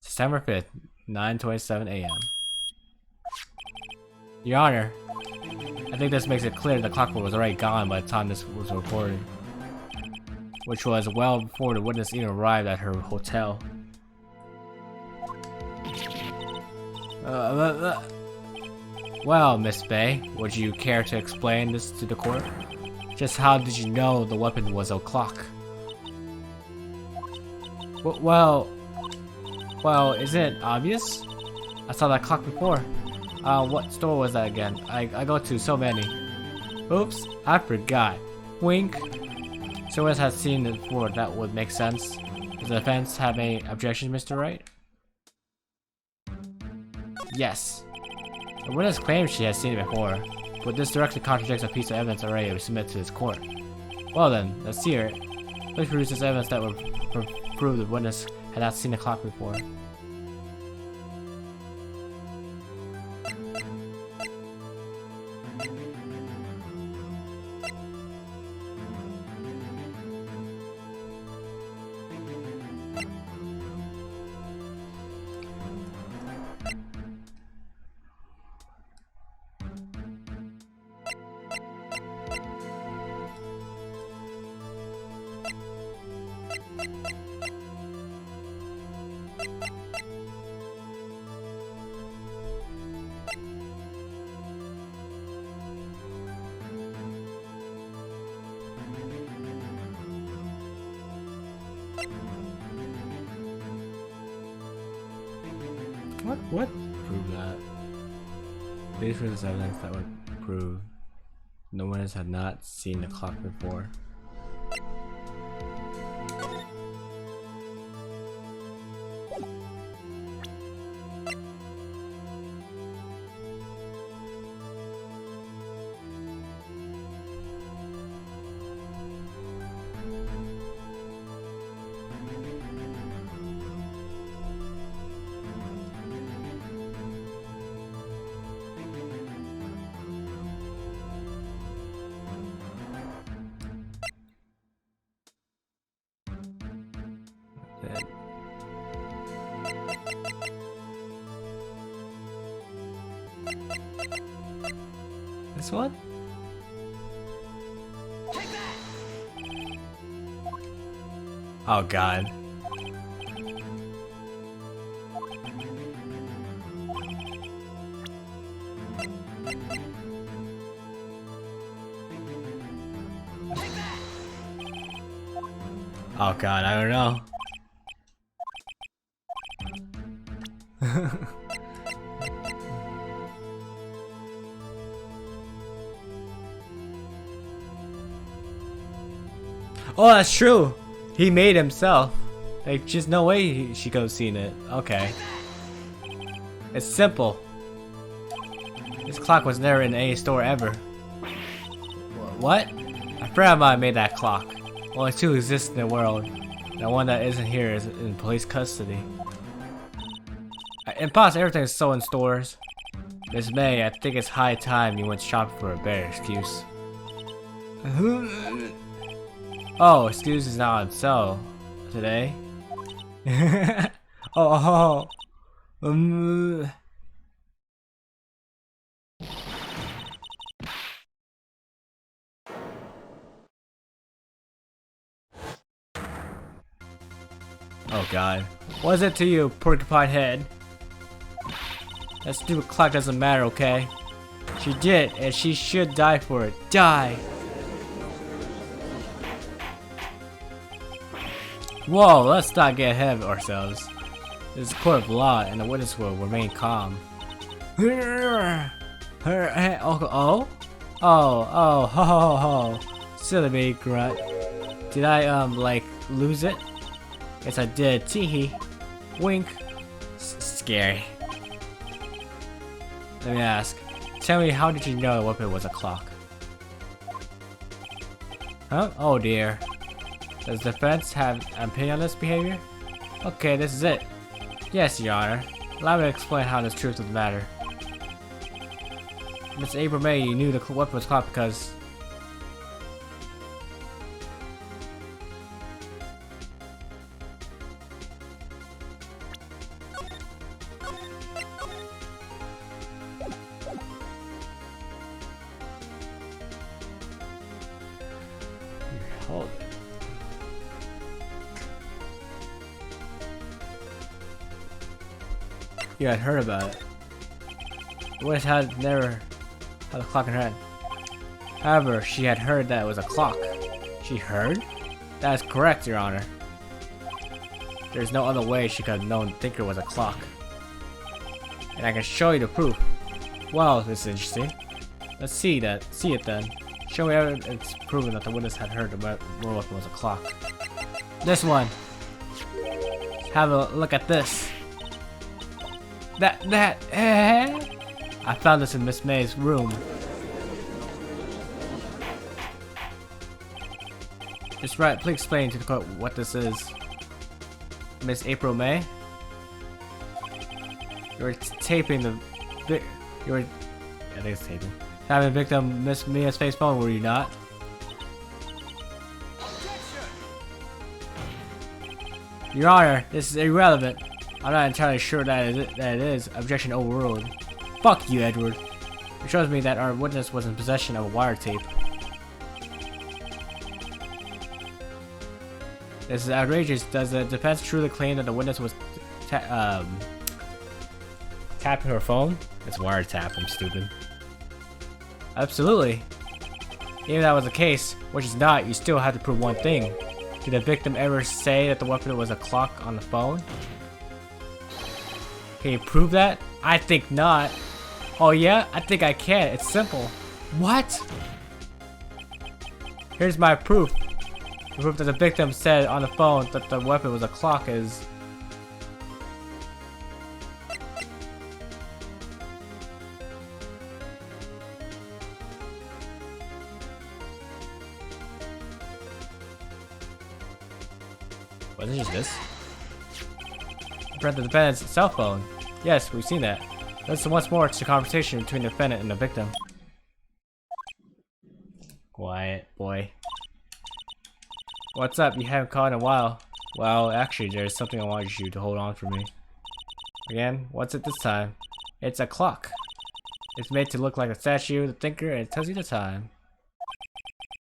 December 5th, 9:27 AM. Your Honor, I think this makes it clear the clockwork was already gone by the time this was recorded. Which was well before the witness even arrived at her hotel. Well, Miss Bay, would you care to explain this to the court? Just how did you know the weapon was a clock? Well, isn't it obvious? I saw that clock before. What store was that again? I go to so many. Oops, I forgot. Wink. So as has seen it before, that would make sense. Does the defense have any objections, Mr. Wright? Yes. The witness claims she has seen it before, but this directly contradicts a piece of evidence already submitted to this court. Well then, let's hear it. Please produce this evidence that would prove the witness had not seen the clock before. What? Prove that. Please produce evidence that would prove no one had not seen the clock before. This one? Oh god. Oh god, I don't know. Oh, that's true. He made himself. Like, just no way she could have seen it. Okay. It's simple. This clock was never in any store ever. What? A friend of mine made that clock. Only two exist in the world. The one that isn't here is in police custody. Impossible, everything is sold in stores. Miss May, I think it's high time you went shopping for a better excuse. Oh, excuse is not on sale today. oh. Oh god. What is it to you, porcupine head? That stupid clock doesn't matter, okay? She did, and she should die for it. Die! Whoa, let's not get ahead of ourselves. This is a court of law, and the witness will remain calm. Oh? Oh, ho ho ho. Silly me, grunt. Did I, like, lose it? Yes, I did. Teehee. Wink. Scary. Let me ask. Tell me, how did you know the weapon was a clock? Huh? Oh dear. Does the defense have an opinion on this behavior? Okay, this is it. Yes, Your Honor. Allow me to explain how this truth of the matter. Miss April May, you knew the weapon was clocked because... Hold it. You had heard about it. The witness had never had a clock in her head. However, she had heard that it was a clock. She heard? That is correct, Your Honor. There's no other way she could have known the thinker was a clock. And I can show you the proof. Well, this is interesting. Let's see it then. Show me evidence proving that the witness had heard the murder weapon was a clock. This one. Have a look at this. I found this in Miss May's room. It's right, please explain to the court what this is. Miss April May? You're taping the I think it's taping. Having victim Miss Mia's face phone, were you not? Your Honor, this is irrelevant. I'm not entirely sure that it is. Objection overruled. Fuck you, Edward. It shows me that our witness was in possession of a wiretape. This is outrageous. Does the defense truly claim that the witness was tapping her phone? It's wiretap, I'm stupid. Absolutely. Even if that was the case, which is not, you still have to prove one thing. Did the victim ever say that the weapon was a clock on the phone? Can you prove that? I think not. Oh yeah? I think I can. It's simple. What? Here's my proof. The proof that the victim said on the phone that the weapon was a clock is... Wasn't just this? The defendant's cell phone. Yes, we've seen that. Listen once more to the conversation between the defendant and the victim. Quiet, boy. What's up? You haven't called in a while. Well, actually, there's something I want you to hold on for me. Again, what's it this time? It's a clock. It's made to look like a statue of the thinker, and it tells you the time.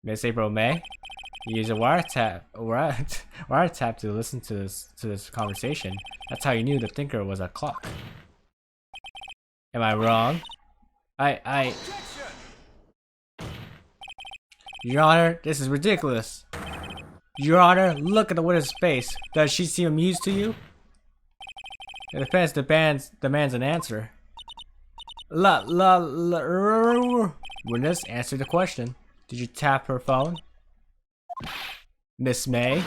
Miss April May? You use a wiretap to listen to this conversation. That's how you knew the thinker was a clock. Am I wrong? Your Honor, this is ridiculous. Your Honor, look at the witness' face. Does she seem amused to you? The defense demands an answer. Witness, answer the question. Did you tap her phone? Miss May?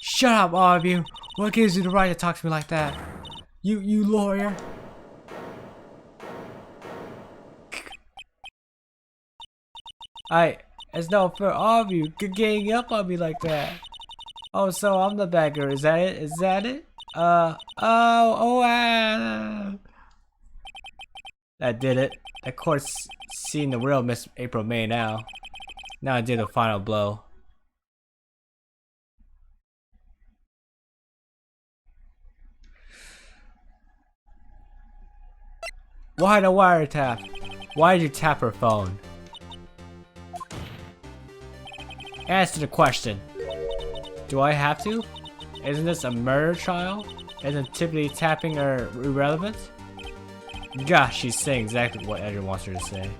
Shut up, all of you! What gives you the right to talk to me like that? You lawyer! It's not for all of you getting up on me like that. Oh, so I'm the bad girl, is that it? Is that it? That did it. The court's seeing the real Miss April May now. Now I did the final blow. Why the wiretap? Why did you tap her phone? Answer the question. Do I have to? Isn't this a murder trial? Isn't typically tapping her irrelevant? Gosh, she's saying exactly what Edgar wants her to say.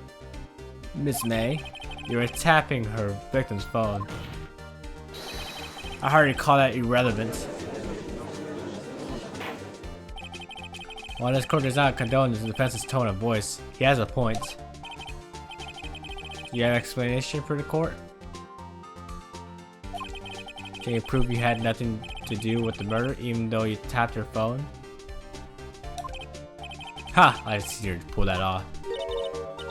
Miss May, you are tapping her victim's phone. I hardly call that irrelevant. While this court does not condone the defense's tone of voice, he has a point. Do you have an explanation for the court? Can you prove you had nothing to do with the murder even though you tapped her phone? Ha! I see her pull that off.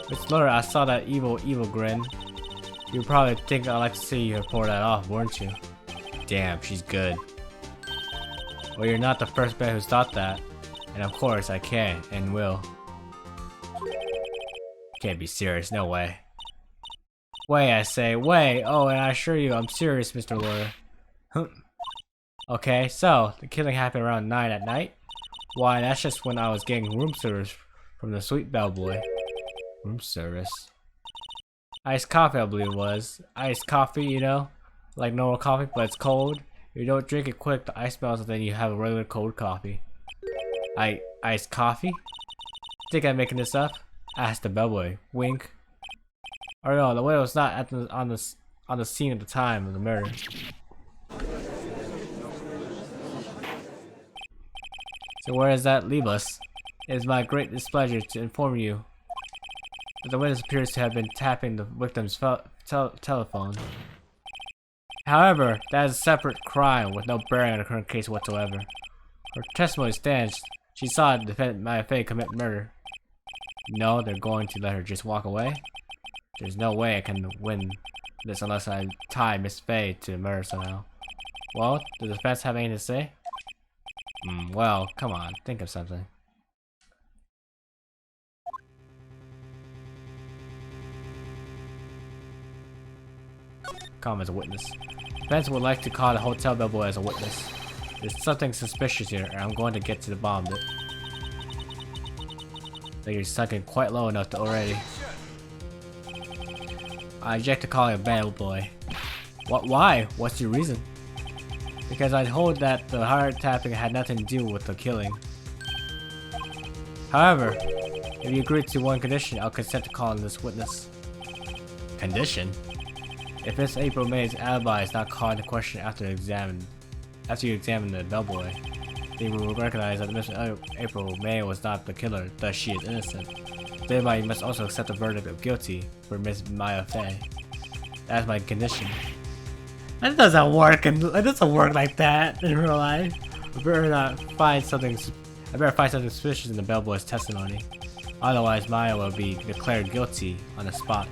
Miss Laura, I saw that evil grin. You probably think I'd like to see her pull that off, weren't you? Damn, she's good. Well, you're not the first man who's thought that. And of course, I can and will. Can't be serious, no way. Way, I say, way! Oh, and I assure you, I'm serious, Mr. Lawyer. Okay, so, the killing happened around 9 at night? Why, that's just when I was getting room service from the sweet bellboy. Room service? Iced coffee, I believe it was. Iced coffee, you know? Like normal coffee, but it's cold. If you don't drink it quick, the ice melts and then you have a regular cold coffee. Iced coffee? Think I'm making this up? Asked the bellboy. Wink. Or no, the widow was not at on the scene at the time of the murder. So where does that leave us? It is my great displeasure to inform you that the witness appears to have been tapping the victim's telephone. However, that is a separate crime with no bearing on the current case whatsoever. Her testimony stands. She saw the defendant Faye commit murder. No, they're going to let her just walk away? There's no way I can win this unless I tie Miss Faye to the murder somehow. Well, does the defense have anything to say? Well, come on, think of something. Come as a witness. Defense would like to call the hotel bellboy as a witness. There's something suspicious here, and I'm going to get to the bottom of it. Like you're sunken quite low enough to already. I object to calling a bellboy. What? Why? What's your reason? Because I hold that the hard tapping had nothing to do with the killing. However, if you agree to one condition, I'll consent to calling this witness. Condition? If Miss April May's alibi is not called into question after you examine the bellboy, then we will recognize that Miss April May was not the killer, thus she is innocent. Thereby, you must also accept the verdict of guilty for Miss Maya Faye. That's my condition. That doesn't work, and it doesn't work like that in real life. I better find something suspicious in the bellboy's testimony. Otherwise, Maya will be declared guilty on the spot.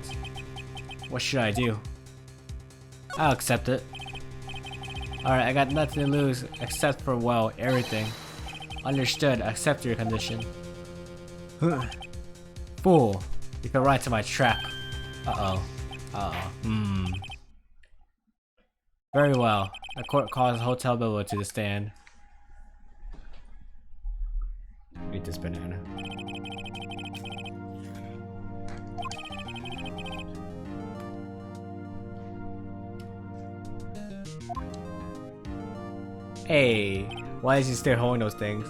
What should I do? I'll accept it. Alright, I got nothing to lose except for, well, everything. Understood, accept your condition. Fool, you fell right to my trap. Very well. The court calls the hotel bellboy to the stand. Eat this banana. Hey, why is he still holding those things?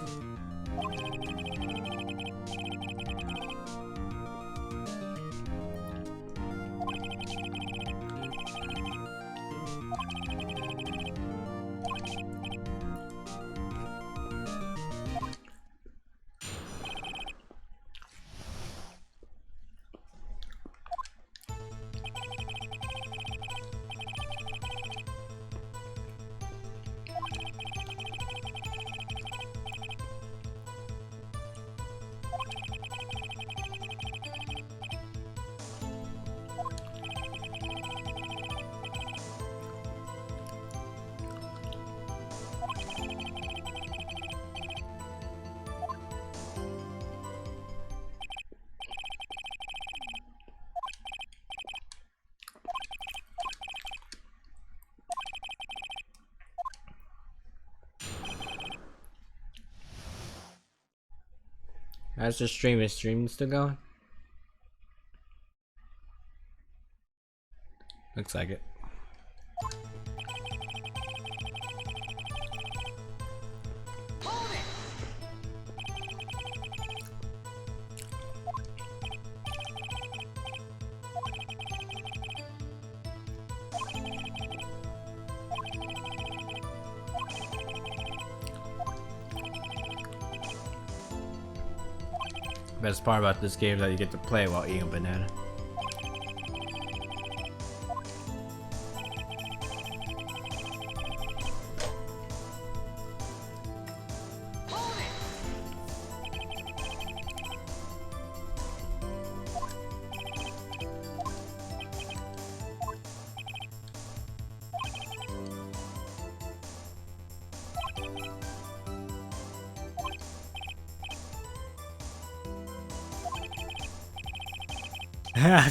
How's the stream? Is stream still going? Looks like it. Best part about this game is that you get to play while eating a banana.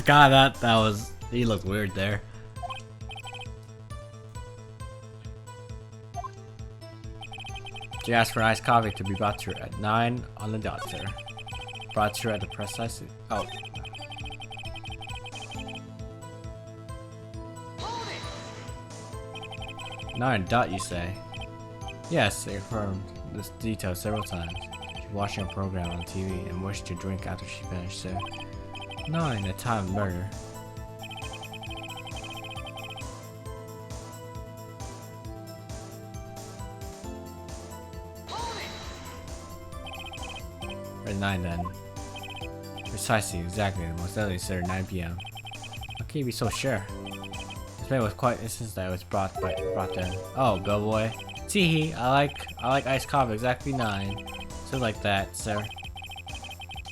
God, that was, he looked weird there. She asked for iced coffee to be brought to her at 9 on the dot, sir. Brought to her at the precisely. Oh. Nine dot, you say? Yes, they confirmed this detail several times. She watched a program on TV and wished to drink after she finished, sir. 9, the time of murder. Or 9 then. Precisely, exactly, most definitely, sir, 9 p.m. How can you be so sure? This man was quite instant that it was brought then. Oh, bellboy. Teehee, I like iced coffee, exactly 9. So like that, sir.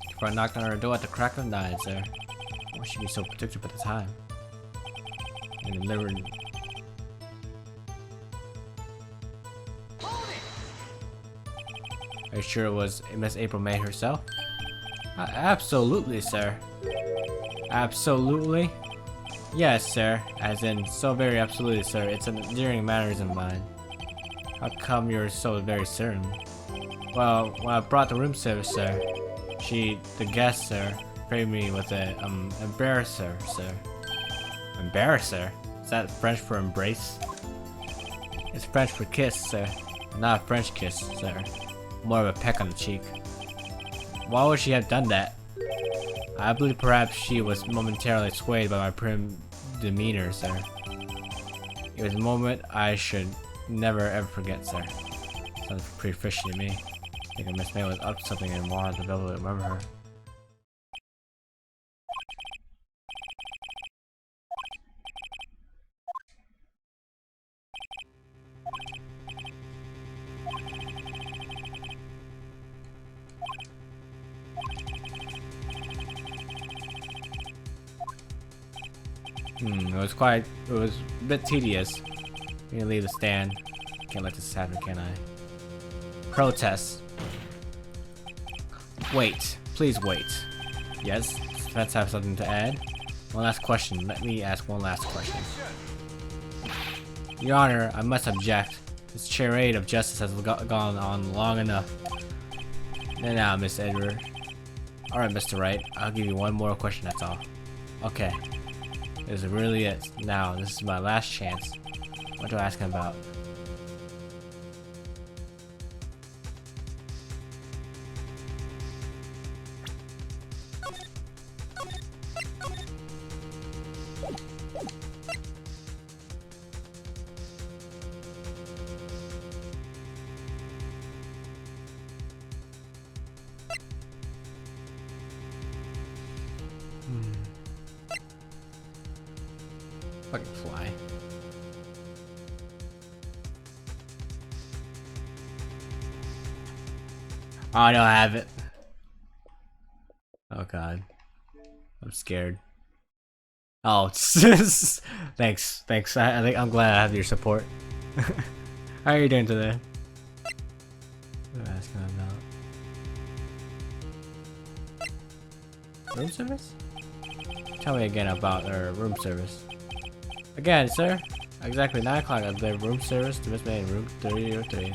Before I knocked on her door at the crack of 9, sir. Why should be so particular at the time? And delivered. Are you sure it was Miss April May herself? Absolutely, sir. Absolutely? Yes, sir. As in, so very absolutely, sir. It's an endearing manners of mine. How come you're so very certain? Well, when I brought the room service, sir, the guest, sir, praised me with a, embarrasser, sir. Embarrasser? Is that French for embrace? It's French for kiss, sir. Not a French kiss, sir. More of a peck on the cheek. Why would she have done that? I believe perhaps she was momentarily swayed by my prim demeanor, sir. It was a moment I should never ever forget, sir. Sounds pretty fishy to me. I think Miss May was up to something and wanted to be able to remember her. It was a bit tedious. I'm gonna leave the stand. Can't let this happen, can I? Protest. Wait. Please wait. Yes? Let's have something to add. One last question. Let me ask one last question. Your Honor, I must object. This charade of justice has gone on long enough. And now, Miss Edward. Alright, Mr. Wright. I'll give you one more question, that's all. Okay. This is really it. Now, this is my last chance. What do I ask him about? Fucking fly. Oh, I don't have it. Oh god. I'm scared. Oh, thanks. I think I'm glad I have your support. How are you doing today? What am I asking about? Room service? Tell me again about our room service. Again, sir. Exactly 9 o'clock at the room service to Miss May in room 303.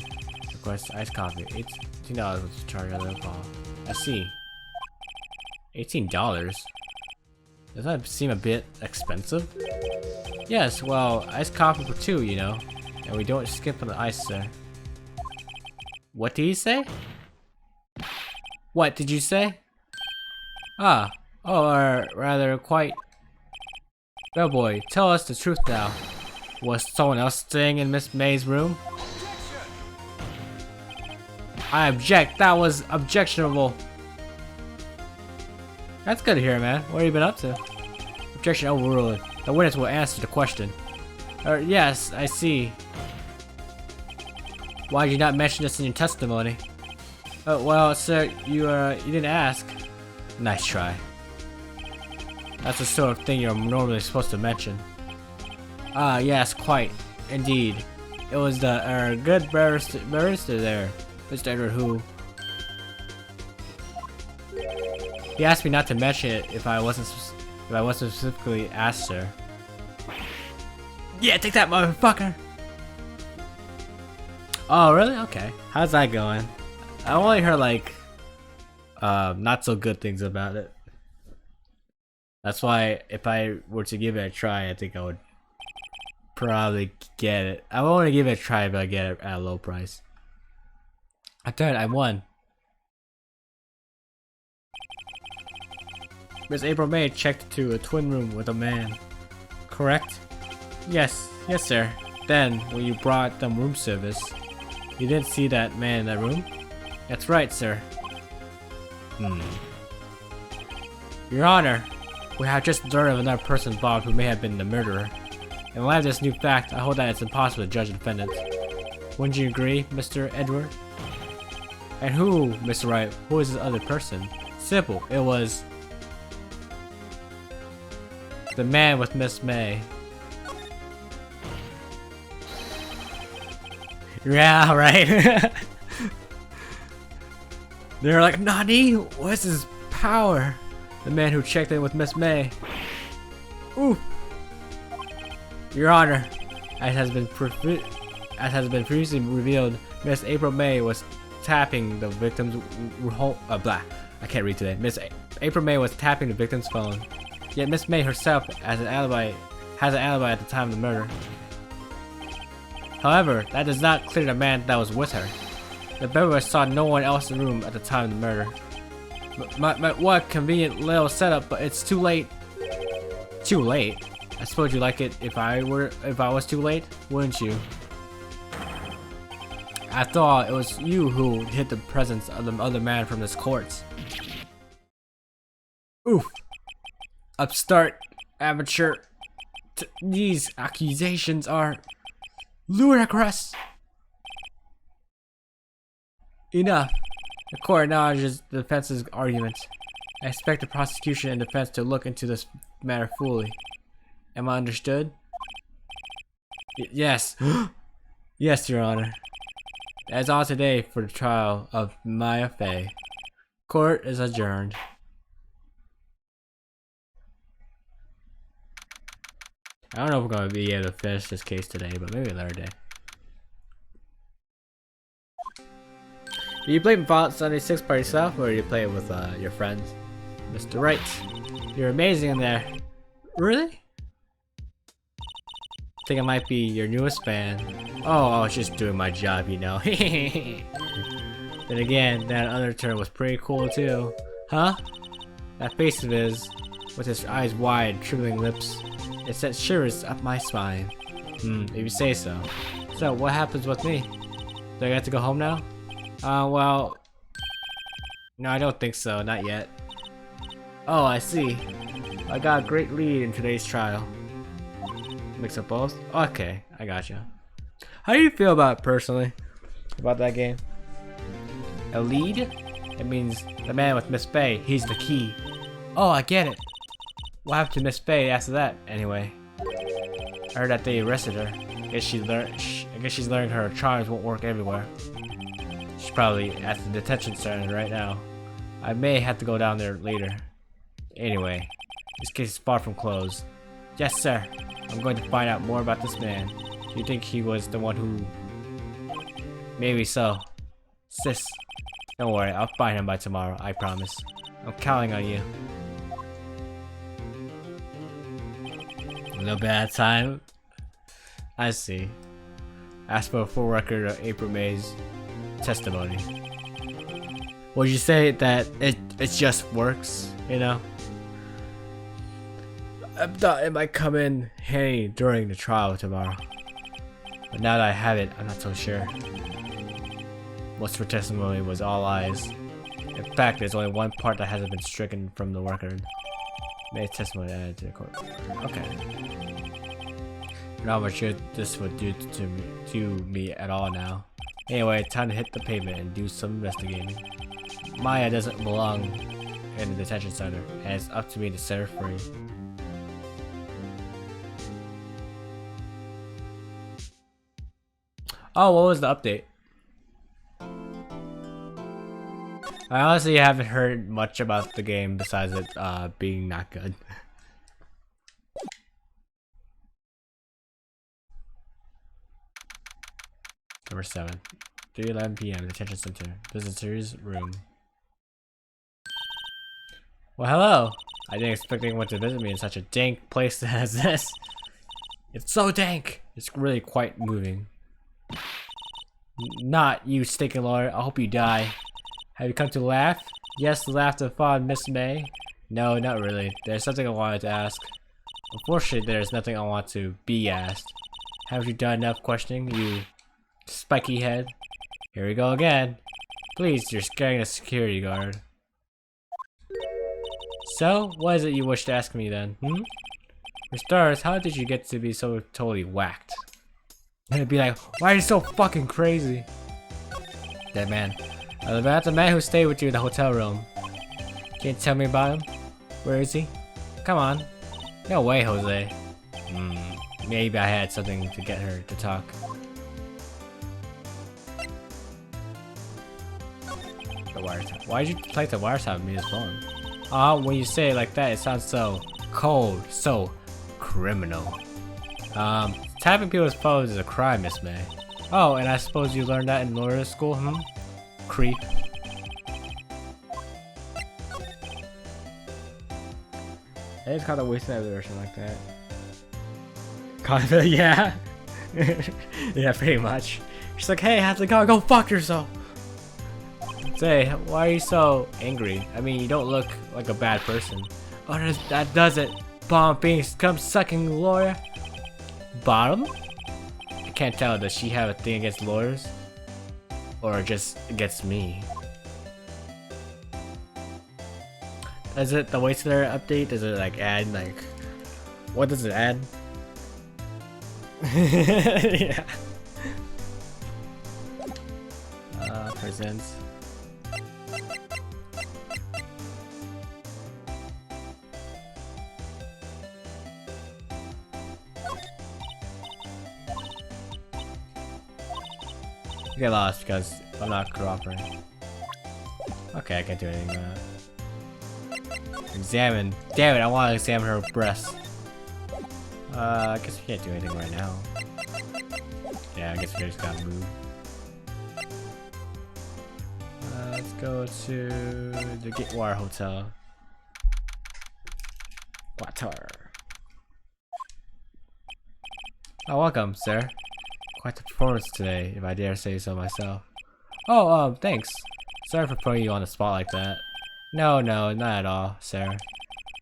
Request iced coffee. $18 was the charge of the call. I see. $18? Does that seem a bit expensive? Yes, well, iced coffee for 2, you know. And we don't skip on the ice, sir. What did he say? What did you say? Ah. Oh, or rather, quite... Oh boy, tell us the truth now. Was someone else staying in Miss May's room? I object. That was objectionable. That's good to hear, man. What have you been up to? Objection overruled. The witness will answer the question. Yes, I see. Why did you not mention this in your testimony? Well, sir, you didn't ask. Nice try. That's the sort of thing you're normally supposed to mention. Ah, yes, quite. Indeed. It was the good barrister there, Mr. Edward, who... He asked me not to mention it if I wasn't specifically asked, sir. Yeah, take that, motherfucker! Oh, really? Okay. How's that going? I only heard like not so good things about it. That's why if I were to give it a try, I think I would probably get it. I want to give it a try, but I get it at a low price. I thought I won. Miss April May checked to a twin room with a man. Correct? Yes, sir. Then, when you brought them room service, you didn't see that man in that room? That's right, sir. Your Honor, we have just learned of another person involved who may have been the murderer. In light of this new fact, I hold that it's impossible to judge the defendant. Wouldn't you agree, Mr. Edward? And who, Mr. Wright, who is this other person? Simple, it was... the man with Miss May. Yeah, right. They're like, Nani? What's his power? The man who checked in with Miss May. Ooh. Your Honor, as has been previously revealed, Miss April May was tapping the victim's I can't read today. Miss April May was tapping the victim's phone. Yet Miss May herself has an alibi at the time of the murder. However, that does not clear the man that was with her. The murderer saw no one else in the room at the time of the murder. What convenient little setup, but it's too late. Too late? I suppose you'd like it if I was too late, wouldn't you? After all, it was you who hid the presence of the other man from this court. Oof. Upstart, amateur. These accusations are ludicrous. Enough. The court acknowledges the defense's argument. I expect the prosecution and defense to look into this matter fully. Am I understood? Yes. Yes, Your Honor. That's all today for the trial of Maya Fey. Court is adjourned. I don't know if we're going to be able to finish this case today, but maybe another day. Do you play Fallout 76 by yourself, or do you play it with your friends? Mr. Wright, you're amazing in there. Really? I think I might be your newest fan. Oh, I was just doing my job, you know. Then again, that other turn was pretty cool too. Huh? That face of his, with his eyes wide, trembling lips, it sent shivers up my spine. If you say so. So, what happens with me? Do I get to go home now? Well... No, I don't think so. Not yet. Oh, I see. I got a great lead in today's trial. Mix up both? Okay, I gotcha. How do you feel about it personally? About that game? A lead? It means the man with Miss Faye, he's the key. Oh, I get it. What happened to Miss Faye after that, anyway? I heard that they arrested her. I guess she's learning her charms won't work everywhere. She's probably at the detention center right now. I may have to go down there later. Anyway, this case is far from closed. Yes, sir. I'm going to find out more about this man. Do you think he was the one who... Maybe so. Sis. Don't worry, I'll find him by tomorrow, I promise. I'm counting on you. A little bit at a time. I see. Ask for a full record of April May's testimony. Would you say that it just works, you know? I thought it might come in handy during the trial tomorrow. But now that I have it, I'm not so sure. Most of her testimony was all lies. In fact, there's only one part that hasn't been stricken from the record. May testimony added to the court. Okay. Not much good this would do to me at all now. Anyway, time to hit the pavement and do some investigating. Maya doesn't belong in the detention center, and it's up to me to set her free. Oh, what was the update? I honestly haven't heard much about the game besides it being not good. Number 7. 3:11 p.m. Detention Center. Visitors room. Well, hello! I didn't expect anyone to visit me in such a dank place as this. It's so dank! It's really quite moving. Not you, stinking lawyer. I hope you die. Have you come to laugh? Yes, laugh to fond Miss May. No, not really. There's something I wanted to ask. Unfortunately, there's nothing I want to be asked. Haven't you done enough questioning, you spiky head? Here we go again. Please, you're scaring the security guard. So, what is it you wish to ask me then, For starters, how did you get to be so totally whacked? And it'd be like, why are you so fucking crazy? That man. About the man who stayed with you in the hotel room. Can you tell me about him? Where is he? Come on. No way, Jose. Maybe I had something to get her to talk. The wiretap. Why did you like the wiretap me his phone? When you say it like that, it sounds so cold, so criminal. Tapping people's phones is a crime, Miss May. Oh, and I suppose you learned that in lawyer school, Creep. I just caught a waste of or something like that. Kinda, yeah. Yeah, pretty much. She's like, hey, how's it going? Go fuck yourself! Say, why are you so angry? I mean, you don't look like a bad person. Oh, that does it. Bomb being scum sucking lawyer. Bottom? I can't tell. Does she have a thing against lawyers? Or just against me? Is it the Wasteler update? Does it like add like... What does it add? Yeah. Presents. Get lost because I'm not cooperating. Okay, I can't do anything with that. Examine. Damn it, I want to examine her breasts. I guess we can't do anything right now. Yeah, I guess we just gotta move. Let's go to the Gatewar Hotel. Water. Oh, welcome, sir. Quite the performance today, if I dare say so myself. Oh, thanks. Sorry for putting you on the spot like that. No, not at all, sir.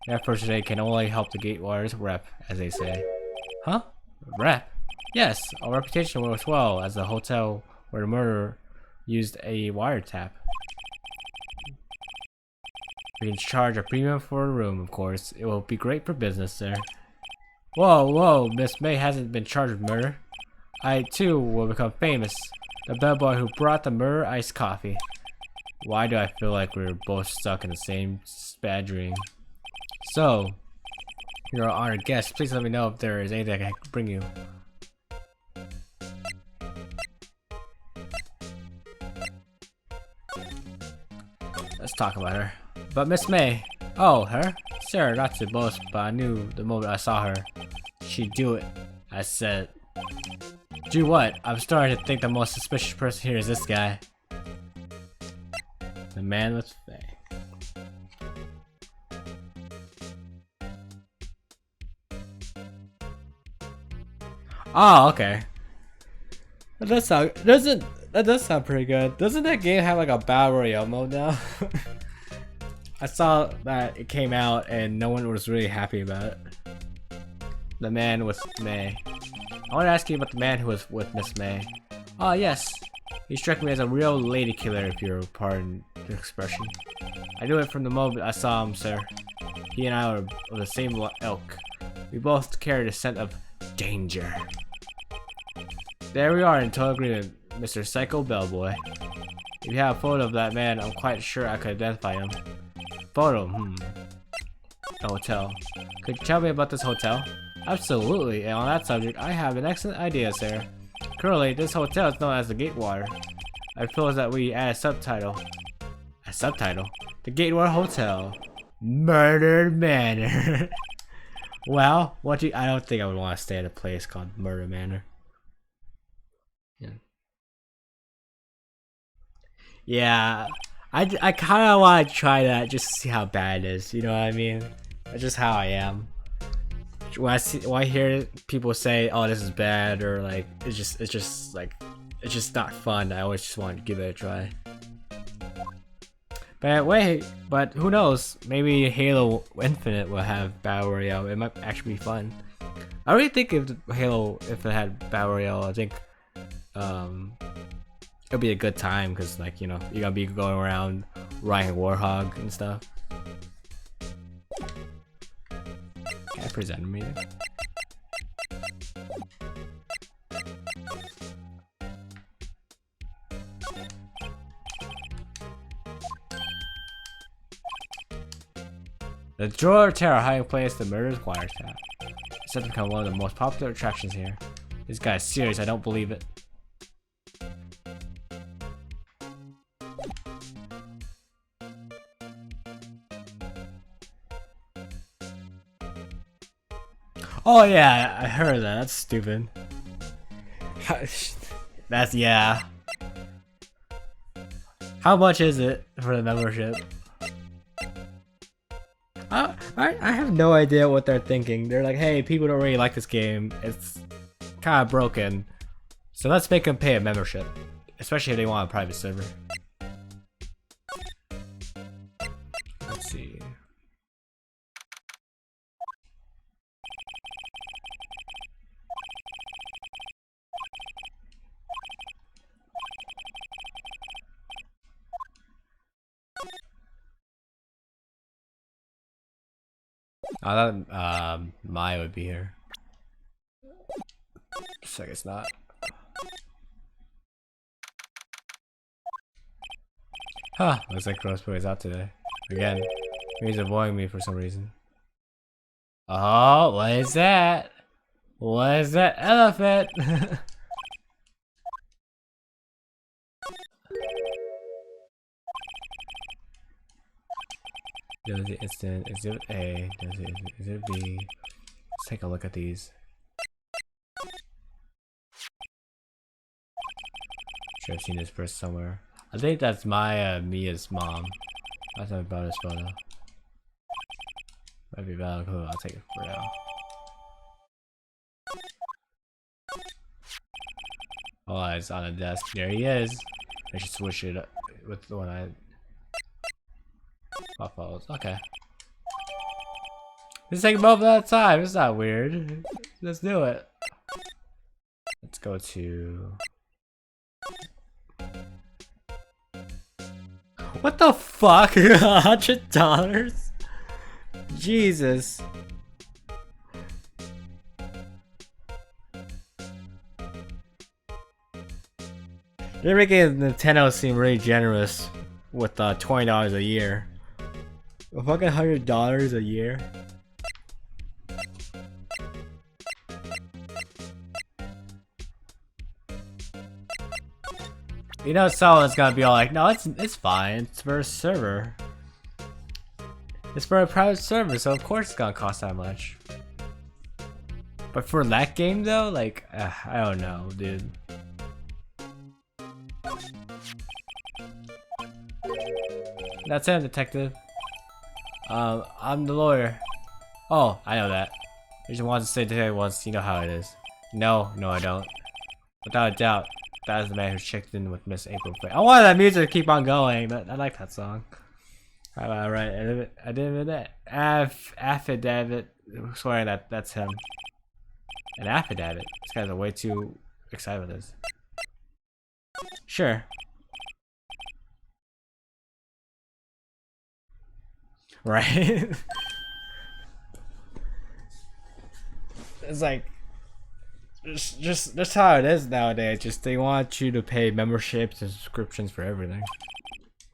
Your efforts today can only help the Gatewars rep, as they say. Huh? Rep? Yes, our reputation works well as the hotel where the murderer used a wiretap. We can charge a premium for a room, of course. It will be great for business, sir. Whoa, Miss May hasn't been charged with murder. I, too, will become famous. The bellboy who brought the murder iced coffee. Why do I feel like we're both stuck in the same bad dream? So, you're our honored guest. Please let me know if there is anything I can bring you. Let's talk about her. But Miss May. Oh, her? Sir, not to boast, but I knew the moment I saw her, she'd do it. I said. Do what? I'm starting to think the most suspicious person here is this guy. The man with Faye. Oh, okay. That does sound pretty good. Doesn't that game have like a battle royale mode now? I saw that it came out and no one was really happy about it. The man with May. I want to ask you about the man who was with Miss May. Oh yes, he struck me as a real lady killer, if you'll pardon expression. I knew it from the moment I saw him, sir. He and I were of the same ilk. We both carried a scent of danger. There we are in total agreement, Mr. Psycho Bellboy. If you have a photo of that man, I'm quite sure I could identify him. Photo, A hotel. Could you tell me about this hotel? Absolutely, and on that subject, I have an excellent idea, sir. Currently, this hotel is known as the Gatewater. I propose that we add a subtitle. A subtitle? The Gatewater Hotel. Murder Manor. Well, I don't think I would want to stay at a place called Murder Manor. Yeah, I kind of want to try that just to see how bad it is. You know what I mean? That's just how I am. When I hear people say, "Oh, this is bad," or like it's just not fun, I always just want to give it a try. But wait, who knows? Maybe Halo Infinite will have Battle Royale. It might actually be fun. I really think if it had Battle Royale, I think it'll be a good time because, like, you know, you're gonna be going around riding Warhog and stuff. Can I present me? The Drawer of Terror hiding place the murder's wiretap. It's set to become one of the most popular attractions here. This guy's serious, I don't believe it. Oh yeah, I heard that. That's stupid. Yeah. How much is it for the membership? I have no idea what they're thinking. They're like, hey, people don't really like this game. It's kind of broken. So let's make them pay a membership. Especially if they want a private server. Let's see. I thought Maya would be here. Looks like it's not. Huh, looks like Crossbow is out today. Again, he's avoiding me for some reason. Oh, what is that? What is that elephant? Does it instant exhibit A? Does it exhibit B? Let's take a look at these. Sure, I've seen this person somewhere. I think that's Mia's mom. That's not about his photo. Might be valid. Cool. I'll take it for now. Oh, it's on the desk. There he is. I should switch it up with the one I follows. Okay. This is taking both at a time. It's not weird. Let's do it. Let's go to. What the fuck? $100? Jesus. They're making Nintendo seem really generous with $20 a year. A fucking $100 a year. You know, someone's gonna be all like, "No, it's fine. It's for a server. It's for a private server, so of course it's gonna cost that much." But for that game though, like, I don't know, dude. That's it, detective. I'm the lawyer. Oh, I know that. I just wanted to say today once, you know how it is. No, I don't. Without a doubt, that is the man who checked in with Miss April. I wanted that music to keep on going. I like that song. Alright, I did that. Affidavit. Swearing that's him. An affidavit. This guy's way too excited with this. Sure. Right? It's like just how it is nowadays. Just they want you to pay memberships and subscriptions for everything.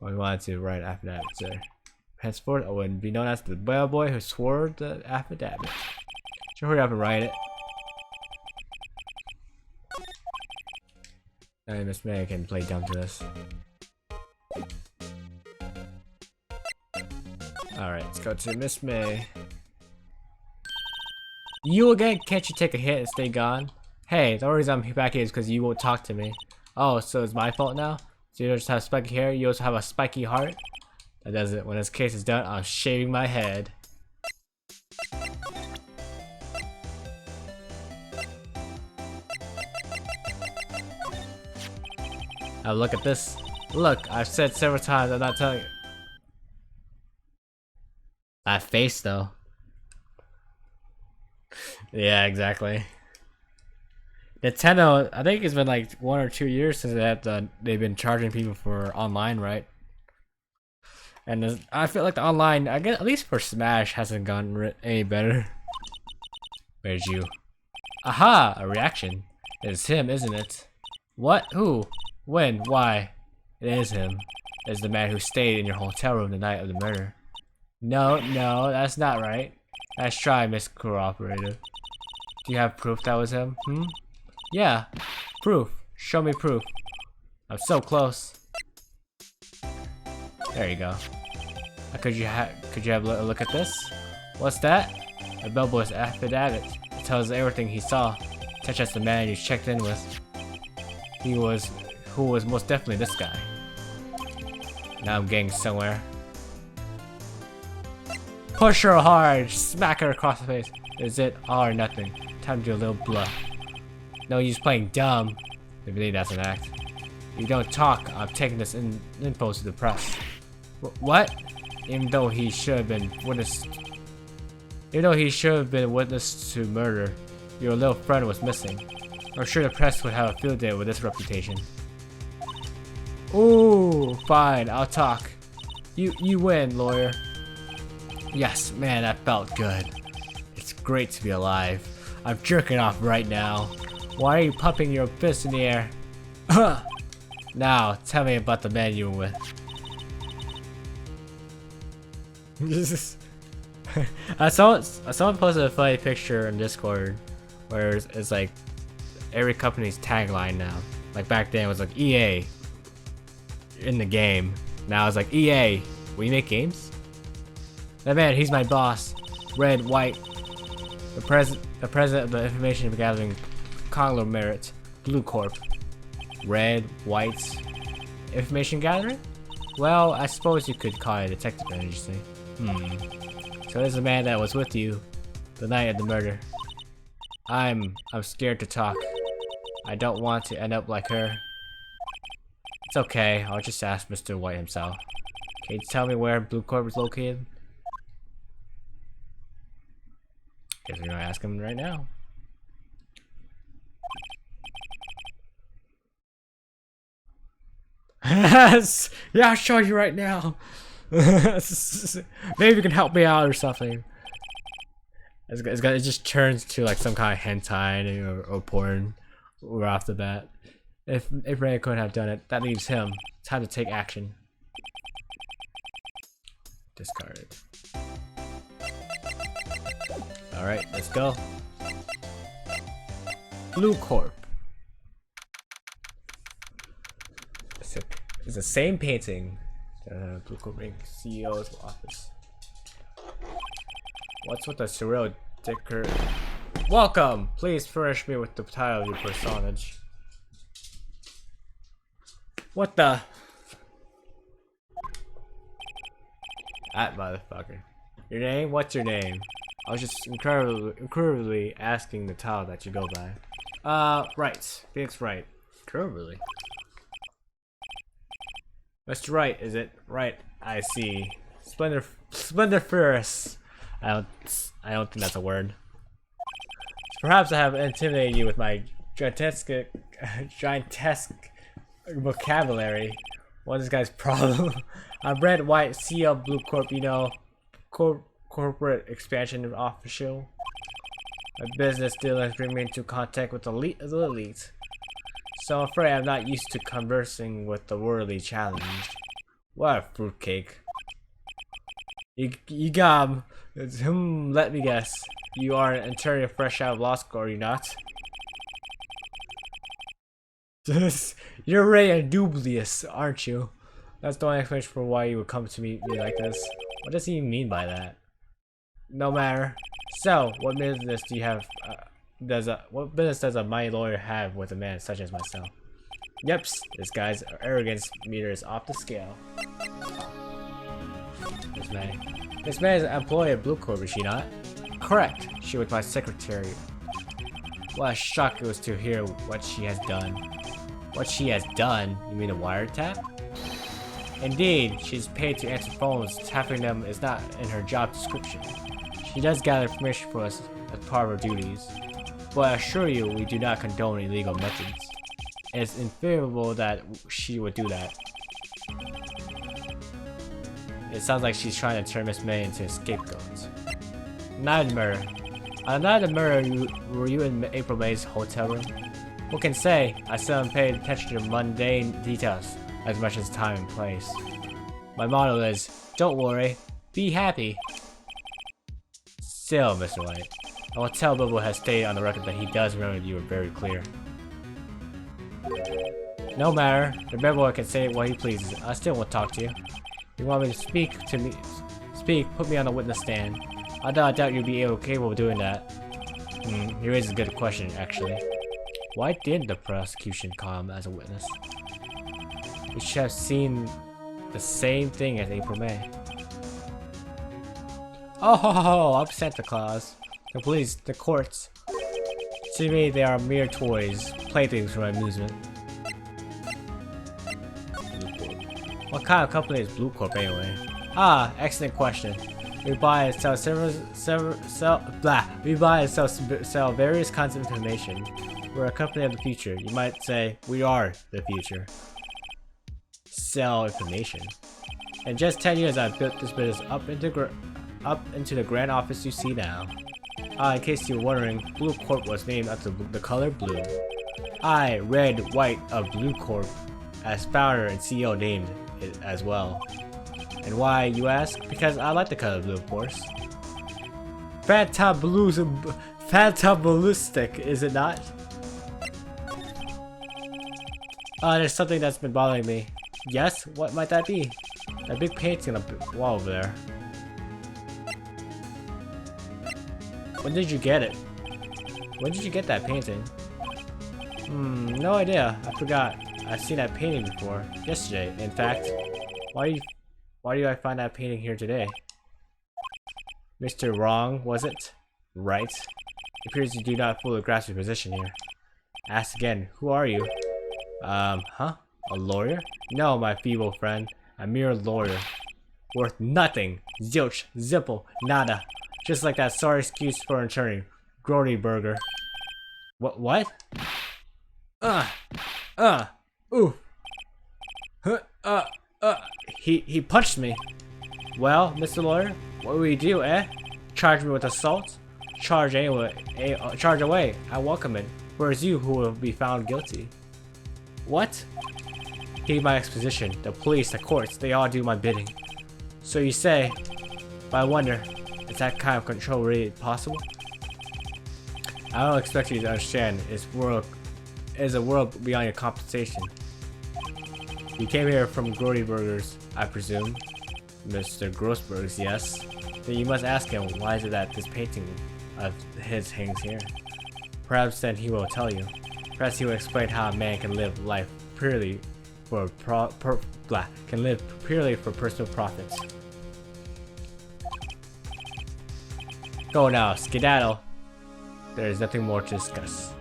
Well, we wanted to write affidavit, sir. Henceforth, I would be known as the bellboy who swore the affidavit. Should hurry up and write it. Hey, Miss May can play dumb to this. Alright, let's go to Miss May. You again? Can't you take a hit and stay gone? Hey, the only reason I'm back here is because you won't talk to me. Oh, so it's my fault now? So you don't just have spiky hair, you also have a spiky heart? That does it. When this case is done, I'm shaving my head. Now look at this. Look, I've said several times I'm not telling you. That face though. Yeah, exactly. Nintendo, I think it's been like 1 or 2 years since they've been charging people for online, right? And I feel like the online, I guess at least for Smash, hasn't gotten any better. Where's you? Aha! A reaction. It's him, isn't it? What? Who? When? Why? It is him. It's the man who stayed in your hotel room the night of the murder. No, that's not right. Let's try, Miss Cooperative. Do you have proof that was him? Yeah. Proof. Show me proof. I'm so close. There you go. Could you have a look at this? What's that? A bellboy's affidavit. It tells everything he saw, such as the man you checked in with. Who was most definitely this guy. Now I'm getting somewhere. Push her hard, smack her across the face. Is it all or nothing? Time to do a little bluff. No use playing dumb. I believe that's an act. If you don't talk, I'm taking this info to the press. What? Even though he should have been witness to murder, your little friend was missing. I'm sure the press would have a field day with this reputation. Ooh, fine, I'll talk. You win, lawyer. Yes, man, that felt good. It's great to be alive. I'm jerking off right now. Why are you pumping your fist in the air? Now, tell me about the man you were with. Someone posted a funny picture in Discord where it's like every company's tagline now. Like back then it was like EA in the game. Now it's like EA, we make games? That man, he's my boss. Red, White, the president of the information gathering conglomerate, Blue Corp. Red, White, information gathering? Well, I suppose you could call it a detective agency. So there's a man that was with you the night of the murder. I'm scared to talk. I don't want to end up like her. It's okay, I'll just ask Mr. White himself. Can you tell me where Blue Corp is located? Guess we're gonna ask him right now. Yeah, I'll show you right now. Maybe you can help me out or something. It just turns to like some kind of hentai or porn right off the bat. If Ray couldn't have done it, that leaves him. Time to take action. Discard. Alright, let's go. Blue Corp. It's the same painting. Blue Corp Inc. CEO's office. What's with the surreal dicker? Welcome! Please furnish me with the title of your personage. What the? That motherfucker. Your name? What's your name? I was just incredibly asking the title that you go by. Wright. Phoenix Wright. Incredibly. Mr. Wright, is it? Right, I see. Splendor Furus. I don't think that's a word. Perhaps I have intimidated you with my giantesque vocabulary. What is this guy's problem? I'm Red, White, CEO, Blue Corp, you know. corporate expansion official. My business dealings bring me into contact with the elite. So I'm afraid I'm not used to conversing with the worldly challenged. What a fruitcake. You got him. Let me guess. You are an attorney fresh out of law school, are you not? You're Ray and dubious, aren't you? That's the only explanation for why you would come to me like this. What does he mean by that? No matter. So, what business do you have? What business does a mighty lawyer have with a man such as myself? Yep, this guy's arrogance meter is off the scale. This man is an employee of Blue Corp, is she not? Correct. She was my secretary. What a shock it was to hear what she has done. What she has done? You mean a wiretap? Indeed, she's paid to answer phones. Tapping them is not in her job description. She does gather information for us as part of her duties. But I assure you, we do not condone illegal methods. It's infeasible that she would do that. It sounds like she's trying to turn Miss May into a scapegoat. Night of the murder. On the night of the murder, were you in April May's hotel room? What can say? I still haven't paid attention to mundane details as much as time and place. My motto is, don't worry, be happy. Still, Mr. White, I will tell Bobo has stated on the record that he does remember you were very clear. No matter, the bad boy can say what he pleases. I still won't talk to you. You want me to speak, put me on the witness stand. I doubt you'd be capable of doing that. You raise a good question, actually. Why did the prosecution call him as a witness? We should have seen the same thing as April May. Oh, I'm Santa Claus. The police, the courts. To me, they are mere toys, playthings for my amusement. What kind of company is Blue Corp anyway? Ah, excellent question. We buy and sell sell various kinds of information. We're a company of the future. You might say we are the future. Sell information. In just 10 years, I've built this business up into the grand office you see now. In case you're wondering, Blue Corp was named after the color blue. I, Red White of Blue Corp, as founder and CEO, named it as well. And why, you ask? Because I like the color blue, of course. Fantabulistic, is it not? There's something that's been bothering me. Yes? What might that be? That big painting on the wall over there. When did you get it? When did you get that painting? No idea. I forgot. I've seen that painting before. Yesterday, in fact. Why do I find that painting here today? Mr. Wrong, was it? Right. It appears you do not fully grasp your position here. Ask again, who are you? Huh? A lawyer? No, my feeble friend. A mere lawyer. Worth nothing. Zilch, zipple, nada. Just like that sorry excuse for an attorney. Grody burger. What? Ooh. He punched me. Well, Mr. Lawyer, what will you do, eh? Charge me with assault? Charge away. I welcome it. Whereas you who will be found guilty. What? Heed my exposition. The police, the courts, they all do my bidding. So you say, but I wonder, is that kind of control really possible? I don't expect you to understand. It's a world beyond your compensation. You came here from Grody Burgers, I presume. Mr. Grossberg's, yes. Then you must ask him, why is it that this painting of his hangs here? Perhaps then he will tell you. Perhaps he will explain how a man can live life purely for personal profits. Go now, skedaddle. There is nothing more to discuss.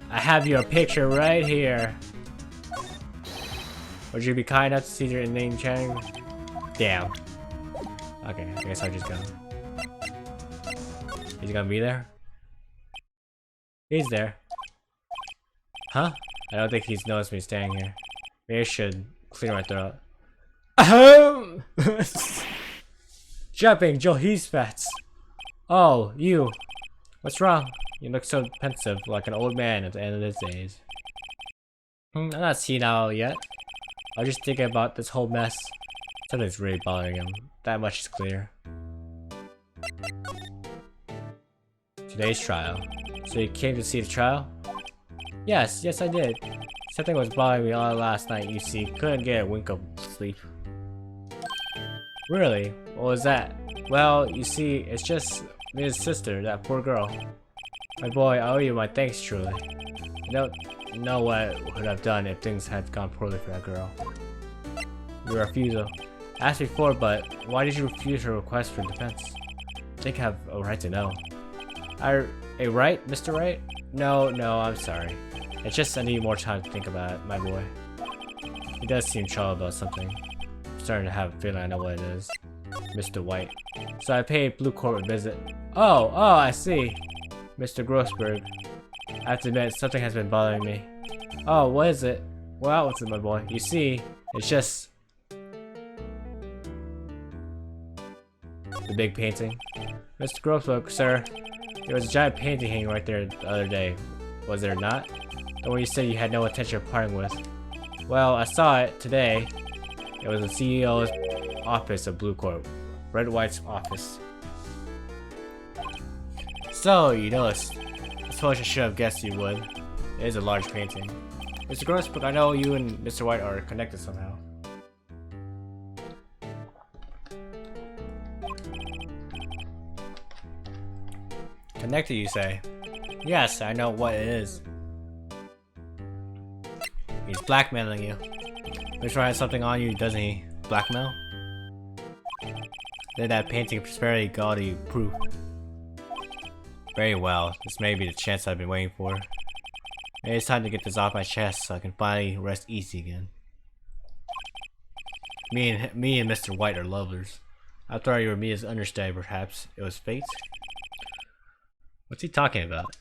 I have your picture right here. Would you be kind enough to see your name change? Damn. Okay, I guess I'll just go. He's gonna be there? He's there. Huh? I don't think he's noticed me staying here. Maybe I should clear my throat. Ahem. Jumping Joe he's fats. Oh, you. What's wrong? You look so pensive, like an old man at the end of his days. I'm not senile yet. I was just thinking about this whole mess. Something's really bothering him. That much is clear. Today's trial. So you came to see the trial? Yes I did. Something was bothering me all last night, you see. Couldn't get a wink of sleep. Really? What was that? Well, you see, it's just his sister, that poor girl. My boy, I owe you my thanks, truly. You don't know what I would have done if things had gone poorly for that girl. Your refusal. I asked before, but why did you refuse her request for defense? I think I have a right to know. A right, Mr. Wright? No, I'm sorry. It's just I need more time to think about it, my boy. He does seem troubled about something. I'm starting to have a feeling I know what it is. Mr. White. So I paid Blue Court a visit. Oh, I see. Mr. Grossberg. I have to admit, something has been bothering me. Oh, what is it? Well, what's it, my boy? You see, it's just... the big painting. Mr. Grossberg, sir. There was a giant painting hanging right there the other day. Was there not? The one you said you had no intention of parting with. Well, I saw it today. It was the CEO's office of Blue Corp. Red White's office. So, you noticed. I suppose I should have guessed you would. It is a large painting. Mr. Grossberg, I know you and Mr. White are connected somehow. Connected, you say? Yes, I know what it is. He's blackmailing you. He's trying something on you, doesn't he? Blackmail? Then that painting of prosperity gaudy proof. Very well, this may be the chance I've been waiting for. Maybe it's time to get this off my chest so I can finally rest easy again. Me and Mr. White are lovers. I thought you were me as understudy, perhaps. It was fate? What's he talking about?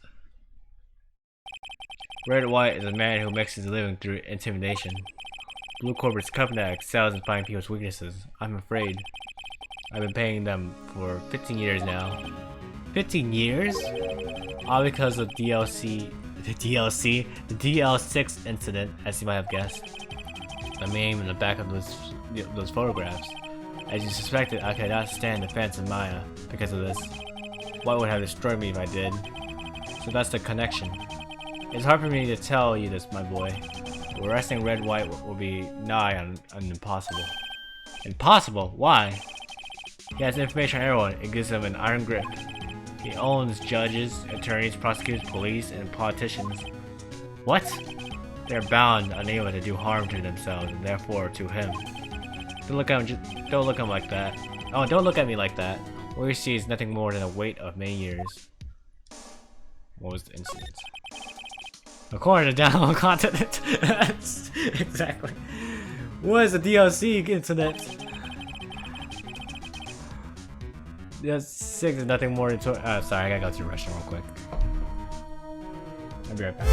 Red White is a man who makes his living through intimidation. Blue Corporate's company that excels in finding people's weaknesses. I'm afraid. I've been paying them for 15 years now. 15 years? All because of the DL6 incident, as you might have guessed. The name in the back of those photographs. As you suspected, I could not stand the fence in Maya because of this. What would have destroyed me if I did? So that's the connection. It's hard for me to tell you this, my boy. Arresting Red White will be nigh on impossible. Impossible? Why? He has information on everyone. It gives him an iron grip. He owns judges, attorneys, prosecutors, police, and politicians. What? They're bound, unable to do harm to themselves, and therefore to him. Don't look at him like that. Oh, don't look at me like that. What you see is nothing more than a weight of many years. What was the incident? According to download content. Exactly. What is the DLC incident? Yes, 6 is nothing more than sorry, I gotta go to the restaurant real quick. I'll be right back.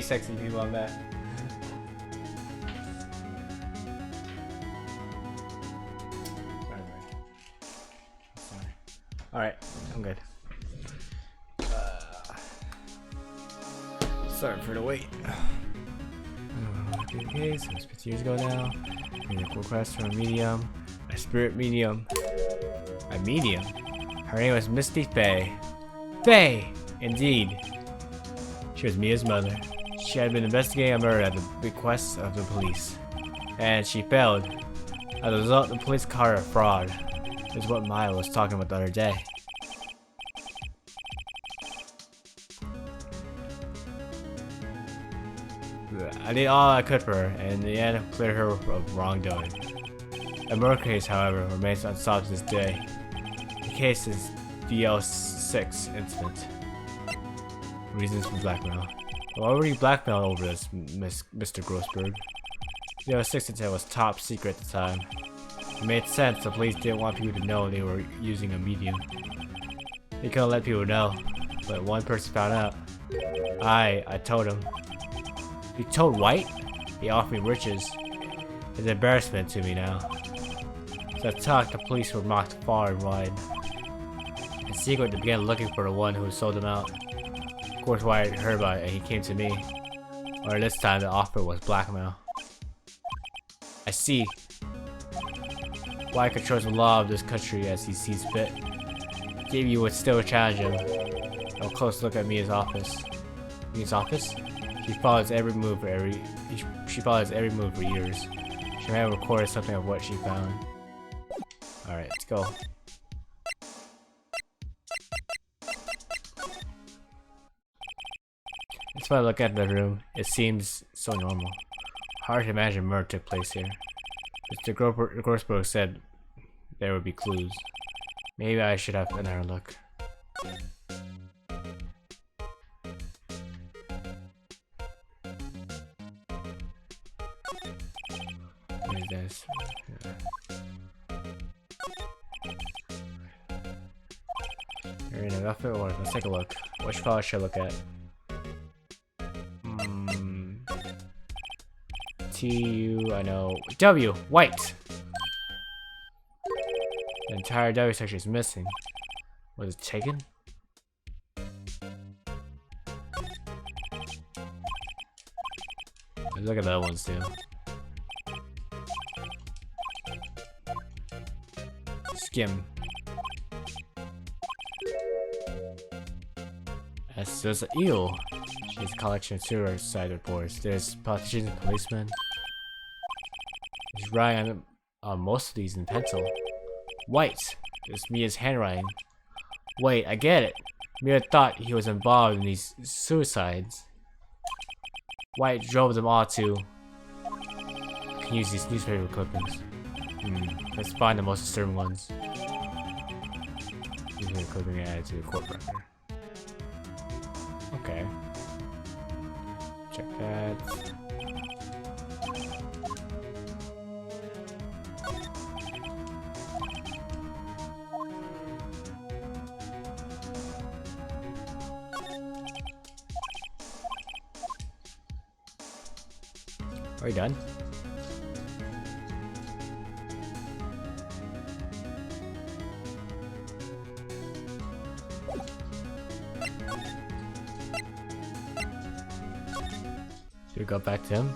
gay sexy people on that. Sorry. Alright, I'm good. Sorry for the wait. Okay, so it's 50 years ago now. Made a request from a medium. A spirit medium. A medium? Her name was Misty Faye. Faye! Indeed. She was Mia's mother. She had been investigating a murder at the request of the police. And she failed. As a result, the police caught her a fraud. This is what Maya was talking about the other day. I did all I could for her, and in the end, cleared her of wrongdoing. A murder case, however, remains unsolved to this day. The case is DL6 incident. Reasons for blackmail. Why were you blackmailed over this, Mr. Grossberg? DL6 incident was top secret at the time. It made sense. The police didn't want people to know they were using a medium. They couldn't let people know, but one person found out. I told him. You told Wright? He offered me riches. It's an embarrassment to me now. So I talked, the police were mocked far and wide. In secret, they began looking for the one who sold them out. Of course, Wright heard about it and he came to me. Or this time, the offer was blackmail. I see. Wright controls the law of this country as he sees fit. Maybe you would still challenge him. A close look at Mia's office. Mia's office? She follows every move for years. She may have recorded something of what she found. Alright, let's go. That's why I look at the room. It seems so normal. Hard to imagine murder took place here. Mr. Grossberg said there would be clues. Maybe I should have another look. This. You're in a outfit or let's take a look. Which file should I look at? T-U, I know. W! White! The entire W section is missing. Was it taken? Let's look at the other ones too. Skim. As there's an eel. She's a collection of suicide reports. There's politicians and policemen. She's writing on most of these in pencil. White. There's Mia's handwriting. Wait, I get it. Mia thought he was involved in these suicides. White drove them all to. Can use these newspaper clippings. Let's find the most disturbing ones. Newspaper clipping added to the court record. Okay. Check that. Are you done? Should we go back to him?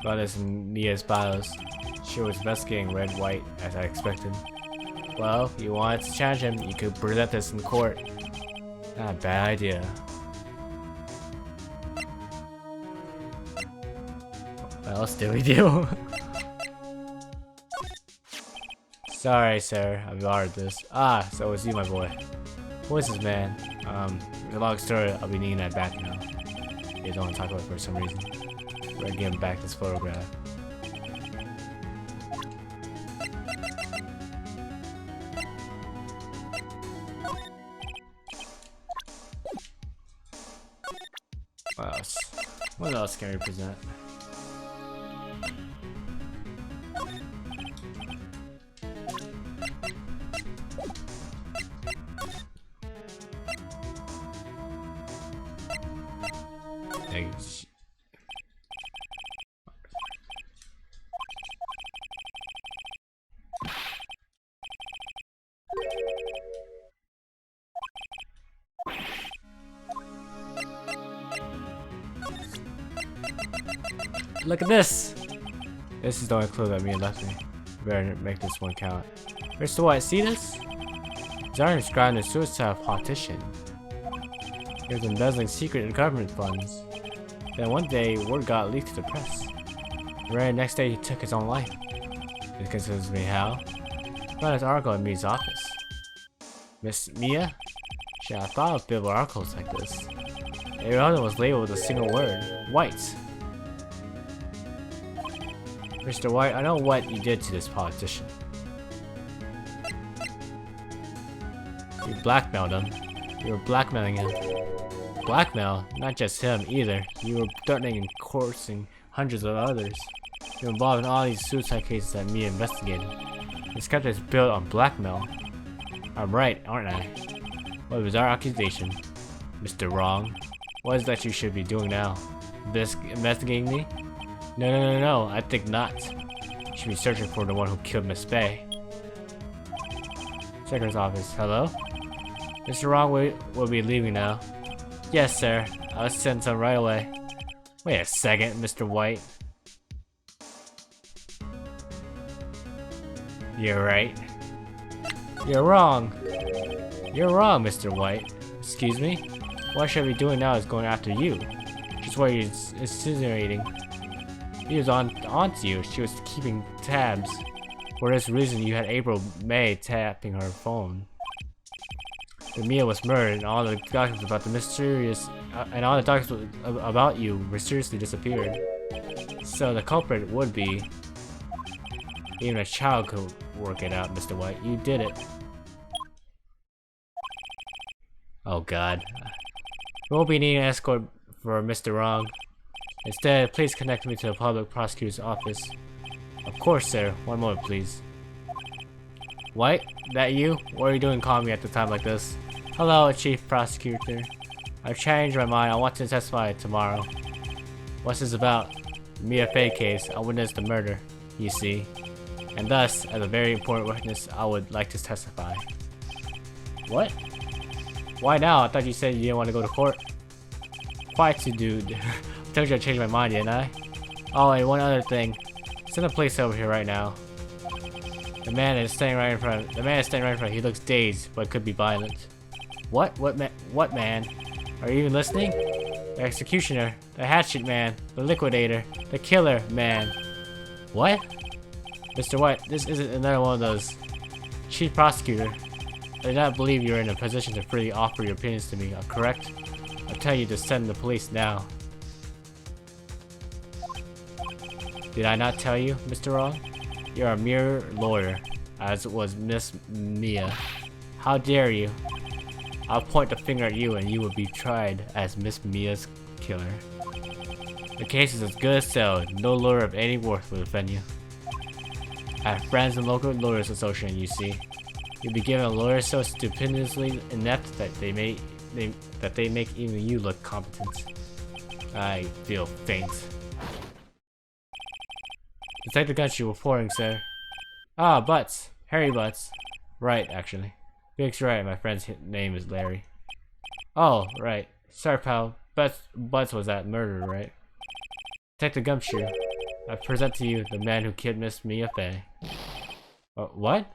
Got this in Mia's bios. She was investigating Red White as I expected. Well, if you wanted to challenge him, you could present this in court. Not a bad idea. What else did we do? Sorry, sir. I've ordered this. Ah, so it's you, my boy. Who is this man? It's a long story. I'll be needing that back now. You don't want to talk about it for some reason. We're gonna give him back this photograph. What else? What else can we present? Look at this! This is the only clue that Mia left me. Better make this one count. Mr. White, see this? He's already described a suicide politician. He was embezzling secret government funds. Then one day, word got leaked to the press. The very next day, he took his own life. It concerns me how. Found his article in Mia's office. Miss Mia? Shit, I thought of Bible articles like this. Every other was labeled with a single word. White. Mr. White, I know what you did to this politician. You blackmailed him. You were blackmailing him. Blackmail? Not just him either. You were threatening and coercing hundreds of others. You're involved in all these suicide cases that Mia investigated. This country is built on blackmail. I'm right, aren't I? What a bizarre accusation. Mr. Wrong. What is that you should be doing now? Investigating me? No, I think not. You should be searching for the one who killed Miss Faye. Secretary's office. Hello? Mr. Wrong will be leaving now. Yes, sir. I'll send some right away. Wait a second, Mr. White. You're right. You're wrong. You're wrong, Mr. White. Excuse me? What should I be doing now is going after you. Just what you're insinuating. He was onto you. She was keeping tabs. For this reason, you had April May tapping her phone. When Mia was murdered, and all the documents about the mysterious all the documents about you mysteriously disappeared. So the culprit would be. Even a child could work it out, Mr. White. You did it. Oh God. We won't be needing an escort for Mr. Wrong. Instead, please connect me to the public prosecutor's office. Of course, sir. One moment, please. White? That you? What are you doing calling me at the time like this? Hello, Chief Prosecutor. I've changed my mind. I want to testify tomorrow. What's this about? Mia Faye case. I witnessed the murder, you see. And thus, as a very important witness, I would like to testify. What? Why now? I thought you said you didn't want to go to court. Quite to dude. I told you I changed my mind, didn't I? Oh, and one other thing. Send the police over here right now. The man is standing right in front. He looks dazed, but could be violent. What? What man? Are you even listening? The executioner, the hatchet man, the liquidator, the killer man. What? Mr. White, this isn't another one of those. Chief Prosecutor, I do not believe you're in a position to freely offer your opinions to me, correct? I'll tell you to send the police now. Did I not tell you, Mr. Wrong? You're a mere lawyer, as was Miss Mia. How dare you? I'll point the finger at you and you will be tried as Miss Mia's killer. The case is as good as settled. No lawyer of any worth will defend you. I have friends in local lawyers association, you see. You'll be given a lawyer so stupendously inept that they make even you look competent. I feel faint. Detective Gunshot reporting, sir. Ah, Butts. Harry Butts. Right, actually. Big's right, my friend's name is Larry. Oh, right. Sorry, pal. Butts was that murderer, right? Detective Gumshoe. I present to you the man who killed Miss Mia Faye. What?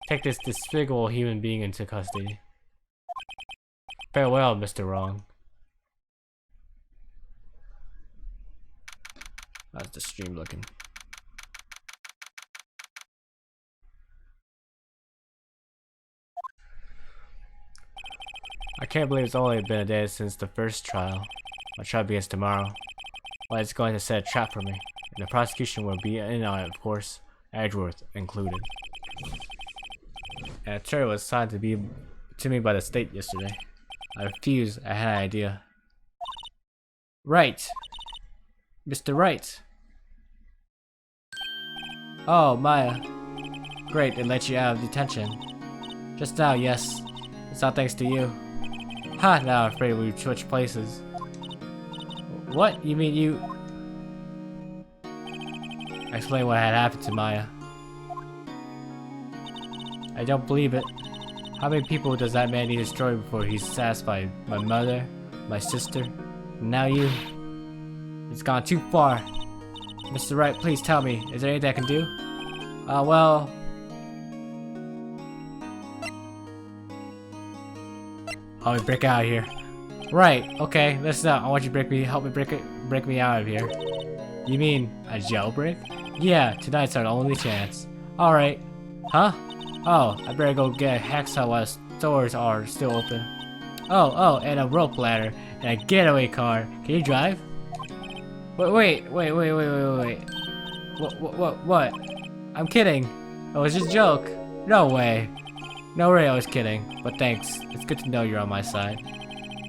Take this despicable human being into custody. Farewell, Mr. Wrong. How's the stream looking? I can't believe it's only been a day since the first trial. My trial begins tomorrow. Well, it's going to set a trap for me, and the prosecution will be in on it, of course, Edgeworth included. An attorney was assigned to me by the state yesterday. I refused. I had an idea. Wright! Mr. Wright! Oh, Maya. Great, they let you out of detention. Just now, yes. It's all thanks to you. Ha! Now I'm afraid we've switched places. What? You mean you... Explain what had happened to Maya. I don't believe it. How many people does that man need to destroy before he's satisfied? My mother, my sister, and now you. It's gone too far. Mr. Wright, please tell me, is there anything I can do? Well... Help me break out of here. Right, okay, listen up. I want you to help me break me out of here. You mean a jailbreak? Yeah, tonight's our only chance. Alright. Huh? Oh, I better go get a hacksaw while the stores are still open. Oh, and a rope ladder, and a getaway car. Can you drive? Wait. What? I'm kidding. It was just a joke. No way. No way I was kidding, but thanks. It's good to know you're on my side.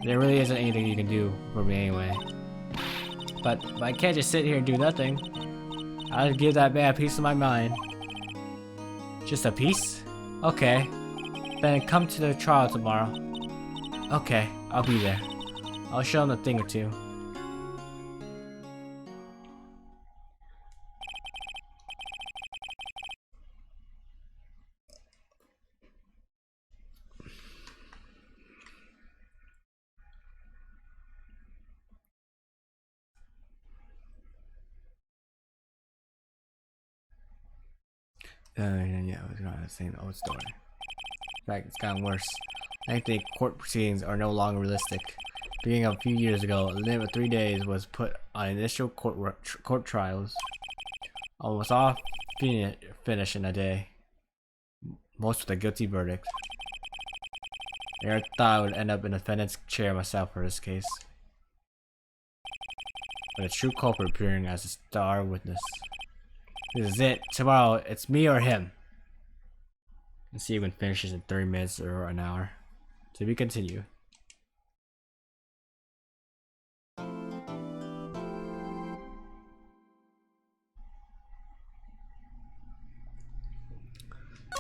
There really isn't anything you can do for me anyway. But I can't just sit here and do nothing. I'll give that man a piece of my mind. Just a piece? Okay. Then come to the trial tomorrow. Okay, I'll be there. I'll show him a thing or two. Yeah, it was kind of the same old story. In fact, it's gotten worse. I think court proceedings are no longer realistic. Beginning a few years ago, a limit of 3 days was put on initial court trials. Almost all finish in a day. Most with a guilty verdict. I never thought I would end up in the defendant's chair myself for this case. But a true culprit appearing as a star witness. This is it. Tomorrow, it's me or him. Let's see if we can finish this in 30 minutes or an hour. To be continued.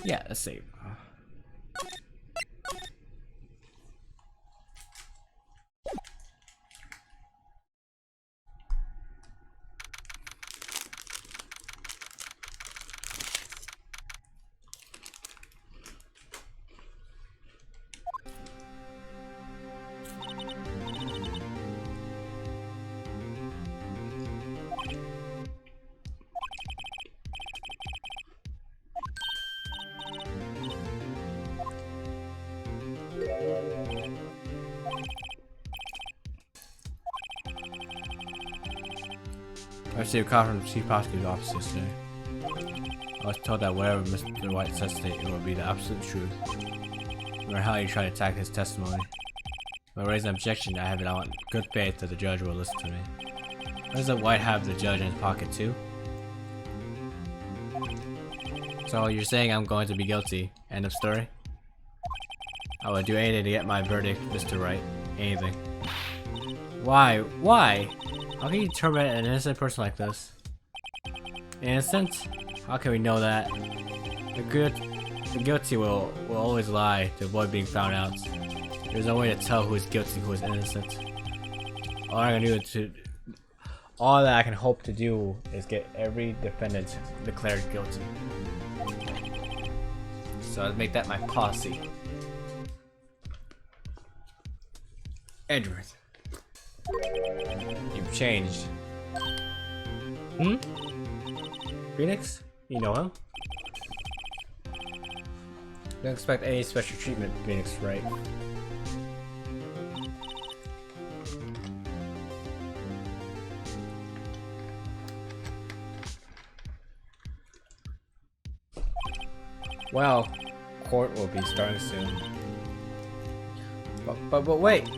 Yeah, let's save. I received a call from the Chief Prosecutor's office yesterday. I was told that whatever Mr. White says today, it will be the absolute truth. No matter how you try to attack his testimony. If I raise an objection, I have it on good faith that the judge will listen to me. Doesn't White have the judge in his pocket too? So you're saying I'm going to be guilty? End of story? I would do anything to get my verdict, Mr. Wright. Anything. Why? Why? How can you torment an innocent person like this? Innocent? How can we know that? The guilty will always lie to avoid being found out. There's no way to tell who is guilty, who is innocent. All that I can hope to do is get every defendant declared guilty. So I'll make that my policy. Edward. You've changed. Phoenix? You know him? Don't expect any special treatment, Phoenix, right? Well, court will be starting soon. But wait!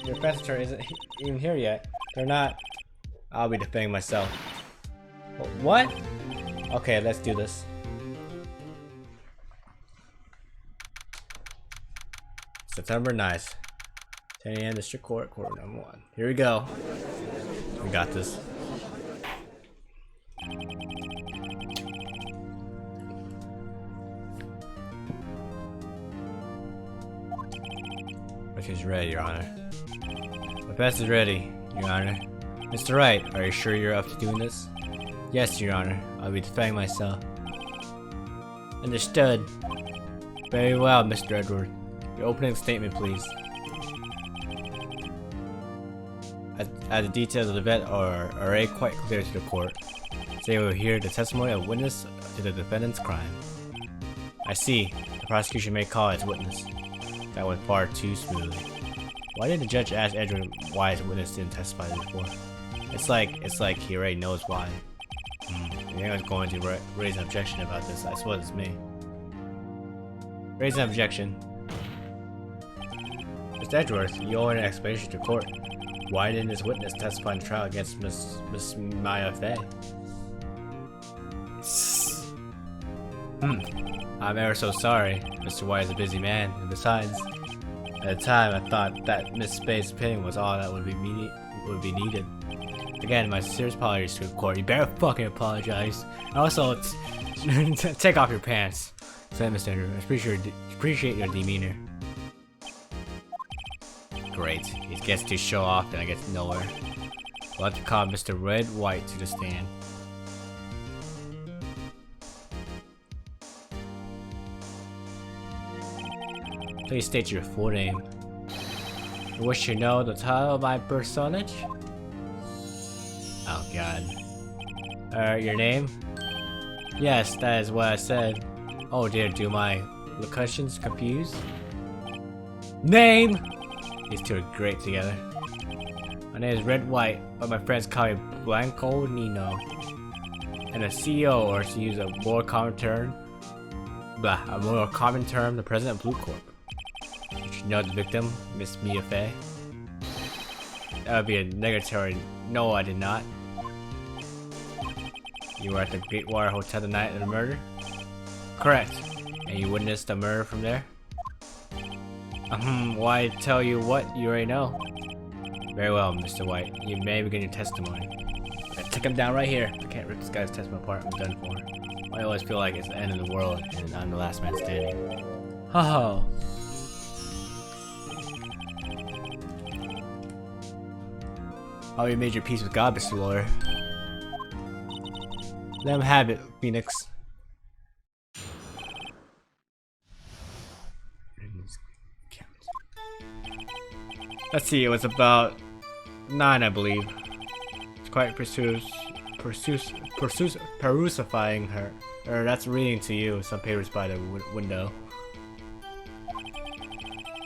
Your defense attorney isn't even here yet. They're not. I'll be defending myself. What? Okay, let's do this. September 9th. 10 a.m. District Court, Court number 1. Here we go. We got this. Is ready, Your Honor. The defense is ready, Your Honor. Mr. Wright, are you sure you're up to doing this? Yes, Your Honor. I'll be defending myself. Understood. Very well, Mr. Edward. Your opening statement, please. As the details of the event are already quite clear to the court. Today we will hear the testimony of witness to the defendant's crime. I see. The prosecution may call its witness. That went far too smoothly. Why did the judge ask Edward why his witness didn't testify before? It's like he already knows why. If anyone's going to raise an objection about this, I suppose it's me. Raise an objection. Mr. Edgeworth, you owe an explanation to court. Why didn't this witness testify in the trial against Miss Maya Fey? I'm ever so sorry. Mr. White is a busy man, and besides, at the time I thought that Miss Fey's opinion was all that would be needed. Again, my serious apologies to the court. You better fucking apologize. Also, take off your pants. Said Mr. Andrew. I appreciate your demeanor. Great. He gets to show off and I get nowhere. We'll have to call Mr. Red White to the stand. Please state your full name. You wish to know the title of my personage? Oh god. Your name? Yes, that is what I said. Oh dear, do my locutions confuse? Name! These two are great together. My name is Red White, but my friends call me Blanco Nino. And a CEO, or to use a more common term, the president of Blue Corp. Did you know the victim, Miss Mia Fey? That would be a negatory. No, I did not. You were at the Great Water Hotel the night of the murder? Correct. And you witnessed the murder from there? Why tell you what you already know? Very well, Mr. White. You may begin your testimony. Take him down right here. I can't rip this guy's testimony apart. I'm done for. I always feel like it's the end of the world and I'm the last man standing. Ho. Oh, you made your peace with God, Mr. Lawyer. Let him have it, Phoenix. Let's see, it was about 9, I believe. It's quite perusifying her. Or that's reading to you some papers by the window.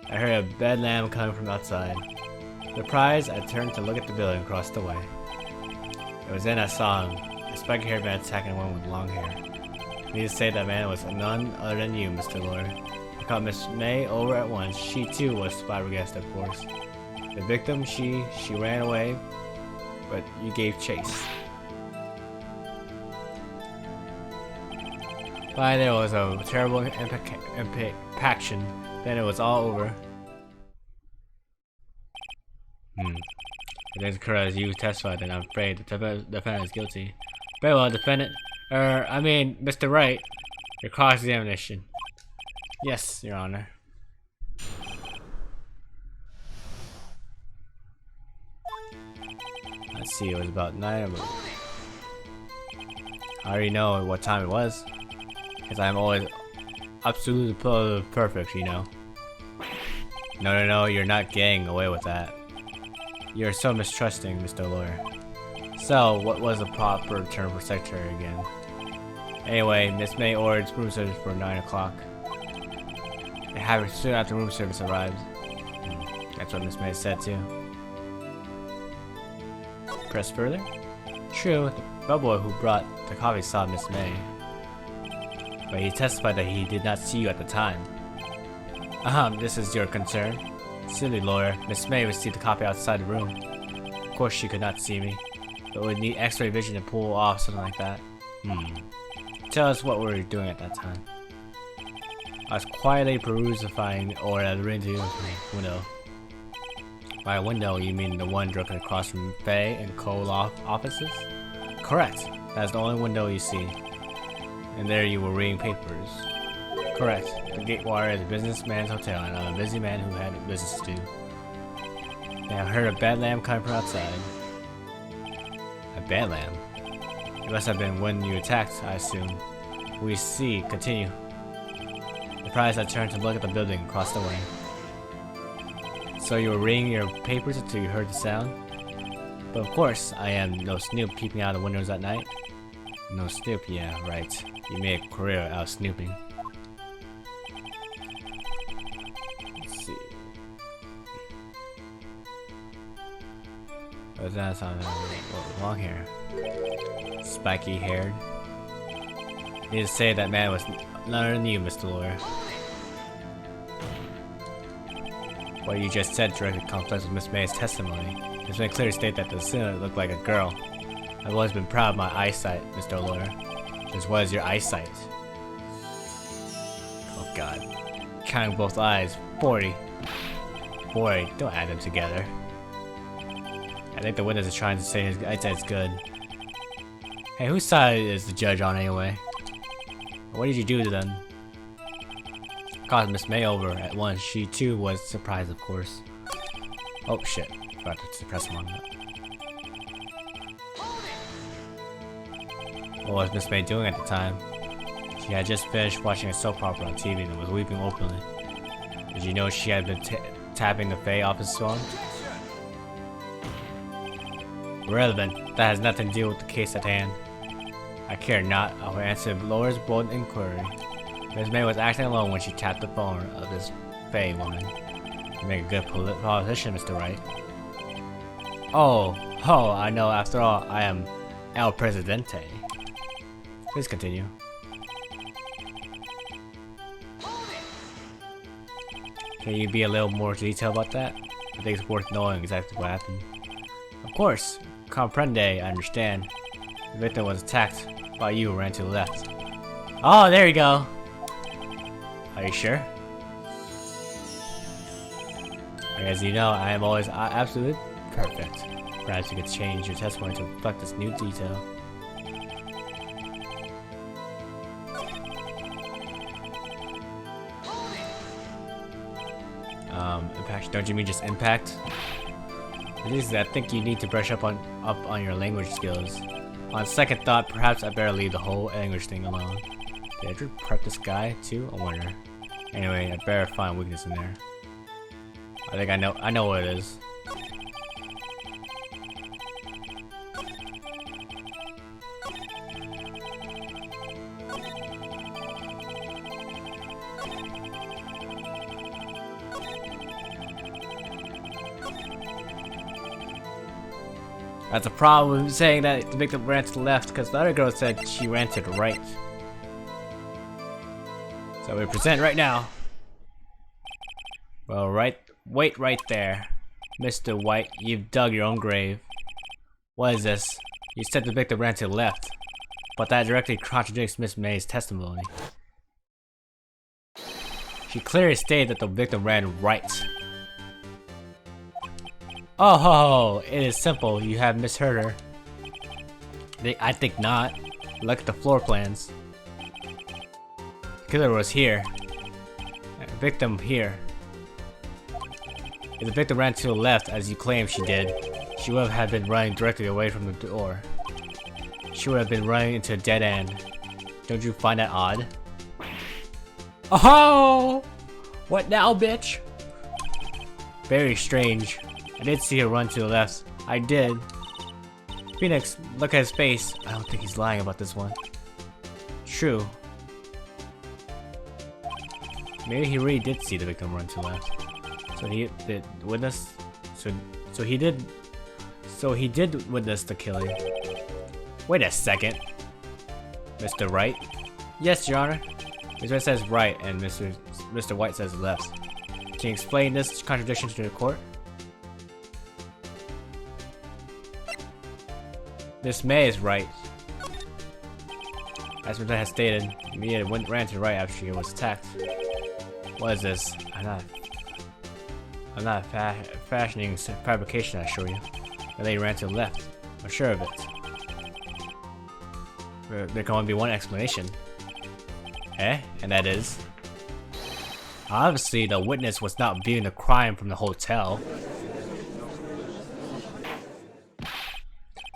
I heard a bedlam coming from outside. Surprised, I turned to look at the building across the way. It was then I saw him, a spiky-haired man attacking a woman with long hair. Needless to say, that man was none other than you, Mr. Lawyer. I called Miss May over at once. She too was flabbergasted, of course. The victim, she ran away, but you gave chase. Finally, there was a terrible impaction. Then it was all over. It is correct as you testified, and I'm afraid the defendant is guilty. Very well, defendant. Mr. Wright, your cross-examination. Yes, Your Honor. Let's see, it was about 9 of them. I already know what time it was, because I'm always absolutely perfect, you know. No, you're not getting away with that. You're so mistrusting, Mr. Lawyer. So, what was the proper term for secretary again? Anyway, Miss May ordered room service for 9 o'clock. They have it soon after room service arrives. That's what Miss May said too. Press further? True, the bellboy who brought the coffee saw Miss May. But he testified that he did not see you at the time. This is your concern? Silly lawyer, Miss May received the copy outside the room. Of course she could not see me, but would need x-ray vision to pull off something like that. Tell us what we were doing at that time. I was quietly perusifying or reading to the window. By window, you mean the one directly across from Faye and Cole offices? Correct. That is the only window you see. And there you were reading papers. Correct. The Gatewater is a businessman's hotel, and I'm a busy man who had business to do. And I heard a bad lamb coming from outside. A bad lamb? It must have been when you attacked, I assume. We see. Continue. Surprised, I turned to look at the building across the way. So you were reading your papers until you heard the sound? But of course, I am no snoop peeping out of the windows at night. No snoop, yeah, right. You made a career out of snooping. Let's see. What's that sound? Long hair. Spiky haired. Need to say that man was none than you, Mr. Lawyer. What you just said directly conflicts with Miss May's testimony. Miss May clearly stated that the sinner looked like a girl. I've always been proud of my eyesight, Mr. Lawyer. Just what is your eyesight? Oh god. Counting both eyes, 40. Boy, don't add them together. I think the witness is trying to say his eyesight's good. Hey, whose side is the judge on anyway? What did you do to them? Called Miss May over at once. She too was surprised, of course. Oh shit, forgot to suppress one. What was Miss May doing at the time? She had just finished watching a soap opera on TV and was weeping openly. Did you know she had been tapping the Fae off his phone? Irrelevant. That has nothing to do with the case at hand. I care not. I will answer the lawyer's bold inquiry. Miss May was acting alone when she tapped the phone of this Fae woman. You make a good politician, Mr. Wright. Oh, I know. After all, I am El Presidente. Please continue. Can you be a little more detailed about that? I think it's worth knowing exactly what happened. Of course. Comprende, I understand. The victim was attacked by you and ran to the left. Oh, there you go. Are you sure? As you know, I am always absolutely perfect. Perhaps you could change your testimony to reflect this new detail. Impact. Don't you mean just impact? I think you need to brush up on your language skills. On second thought, perhaps I better leave the whole language thing alone. Did I just prep this guy too? I wonder. Anyway, I better find weakness in there. I think I know what it is. That's a problem with saying that the victim ran to the left because the other girl said she ran to the right. So we present right now. Well, wait right there. Mr. White, you've dug your own grave. What is this? You said the victim ran to the left, but that directly contradicts Miss May's testimony. She clearly stated that the victim ran right. Oh, it is simple. You have misheard her. I think not. Look at the floor plans. The killer was here. The victim here. If the victim ran to the left, as you claim she did, she would have been running directly away from the door. She would have been running into a dead end. Don't you find that odd? Oh! What now, bitch? Very strange. I did see her run to the left. I did. Phoenix, look at his face. I don't think he's lying about this one. True. Maybe he really did see the victim run to the left. So he did witness. So he did witness the killing. Wait a second, Mr. Wright. Yes, Your Honor. Mr. Wright says right, and Mr. White says left. Can you explain this contradiction to the court? Miss May is right. As Mr. has stated, Mia ran to the right after she was attacked. What is this? I'm not fashioning fabrication, I assure you. The lady ran to the left. I'm sure of it. There can only be one explanation. And that is... Obviously, the witness was not viewing the crime from the hotel.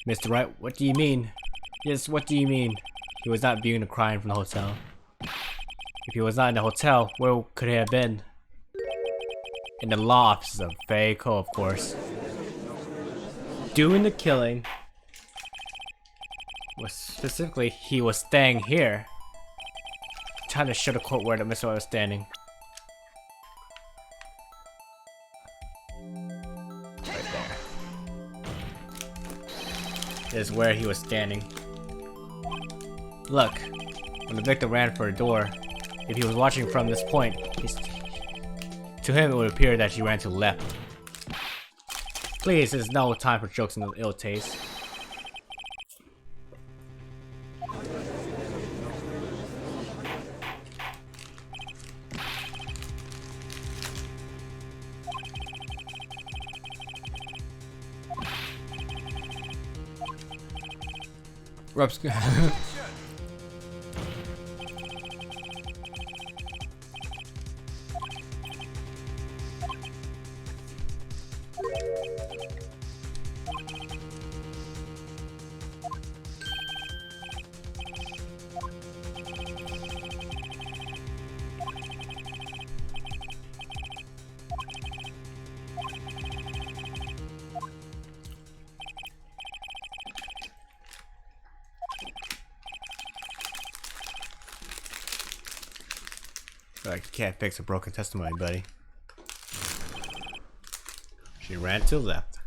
Mr. Wright, what do you mean? Yes, what do you mean? He was not viewing the crime from the hotel. If he was not in the hotel, where could he have been? In the law offices of Fayeco, of course. Doing the killing. Was specifically, he was staying here. Trying to show the court where the Mr. White was standing. Right there. Is where he was standing. Look, when the victim ran for a door, if he was watching from this point, to him it would appear that she ran to the left. Please, there's no time for jokes and ill taste. Rubs. Like, you can't fix a broken testimony, buddy. She ran to the left.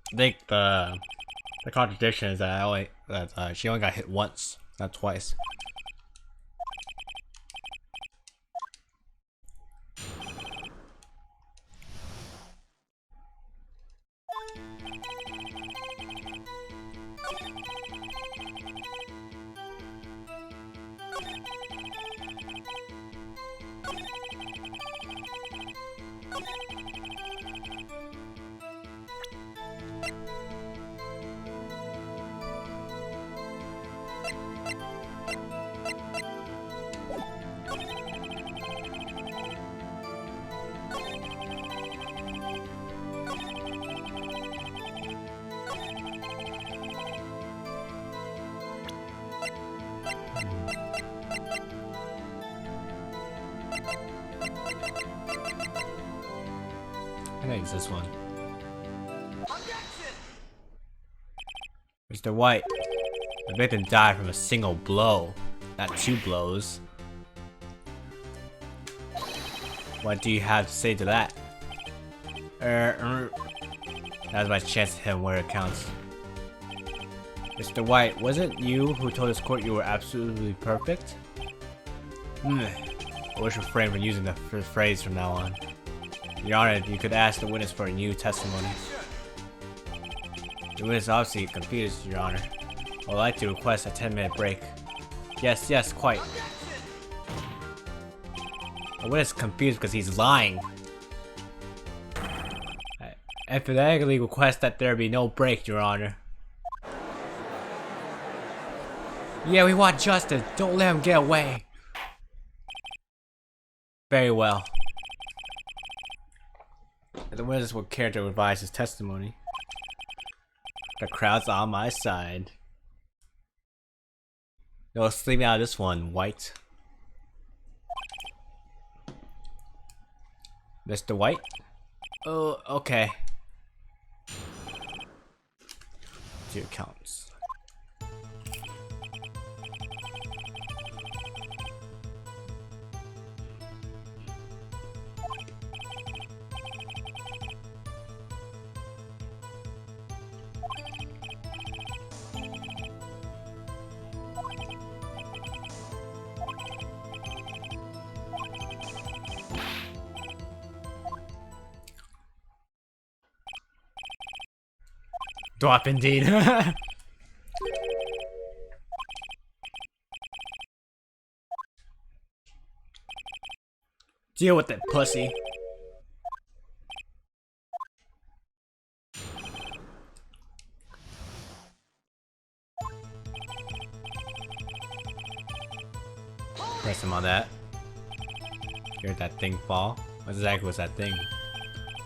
I think the contradiction is that she only got hit once, not twice. I think it's this one. Mr. White, the victim died from a single blow, not 2 blows. What do you have to say to that? That was my chance to hit him where it counts. Mr. White, was it you who told this court you were absolutely perfect? I wish to refrain from using the phrase from now on. Your Honor, you could ask the witness for a new testimony. The witness is obviously confused, Your Honor. I would like to request a 10-minute break. Yes, yes, quite. The witness is confused because he's lying. I emphatically request that there be no break, Your Honor. Yeah, we want justice. Don't let him get away. Very well. The witness will care to revise his testimony. The crowd's on my side. No, sleep me out of this one, White. Mr. White? Oh, okay. Here it counts. Drop indeed. Deal with it, pussy. Saw that. You heard that thing fall? What exactly was that thing?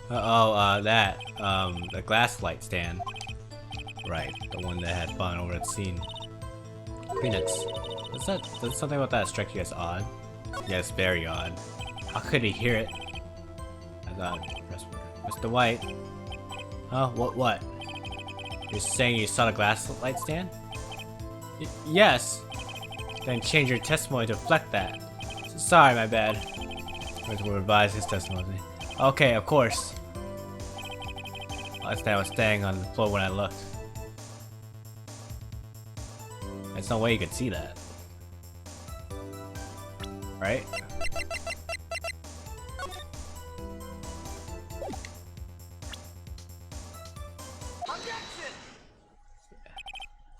The glass light stand. Right, the one that had fallen over the scene. Phoenix, does something about that strike you as odd? Yes, very odd. How could he hear it? I thought, Mr. White. Huh? What? You're saying you saw the glass light stand? Yes. Then change your testimony to reflect that. Sorry, my bad. Will revise his testimony. Okay, of course. Last time I was staying on the floor when I looked. There's no way you could see that. Right?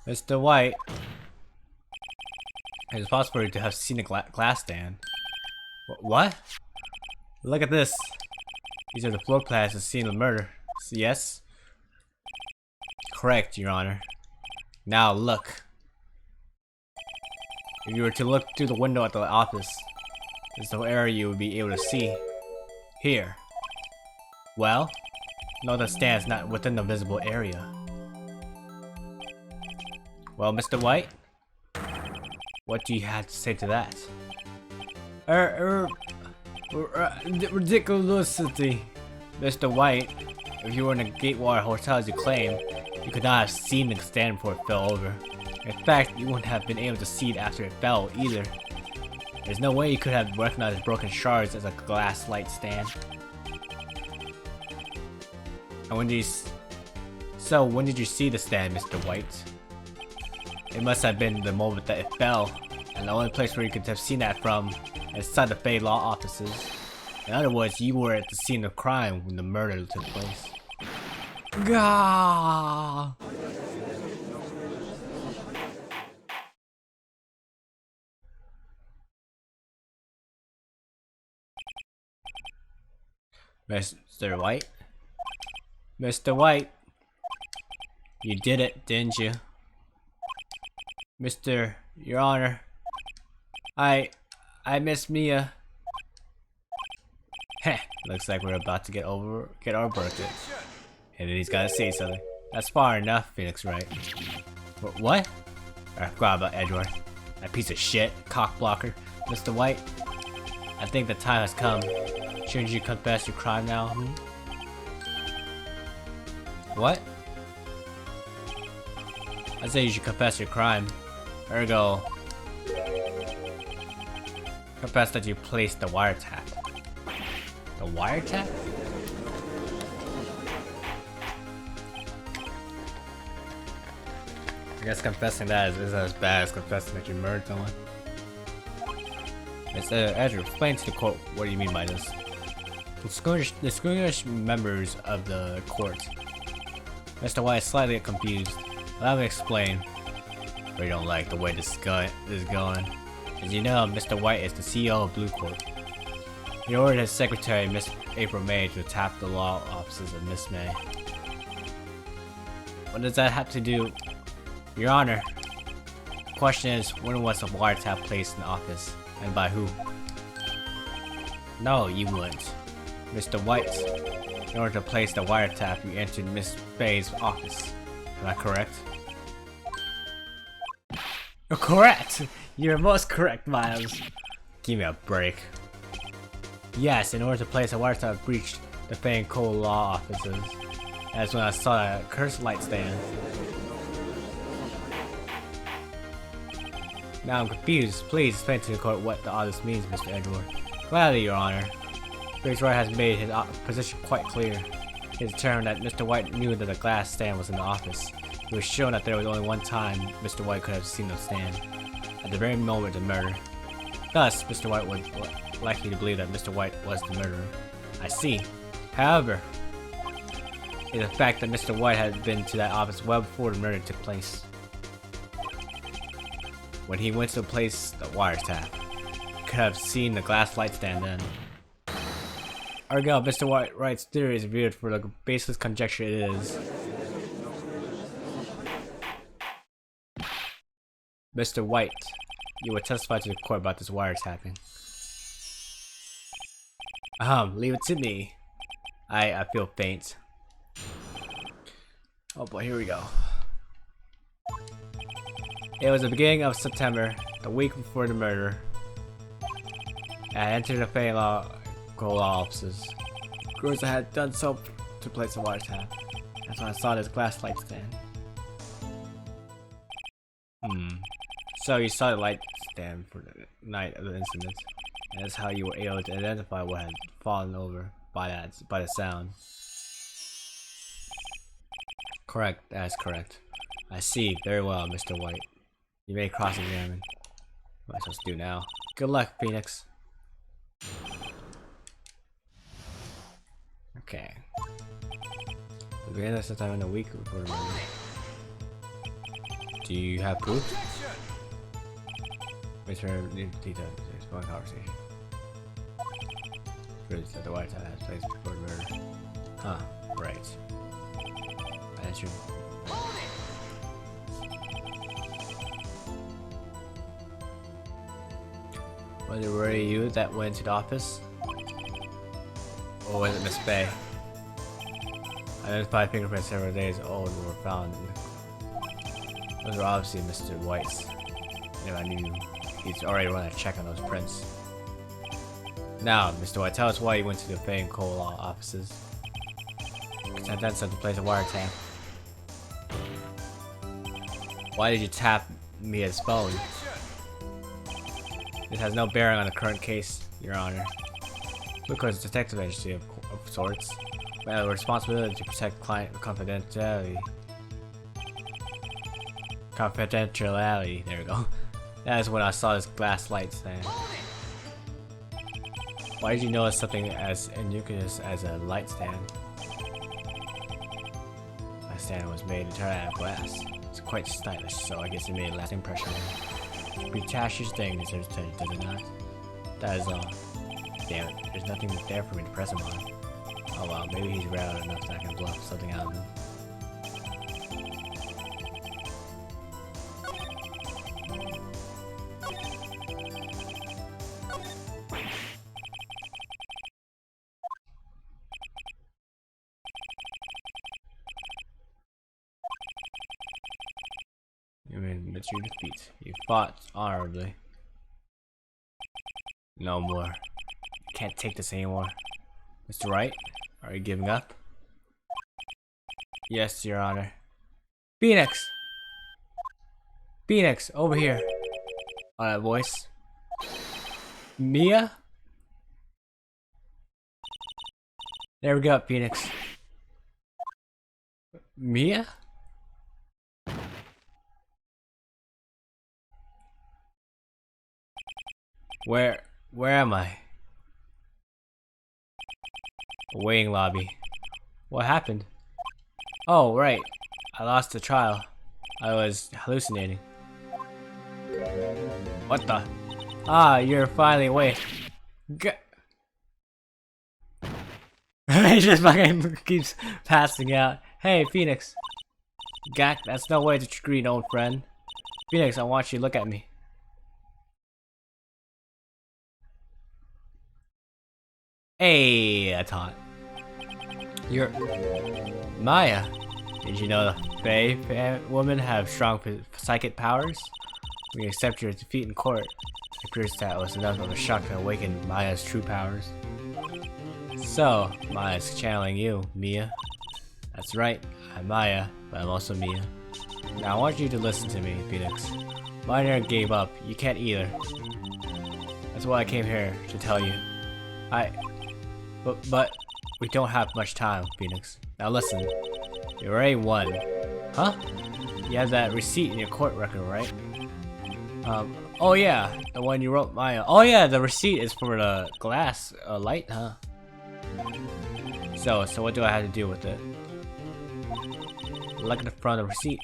Mr. White. It's possible to have seen a glass stand. What? Look at this. These are the floor plans of the scene of murder. Yes? Correct, Your Honor. Now look. If you were to look through the window at the office, there's no area you would be able to see. Here. Well, no, the stand is not within the visible area. Well, Mr. White? What do you have to say to that? Ridiculousity. Mr. White, if you were in a Gatewater hotel as you claim, you could not have seen the stand before it fell over. In fact, you wouldn't have been able to see it after it fell either. There's no way you could have recognized broken shards as a glass light stand. And when did you see the stand, Mr. White? It must have been the moment that it fell, and the only place where you could have seen that from is inside the Bay Law offices. In other words, you were at the scene of crime when the murder took place. Gah! Mr. White? Mr. White? You did it, didn't you? Your Honor. I miss Mia. Heh, looks like we're about to get our verdict. And then he's gotta say something. That's far enough, Phoenix Wright. What? I forgot about Edward. That piece of shit, cock blocker. Mr. White, I think the time has come. Shouldn't you confess your crime now? What? I say you should confess your crime. Ergo, confess that you placed the wiretap. The wiretap? I guess confessing that is as bad as confessing that you murdered someone. Andrew, explain to the court what do you mean by this. Distinguished members of the court. Mr. White is slightly confused. Allow me to explain. We don't like the way this is going. As you know, Mr. White is the CEO of Blue Corp. He ordered his secretary, Miss April May, to tap the law offices of Miss May. What does that have to do? Your Honor, the question is, when was the wiretap placed in the office, and by who? No, you wouldn't. Mr. White, in order to place the wiretap, you entered Miss May's office. Am I correct? You're correct! You're most correct, Miles. Give me a break. Yes, in order to place a wiretap, I breached the Fang Cole law offices. That's when I saw that cursed light stand. Now I'm confused. Please explain to the court what all this means, Mr. Edward. Gladly, Your Honor. Wright has made his position quite clear. He has determined that Mr. White knew that the glass stand was in the office. It was shown that there was only one time Mr. White could have seen the stand, at the very moment of the murder. Thus, Mr. White was likely to believe that Mr. White was the murderer. I see. However, it is a fact that Mr. White had been to that office well before the murder took place. When he went to place the wiretap, he could have seen the glass light stand then. Argyle, Mr. Wright's theory is viewed for the baseless conjecture it is. Mr. White, you would testify to the court about this wiretapping. Leave it to me. I feel faint. Oh boy, here we go. It was the beginning of September, the week before the murder. I entered the Fey Law offices. Girls had done so to place a wiretap. That's when I saw this glass light stand. So you saw the light stand for the night of the incident, and that's how you were able to identify what had fallen over by the sound. Correct, that's correct. I see, very well, Mr. White. You may cross-examine. What am I supposed to do now? Good luck, Phoenix. Okay. The beginning of sometime in a week before the murder. Do you have proof? Return details. There's one conversation. Proves that the wiretap has place before the murder. Huh, right. I answered. Was it really you that went to the office? Or was it Miss Bay? Identified fingerprints several days old were found. Those were obviously Mr. White's. And I knew he's already run a check on those prints. Now, Mr. White, tell us why you went to the Fay and Cole Law offices. Because I done something to place a wiretap. Why did you tap Mia's phone? This has no bearing on the current case, Your Honor. Because it's a detective agency of sorts. We have a responsibility to protect client confidentiality. Confidentiality, there we go. That is when I saw this glass light stand. Why did you notice something as innocuous as a light stand? My stand was made entirely out of glass. It's quite stylish, so I guess it made a lasting impression on me. Pretentious thing deserves attention, does it not? That is all. Damn it, there's nothing there for me to press him on. Oh well, maybe he's rare enough that I can bluff something out of him. You may admit your defeat. You fought honorably. No more. Can't take this anymore. Mr. Wright, are you giving up? Yes, Your Honor. Phoenix! Phoenix, over here. That voice. Mia? There we go, Phoenix. Mia? Where am I? A waiting lobby. What happened? Oh, right. I lost the trial. I was hallucinating. What the? Ah, you're finally awake. He just fucking keeps passing out. Hey, Phoenix. Gak, that's no way to treat an old friend. Phoenix, I want you to look at me. Hey, I thought. You're Maya. Did you know the Fae women have strong psychic powers? We accept your defeat in court. It appears that was enough of a shock to awaken Maya's true powers. So, Maya's channeling you, Mia. That's right, I'm Maya, but I'm also Mia. Now I want you to listen to me, Phoenix. Miner gave up, you can't either. That's why I came here to tell you. But we don't have much time, Phoenix. Now listen, you already won. Huh? You have that receipt in your court record, right? Oh yeah, the one you wrote Maya. Oh yeah, the receipt is for the glass light, huh? So what do I have to do with it? Look at the front of the receipt.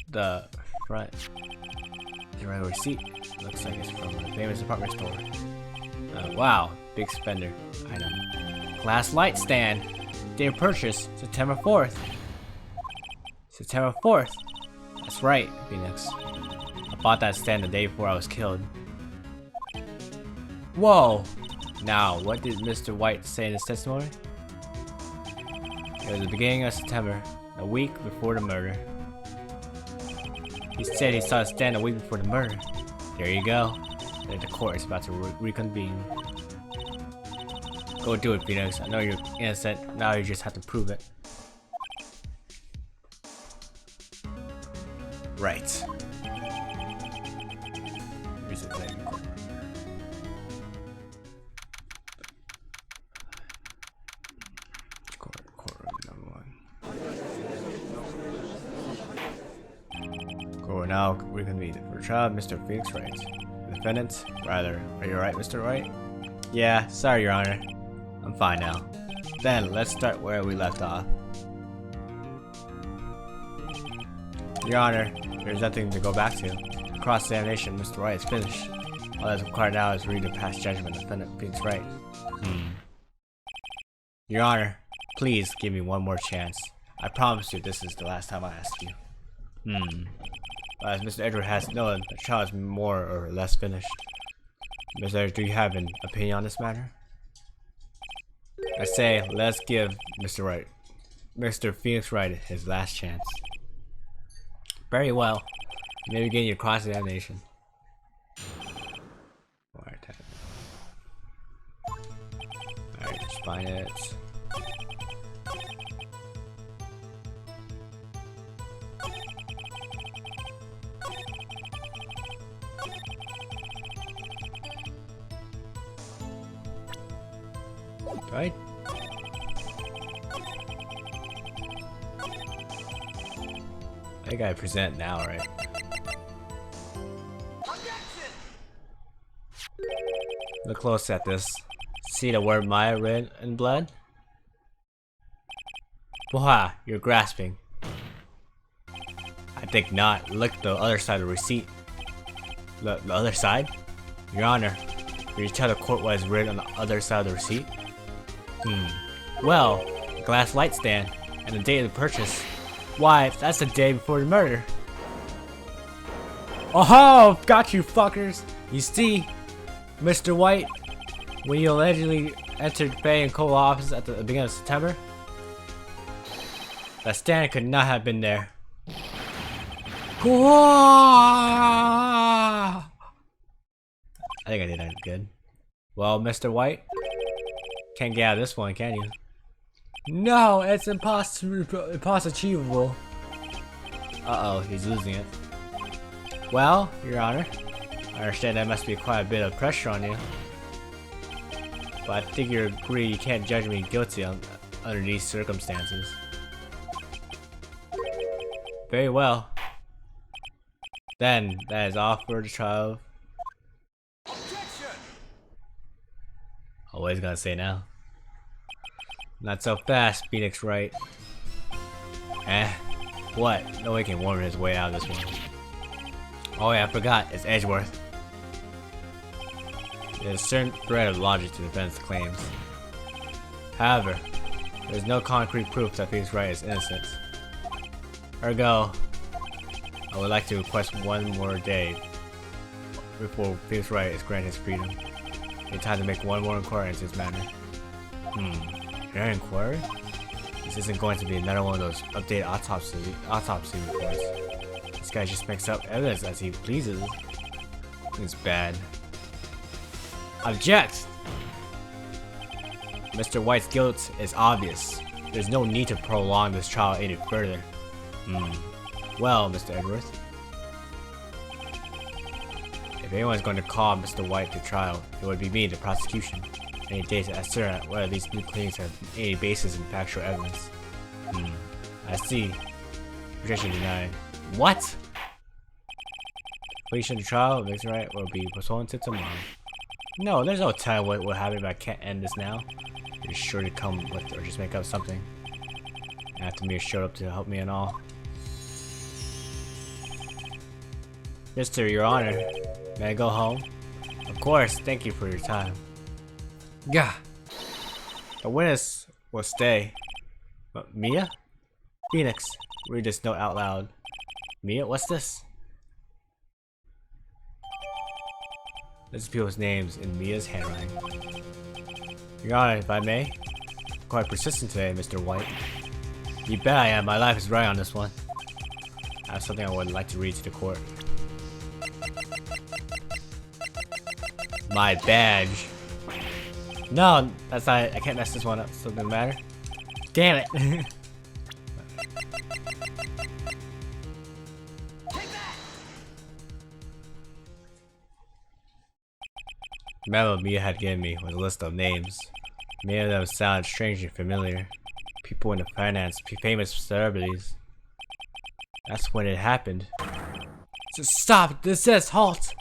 The front. The right receipt. Looks like it's from a famous department store. Wow, big spender item. Glass light stand. Date of purchase, September 4th. September 4th. That's right, Phoenix. I bought that stand the day before I was killed. Whoa! Now, what did Mr. White say in his testimony? It was the beginning of September, a week before the murder. He said he saw it stand a week before the murder. There you go. And the court is about to reconvene. Go do it, Phoenix. I know you're innocent. Now you just have to prove it. Right. Courtroom number 1. Court now reconvene for trial, Mr. Phoenix Wright. The defendant, rather, are you right, Mr. Wright? Yeah, sorry, Your Honor. I'm fine now. Then, let's start where we left off. Your Honor, there's nothing to go back to. Cross-examination, Mr. Wright is finished. All that's required now is read the past judgment of defendant Phoenix Wright. Your Honor, please give me one more chance. I promise you this is the last time I ask you. As Mr. Edward has known, the trial is more or less finished. Mr. Edward, do you have an opinion on this matter? I say, let's give Mr. Phoenix Wright his last chance. Very well. You may begin your cross-examination. Alright, just find it. Right? I think I present now, right? Look close at this. See the word Maya written in blood? Waha, you're grasping. I think not. Look the other side of the receipt. The other side? Your Honor, can you tell the court what is written on the other side of the receipt? Well, the glass light stand and the date of the purchase. Why, that's the day before the murder. Oh, got you fuckers. You see, Mr. White, when you allegedly entered Bay and Cole office at the beginning of September, that stand could not have been there. I think I did that good. Well, Mr. White, can't get out of this one, can you? No, it's impossible. Uh-oh, he's losing it. Well, Your Honor, I understand that must be quite a bit of pressure on you. But I think you agree you can't judge me guilty under these circumstances. Very well. Then, that is all for the trial. Always gotta say now. Not so fast, Phoenix Wright. What? No one can warm his way out of this one. Oh yeah, I forgot, it's Edgeworth. There's a certain thread of logic to defend its claims. However, there's no concrete proof that Phoenix Wright is innocent. Ergo, I would like to request one more day before Phoenix Wright is granted his freedom. Need time to make one more inquiry into this matter. Your inquiry? This isn't going to be another one of those updated autopsy reports. This guy just makes up evidence as he pleases. It's bad. Object! Mr. White's guilt is obvious. There's no need to prolong this trial any further. Well, Mr. Edgeworth, if anyone's going to call Mr. White to trial, it would be me, the prosecution. Any day to ascertain whether these new claims have any basis in factual evidence. I see. Objection denied. What? Completion of the trial, Mr. Wright will be postponed to tomorrow. No, there's no telling what will happen if I can't end this now. You're sure to come with or just make up something. After me showed up to help me and all. Mr. Your Honor, may I go home? Of course, thank you for your time. Gah! The witness will stay. But Mia? Phoenix, read this note out loud. Mia, what's this? Let's people's names in Mia's handwriting. Your Honor, if I may. Quite persistent today, Mr. White. You bet I am. My life is right on this one. I have something I would like to read to the court. My badge. No, that's not. I can't mess this one up. So it doesn't matter. Damn it. The memo Mia had given me was a list of names. Many of them sounded strangely familiar. People in the finance, famous celebrities. That's when it happened. Just stop! This says halt!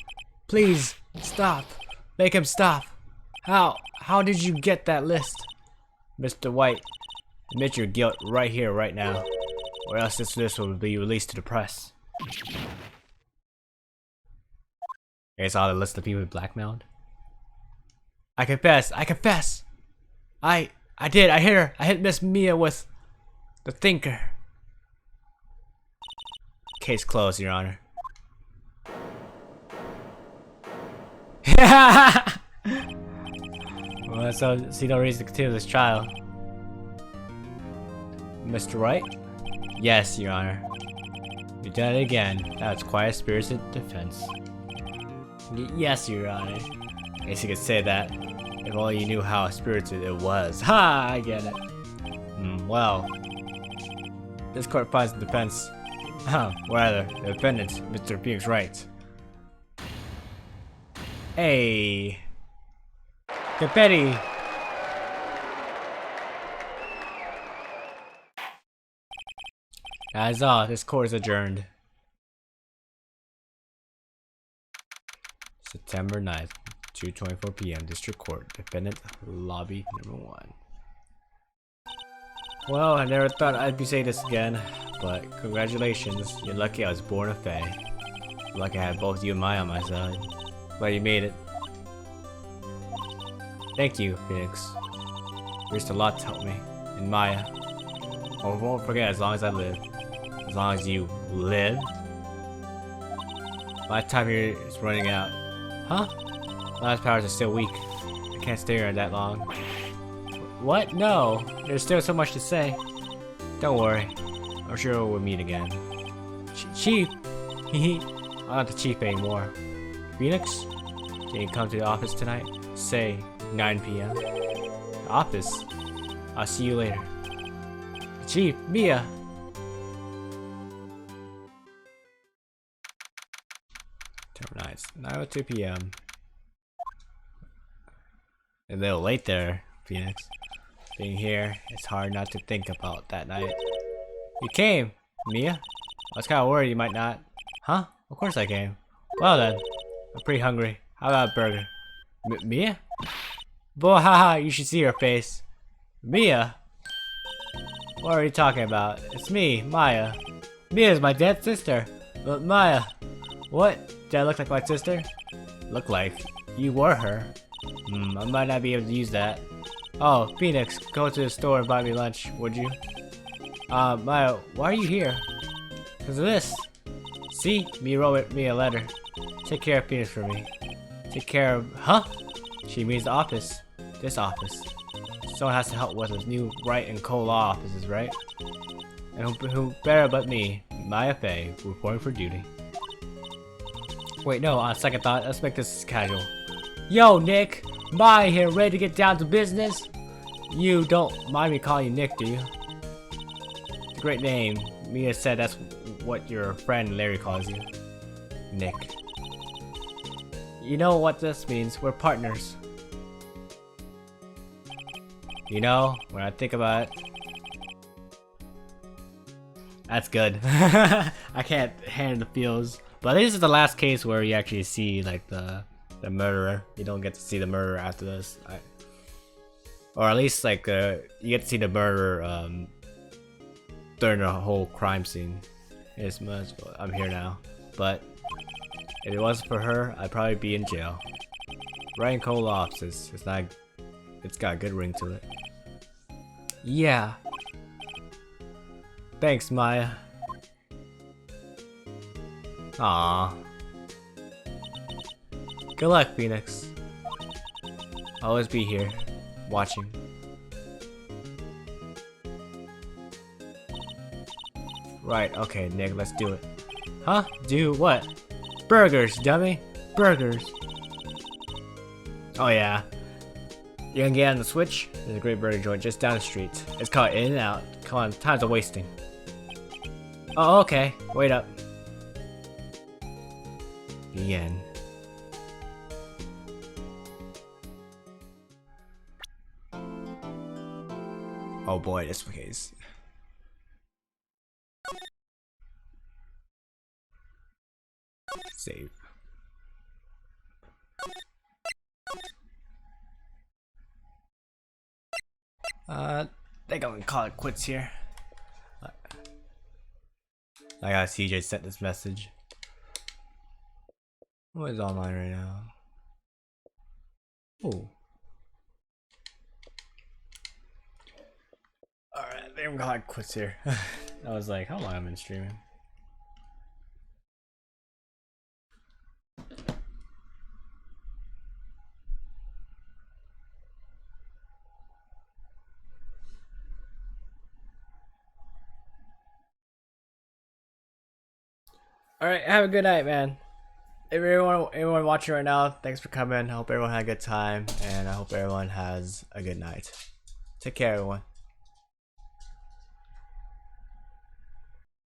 Please, stop! Make him stop! How did you get that list? Mr. White, admit your guilt right here, right now. Or else this list will be released to the press. You saw the list of people blackmailed? I confess! I confess! I did! I hit her! I hit Miss Mia with the thinker. Case closed, Your Honor. Well, so see no reason to continue this trial. Mr. Wright? Yes, Your Honor. You done it again. That's quite a spirited defense. Yes, Your Honor. I guess you could say that. If only you knew how spirited it was. Ha! I get it. Well. This court finds the defense. Rather, the defendant, Mr. Phoenix Wright. Hey. Confetti! That is all. This court is adjourned. September 9th, 2:24 p.m. District Court. Defendant, lobby number 1. Well, I never thought I'd be saying this again, but congratulations. You're lucky I was born a Fae. Lucky I had both you and Maya on my side. Glad you made it. Thank you, Phoenix. You risked a lot to help me. And Maya. I won't forget as long as I live. As long as you live? My time here is running out. Huh? My powers are still weak. I can't stay here that long. What? No. There's still so much to say. Don't worry. I'm sure we'll meet again. Chief! Hehe. I'm not the chief anymore. Phoenix? Can you come to the office tonight? Say 9 p.m. The office? I'll see you later. Chief! Mia! Nice. 9:02 p.m. A little late there, Phoenix. Being here, it's hard not to think about that night. You came, Mia. I was kind of worried you might not. Huh? Of course I came. Well then, I'm pretty hungry. How about a burger? Mia? Boy, haha, you should see her face. Mia? What are you talking about? It's me, Maya. Mia's my dead sister. But Maya, what? Did I look like my sister? Look like you were her. I might not be able to use that. Oh, Phoenix, go to the store and buy me lunch, would you? Maya, why are you here? Because of this. See? Me wrote me a letter. Take care of Phoenix for me. Take care of... Huh? She means the office. This office. Someone has to help with his new Wright and Cole law offices, right? And who better but me, Maya Faye, reporting for duty. Wait, no, on second thought, let's make this casual. Yo, Nick! Maya here, ready to get down to business? You don't mind me calling you Nick, do you? It's a great name. Mia said that's what your friend Larry calls you. Nick. You know what this means, we're partners. You know, when I think about it... That's good. I can't handle the feels. But this is the last case where you actually see like the murderer. You don't get to see the murderer after this, or at least like you get to see the murderer during the whole crime scene. As much I'm here now, but if it wasn't for her, I'd probably be in jail. Wright and Cole offices. It's not. It's got a good ring to it. Yeah. Thanks, Maya. Aww. Good luck, Phoenix. I'll always be here, watching. Right, okay, Nick, let's do it. Huh? Do what? Burgers, dummy! Burgers! Oh yeah. You gonna get on the Switch? There's a great burger joint just down the street. It's called In and Out. Come on, time's a wasting. Oh, okay. Wait up. The end. Oh boy, this case. Save. I think I'm gonna call it quits here. I got CJ sent this message. What is online right now? Oh. Alright, I think I'm gonna call it quits here. I was like, how long have I been streaming? Alright, have a good night, man. If everyone watching right now, thanks for coming. I hope everyone had a good time, and I hope everyone has a good night. Take care, everyone.